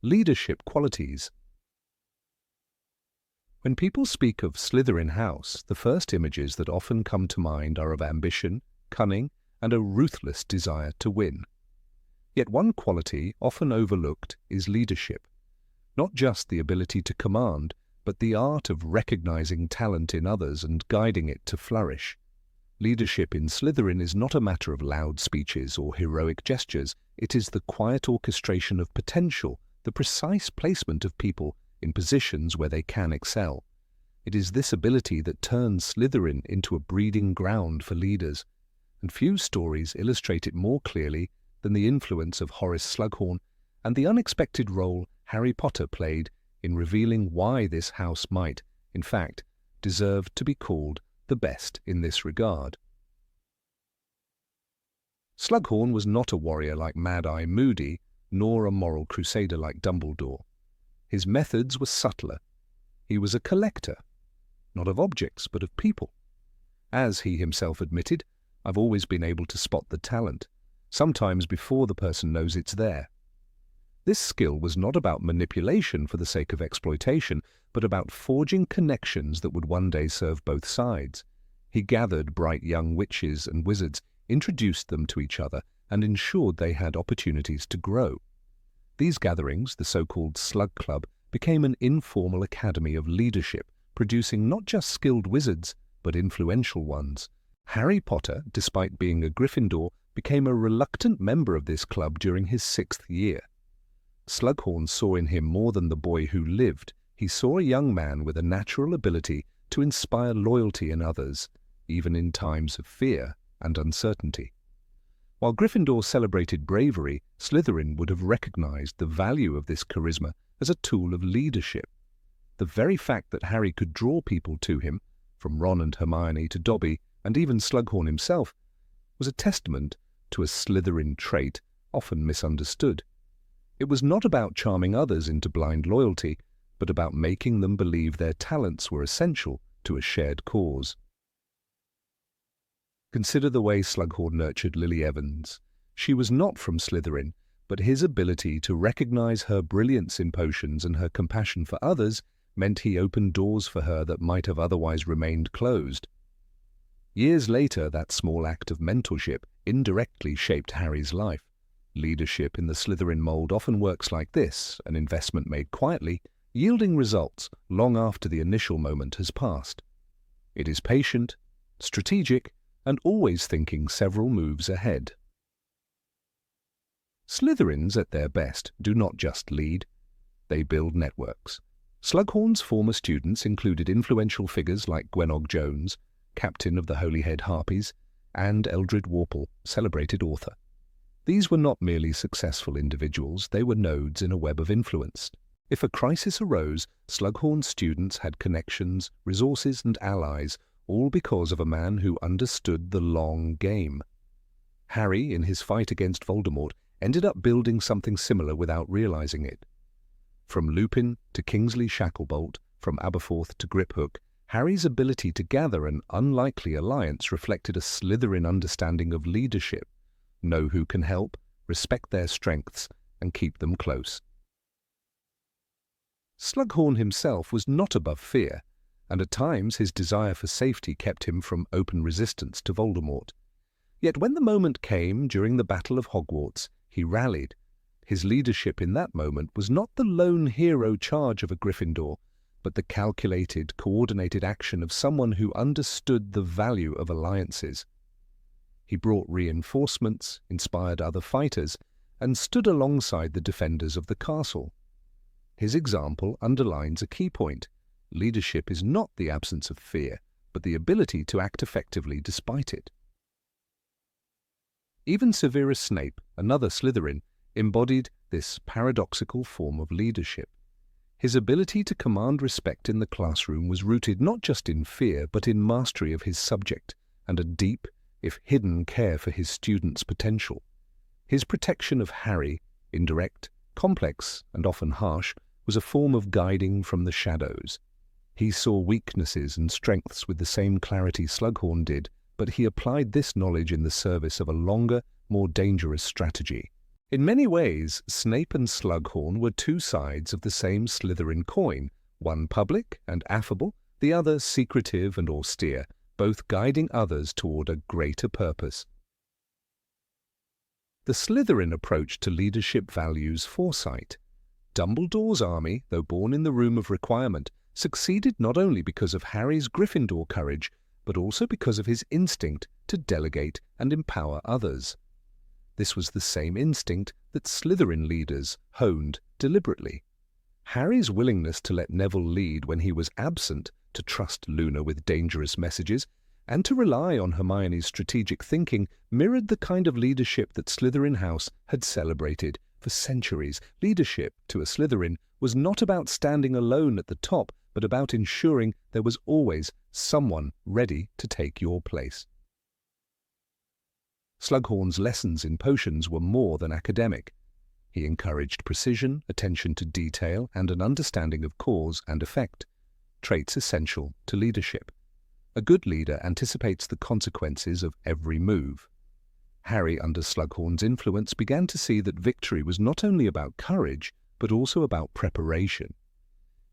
Leadership qualities. When people speak of Slytherin House, the first images that often come to mind are of ambition, cunning, and a ruthless desire to win. Yet one quality, often overlooked, is leadership. Not just the ability to command, but the art of recognizing talent in others and guiding it to flourish. Leadership in Slytherin is not a matter of loud speeches or heroic gestures. It is the quiet orchestration of potential, the precise placement of people in positions where they can excel. It is this ability that turns Slytherin into a breeding ground for leaders, and few stories illustrate it more clearly than the influence of Horace Slughorn and the unexpected role Harry Potter played in revealing why this house might, in fact, deserve to be called the best in this regard. Slughorn was not a warrior like Mad-Eye Moody, nor a moral crusader like Dumbledore. His methods were subtler. He was a collector, not of objects, but of people. As he himself admitted, I've always been able to spot the talent, sometimes before the person knows it's there. This skill was not about manipulation for the sake of exploitation, but about forging connections that would one day serve both sides. He gathered bright young witches and wizards, introduced them to each other, and ensured they had opportunities to grow. These gatherings, the so-called Slug Club, became an informal academy of leadership, producing not just skilled wizards, but influential ones. Harry Potter, despite being a Gryffindor, became a reluctant member of this club during his 6th year. Slughorn saw in him more than the boy who lived. He saw a young man with a natural ability to inspire loyalty in others, even in times of fear and uncertainty. While Gryffindor celebrated bravery, Slytherin would have recognized the value of this charisma as a tool of leadership. The very fact that Harry could draw people to him, from Ron and Hermione to Dobby and even Slughorn himself, was a testament to a Slytherin trait often misunderstood. It was not about charming others into blind loyalty, but about making them believe their talents were essential to a shared cause. Consider the way Slughorn nurtured Lily Evans. She was not from Slytherin, but his ability to recognize her brilliance in potions and her compassion for others meant he opened doors for her that might have otherwise remained closed. Years later, that small act of mentorship indirectly shaped Harry's life. Leadership in the Slytherin mold often works like this, an investment made quietly, yielding results long after the initial moment has passed. It is patient, strategic, and always thinking several moves ahead. Slytherins, at their best, do not just lead. They build networks. Slughorn's former students included influential figures like Gwenog Jones, captain of the Holyhead Harpies, and Eldred Warple, celebrated author. These were not merely successful individuals, they were nodes in a web of influence. If a crisis arose, Slughorn's students had connections, resources, and allies, all because of a man who understood the long game. Harry, in his fight against Voldemort, ended up building something similar without realizing it. From Lupin to Kingsley Shacklebolt, from Aberforth to Griphook, Harry's ability to gather an unlikely alliance reflected a Slytherin understanding of leadership. Know who can help, respect their strengths, and keep them close. Slughorn himself was not above fear, and at times his desire for safety kept him from open resistance to Voldemort. Yet when the moment came during the Battle of Hogwarts, he rallied. His leadership in that moment was not the lone hero charge of a Gryffindor, but the calculated, coordinated action of someone who understood the value of alliances. He brought reinforcements, inspired other fighters, and stood alongside the defenders of the castle. His example underlines a key point. Leadership is not the absence of fear, but the ability to act effectively despite it. Even Severus Snape, another Slytherin, embodied this paradoxical form of leadership. His ability to command respect in the classroom was rooted not just in fear, but in mastery of his subject and a deep, if hidden, care for his students' potential. His protection of Harry, indirect, complex, and often harsh, was a form of guiding from the shadows. He saw weaknesses and strengths with the same clarity Slughorn did, but he applied this knowledge in the service of a longer, more dangerous strategy. In many ways, Snape and Slughorn were two sides of the same Slytherin coin, one public and affable, the other secretive and austere, both guiding others toward a greater purpose. The Slytherin approach to leadership values foresight. Dumbledore's army, though born in the room of requirement, succeeded not only because of Harry's Gryffindor courage, but also because of his instinct to delegate and empower others. This was the same instinct that Slytherin leaders honed deliberately. Harry's willingness to let Neville lead when he was absent, to trust Luna with dangerous messages, and to rely on Hermione's strategic thinking mirrored the kind of leadership that Slytherin House had celebrated for centuries. Leadership, to a Slytherin, was not about standing alone at the top, but about ensuring there was always someone ready to take your place. Slughorn's lessons in potions were more than academic. He encouraged precision, attention to detail, and an understanding of cause and effect, traits essential to leadership. A good leader anticipates the consequences of every move. Harry, under Slughorn's influence, began to see that victory was not only about courage, but also about preparation.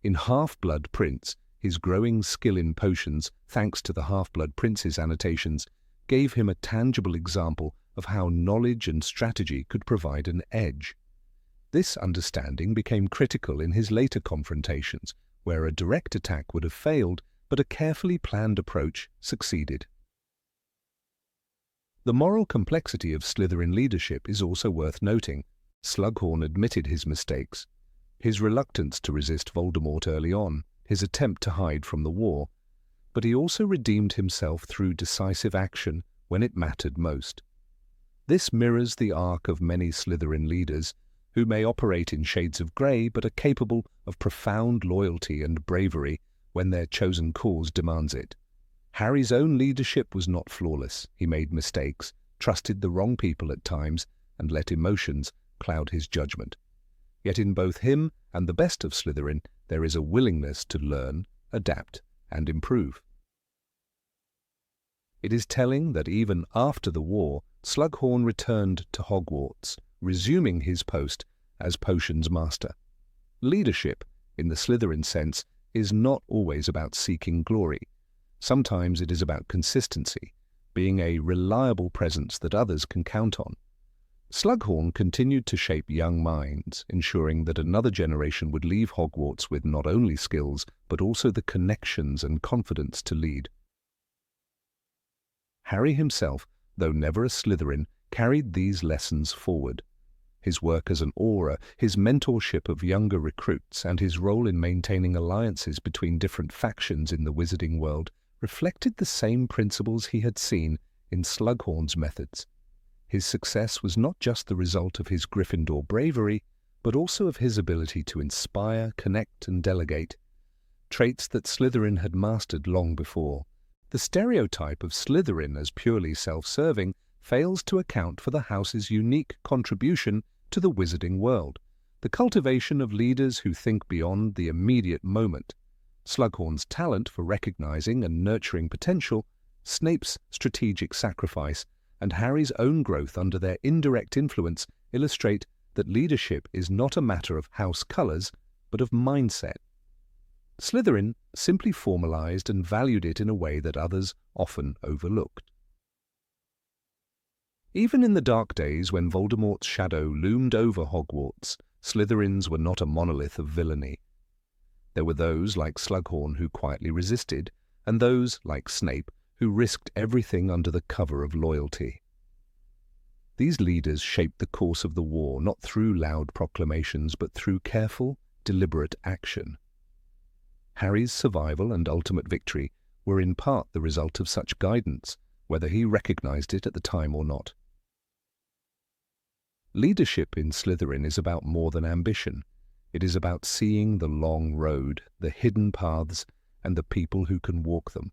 In Half-Blood Prince, his growing skill in potions, thanks to the Half-Blood Prince's annotations, gave him a tangible example of how knowledge and strategy could provide an edge. This understanding became critical in his later confrontations, where a direct attack would have failed, but a carefully planned approach succeeded. The moral complexity of Slytherin leadership is also worth noting. Slughorn admitted his mistakes. His reluctance to resist Voldemort early on, his attempt to hide from the war, but he also redeemed himself through decisive action when it mattered most. This mirrors the arc of many Slytherin leaders, who may operate in shades of grey but are capable of profound loyalty and bravery when their chosen cause demands it. Harry's own leadership was not flawless. He made mistakes, trusted the wrong people at times, and let emotions cloud his judgment. Yet in both him and the best of Slytherin, there is a willingness to learn, adapt, and improve. It is telling that even after the war, Slughorn returned to Hogwarts, resuming his post as potions master. Leadership, in the Slytherin sense, is not always about seeking glory. Sometimes it is about consistency, being a reliable presence that others can count on. Slughorn continued to shape young minds, ensuring that another generation would leave Hogwarts with not only skills, but also the connections and confidence to lead. Harry himself, though never a Slytherin, carried these lessons forward. His work as an auror, his mentorship of younger recruits, and his role in maintaining alliances between different factions in the wizarding world reflected the same principles he had seen in Slughorn's methods. His success was not just the result of his Gryffindor bravery, but also of his ability to inspire, connect, and delegate, traits that Slytherin had mastered long before. The stereotype of Slytherin as purely self-serving fails to account for the house's unique contribution to the wizarding world, the cultivation of leaders who think beyond the immediate moment. Slughorn's talent for recognizing and nurturing potential, Snape's strategic sacrifice, and Harry's own growth under their indirect influence illustrate that leadership is not a matter of house colors, but of mindset. Slytherin simply formalized and valued it in a way that others often overlooked. Even in the dark days when Voldemort's shadow loomed over Hogwarts, Slytherins were not a monolith of villainy. There were those like Slughorn who quietly resisted, and those, like Snape, who risked everything under the cover of loyalty. These leaders shaped the course of the war not through loud proclamations, but through careful, deliberate action. Harry's survival and ultimate victory were in part the result of such guidance, whether he recognized it at the time or not. Leadership in Slytherin is about more than ambition. It is about seeing the long road, the hidden paths, and the people who can walk them.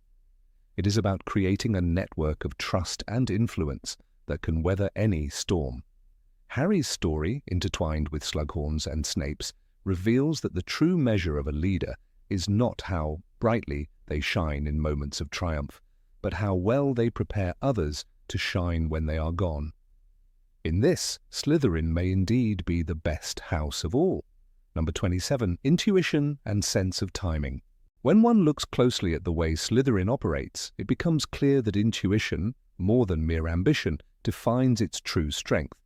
It is about creating a network of trust and influence that can weather any storm. Harry's story, intertwined with Slughorn's and Snape's, reveals that the true measure of a leader is not how brightly they shine in moments of triumph, but how well they prepare others to shine when they are gone. In this, Slytherin may indeed be the best house of all. Number 27, intuition and sense of timing. When one looks closely at the way Slytherin operates, it becomes clear that intuition, more than mere ambition, defines its true strength.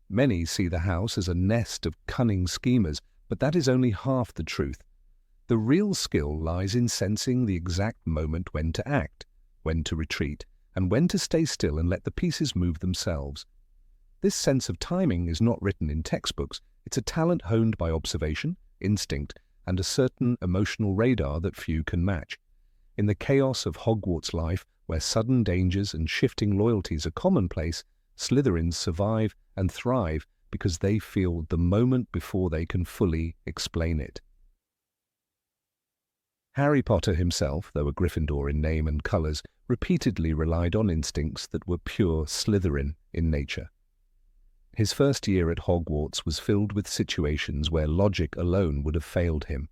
Many see the house as a nest of cunning schemers, but that is only half the truth. The real skill lies in sensing the exact moment when to act, when to retreat, and when to stay still and let the pieces move themselves. This sense of timing is not written in textbooks. It's a talent honed by observation, instinct, and a certain emotional radar that few can match. In the chaos of Hogwarts life, where sudden dangers and shifting loyalties are commonplace, Slytherins survive and thrive because they feel the moment before they can fully explain it. Harry Potter himself, though a Gryffindor in name and colours, repeatedly relied on instincts that were pure Slytherin in nature. His first year at Hogwarts was filled with situations where logic alone would have failed him.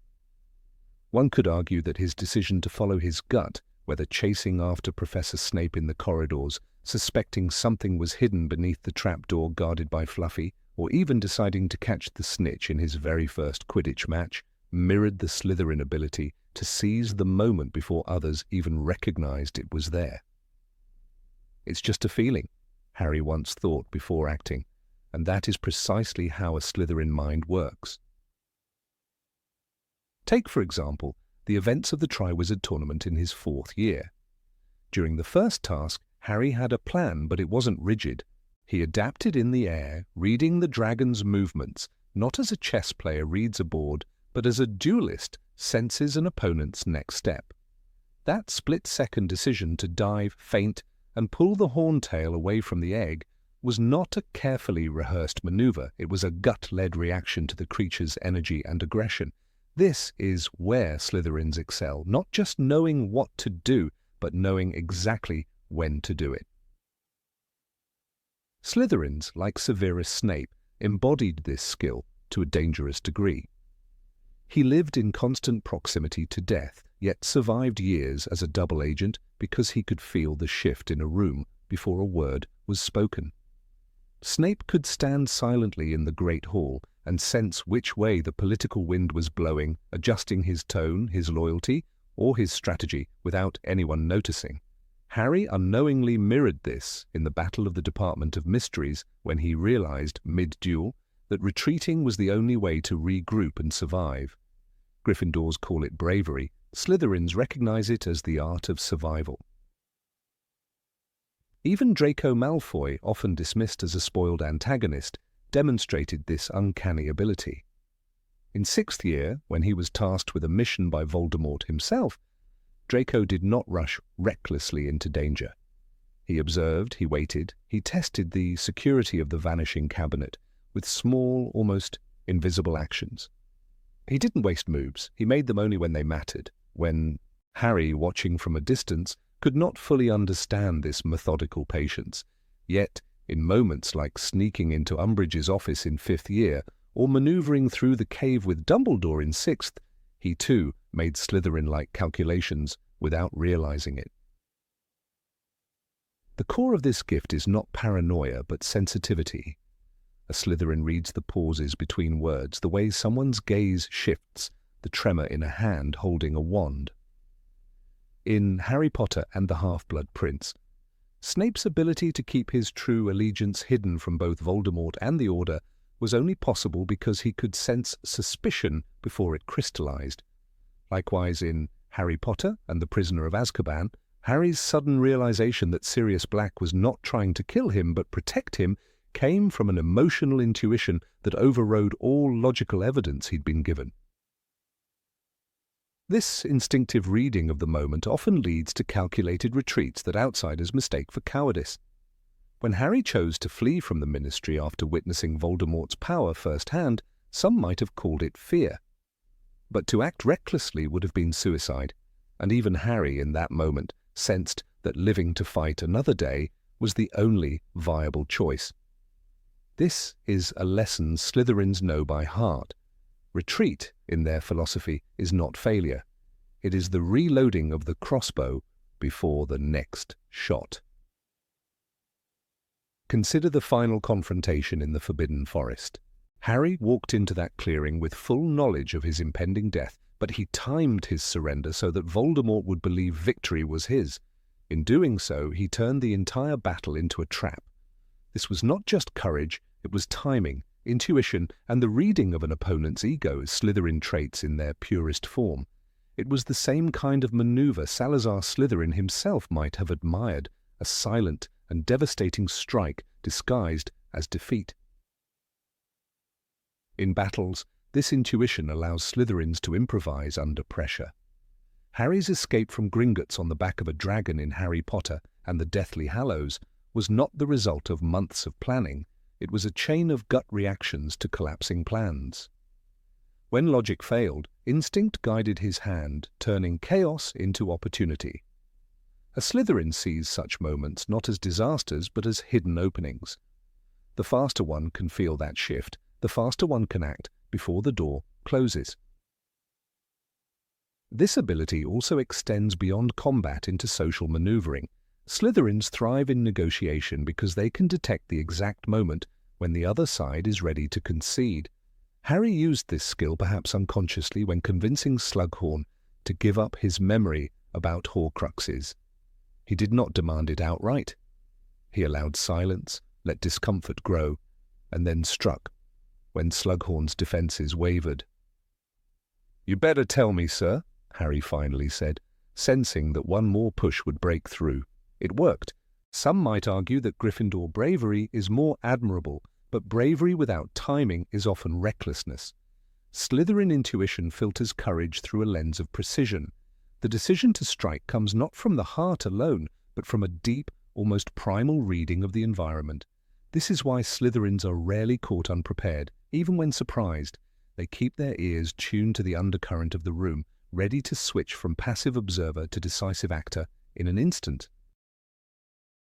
One could argue that his decision to follow his gut, whether chasing after Professor Snape in the corridors, suspecting something was hidden beneath the trapdoor guarded by Fluffy, or even deciding to catch the snitch in his very first Quidditch match, mirrored the Slytherin ability to seize the moment before others even recognized it was there. "It's just a feeling," Harry once thought before acting, and that is precisely how a Slytherin mind works. Take, for example, the events of the Triwizard Tournament in his 4th year. During the first task, Harry had a plan, but it wasn't rigid. He adapted in the air, reading the dragon's movements, not as a chess player reads a board, but as a duelist senses an opponent's next step. That split-second decision to dive, feint, and pull the horntail away from the egg was not a carefully rehearsed maneuver. It was a gut-led reaction to the creature's energy and aggression. This is where Slytherins excel, not just knowing what to do, but knowing exactly when to do it. Slytherins, like Severus Snape, embodied this skill to a dangerous degree. He lived in constant proximity to death, yet survived years as a double agent because he could feel the shift in a room before a word was spoken. Snape could stand silently in the Great Hall and sense which way the political wind was blowing, adjusting his tone, his loyalty, or his strategy without anyone noticing. Harry unknowingly mirrored this in the Battle of the Department of Mysteries when he realized, mid-duel, that retreating was the only way to regroup and survive. Gryffindors call it bravery. Slytherins recognize it as the art of survival. Even Draco Malfoy, often dismissed as a spoiled antagonist, demonstrated this uncanny ability. In 6th year, when he was tasked with a mission by Voldemort himself, Draco did not rush recklessly into danger. He observed, he waited, he tested the security of the Vanishing Cabinet with small, almost invisible actions. He didn't waste moves, he made them only when they mattered, when Harry, watching from a distance, could not fully understand this methodical patience. Yet, in moments like sneaking into Umbridge's office in 5th year, or manoeuvring through the cave with Dumbledore in 6th, he too made Slytherin-like calculations without realizing it. The core of this gift is not paranoia, but sensitivity. A Slytherin reads the pauses between words, the way someone's gaze shifts, the tremor in a hand holding a wand. In Harry Potter and the Half-Blood Prince, Snape's ability to keep his true allegiance hidden from both Voldemort and the Order was only possible because he could sense suspicion before it crystallized. Likewise, in Harry Potter and the Prisoner of Azkaban, Harry's sudden realization that Sirius Black was not trying to kill him but protect him came from an emotional intuition that overrode all logical evidence he'd been given. This instinctive reading of the moment often leads to calculated retreats that outsiders mistake for cowardice. When Harry chose to flee from the Ministry after witnessing Voldemort's power firsthand, some might have called it fear. But to act recklessly would have been suicide, and even Harry in that moment sensed that living to fight another day was the only viable choice. This is a lesson Slytherins know by heart. Retreat, in their philosophy, is not failure. It is the reloading of the crossbow before the next shot. Consider the final confrontation in the Forbidden Forest. Harry walked into that clearing with full knowledge of his impending death, but he timed his surrender so that Voldemort would believe victory was his. In doing so, he turned the entire battle into a trap. This was not just courage, it was timing, intuition, and the reading of an opponent's ego as Slytherin traits in their purest form. It was the same kind of maneuver Salazar Slytherin himself might have admired, a silent and devastating strike disguised as defeat. In battles, this intuition allows Slytherins to improvise under pressure. Harry's escape from Gringotts on the back of a dragon in Harry Potter and the Deathly Hallows was not the result of months of planning. It was a chain of gut reactions to collapsing plans. When logic failed, instinct guided his hand, turning chaos into opportunity. A Slytherin sees such moments not as disasters but as hidden openings. The faster one can feel that shift, the faster one can act before the door closes. This ability also extends beyond combat into social maneuvering. Slytherins thrive in negotiation because they can detect the exact moment when the other side is ready to concede. Harry used this skill perhaps unconsciously when convincing Slughorn to give up his memory about Horcruxes. He did not demand it outright. He allowed silence, let discomfort grow, and then struck when Slughorn's defences wavered. "You better tell me, sir," Harry finally said, sensing that one more push would break through. It worked. Some might argue that Gryffindor bravery is more admirable, but bravery without timing is often recklessness. Slytherin intuition filters courage through a lens of precision. The decision to strike comes not from the heart alone, but from a deep, almost primal reading of the environment. This is why Slytherins are rarely caught unprepared, even when surprised. They keep their ears tuned to the undercurrent of the room, ready to switch from passive observer to decisive actor in an instant.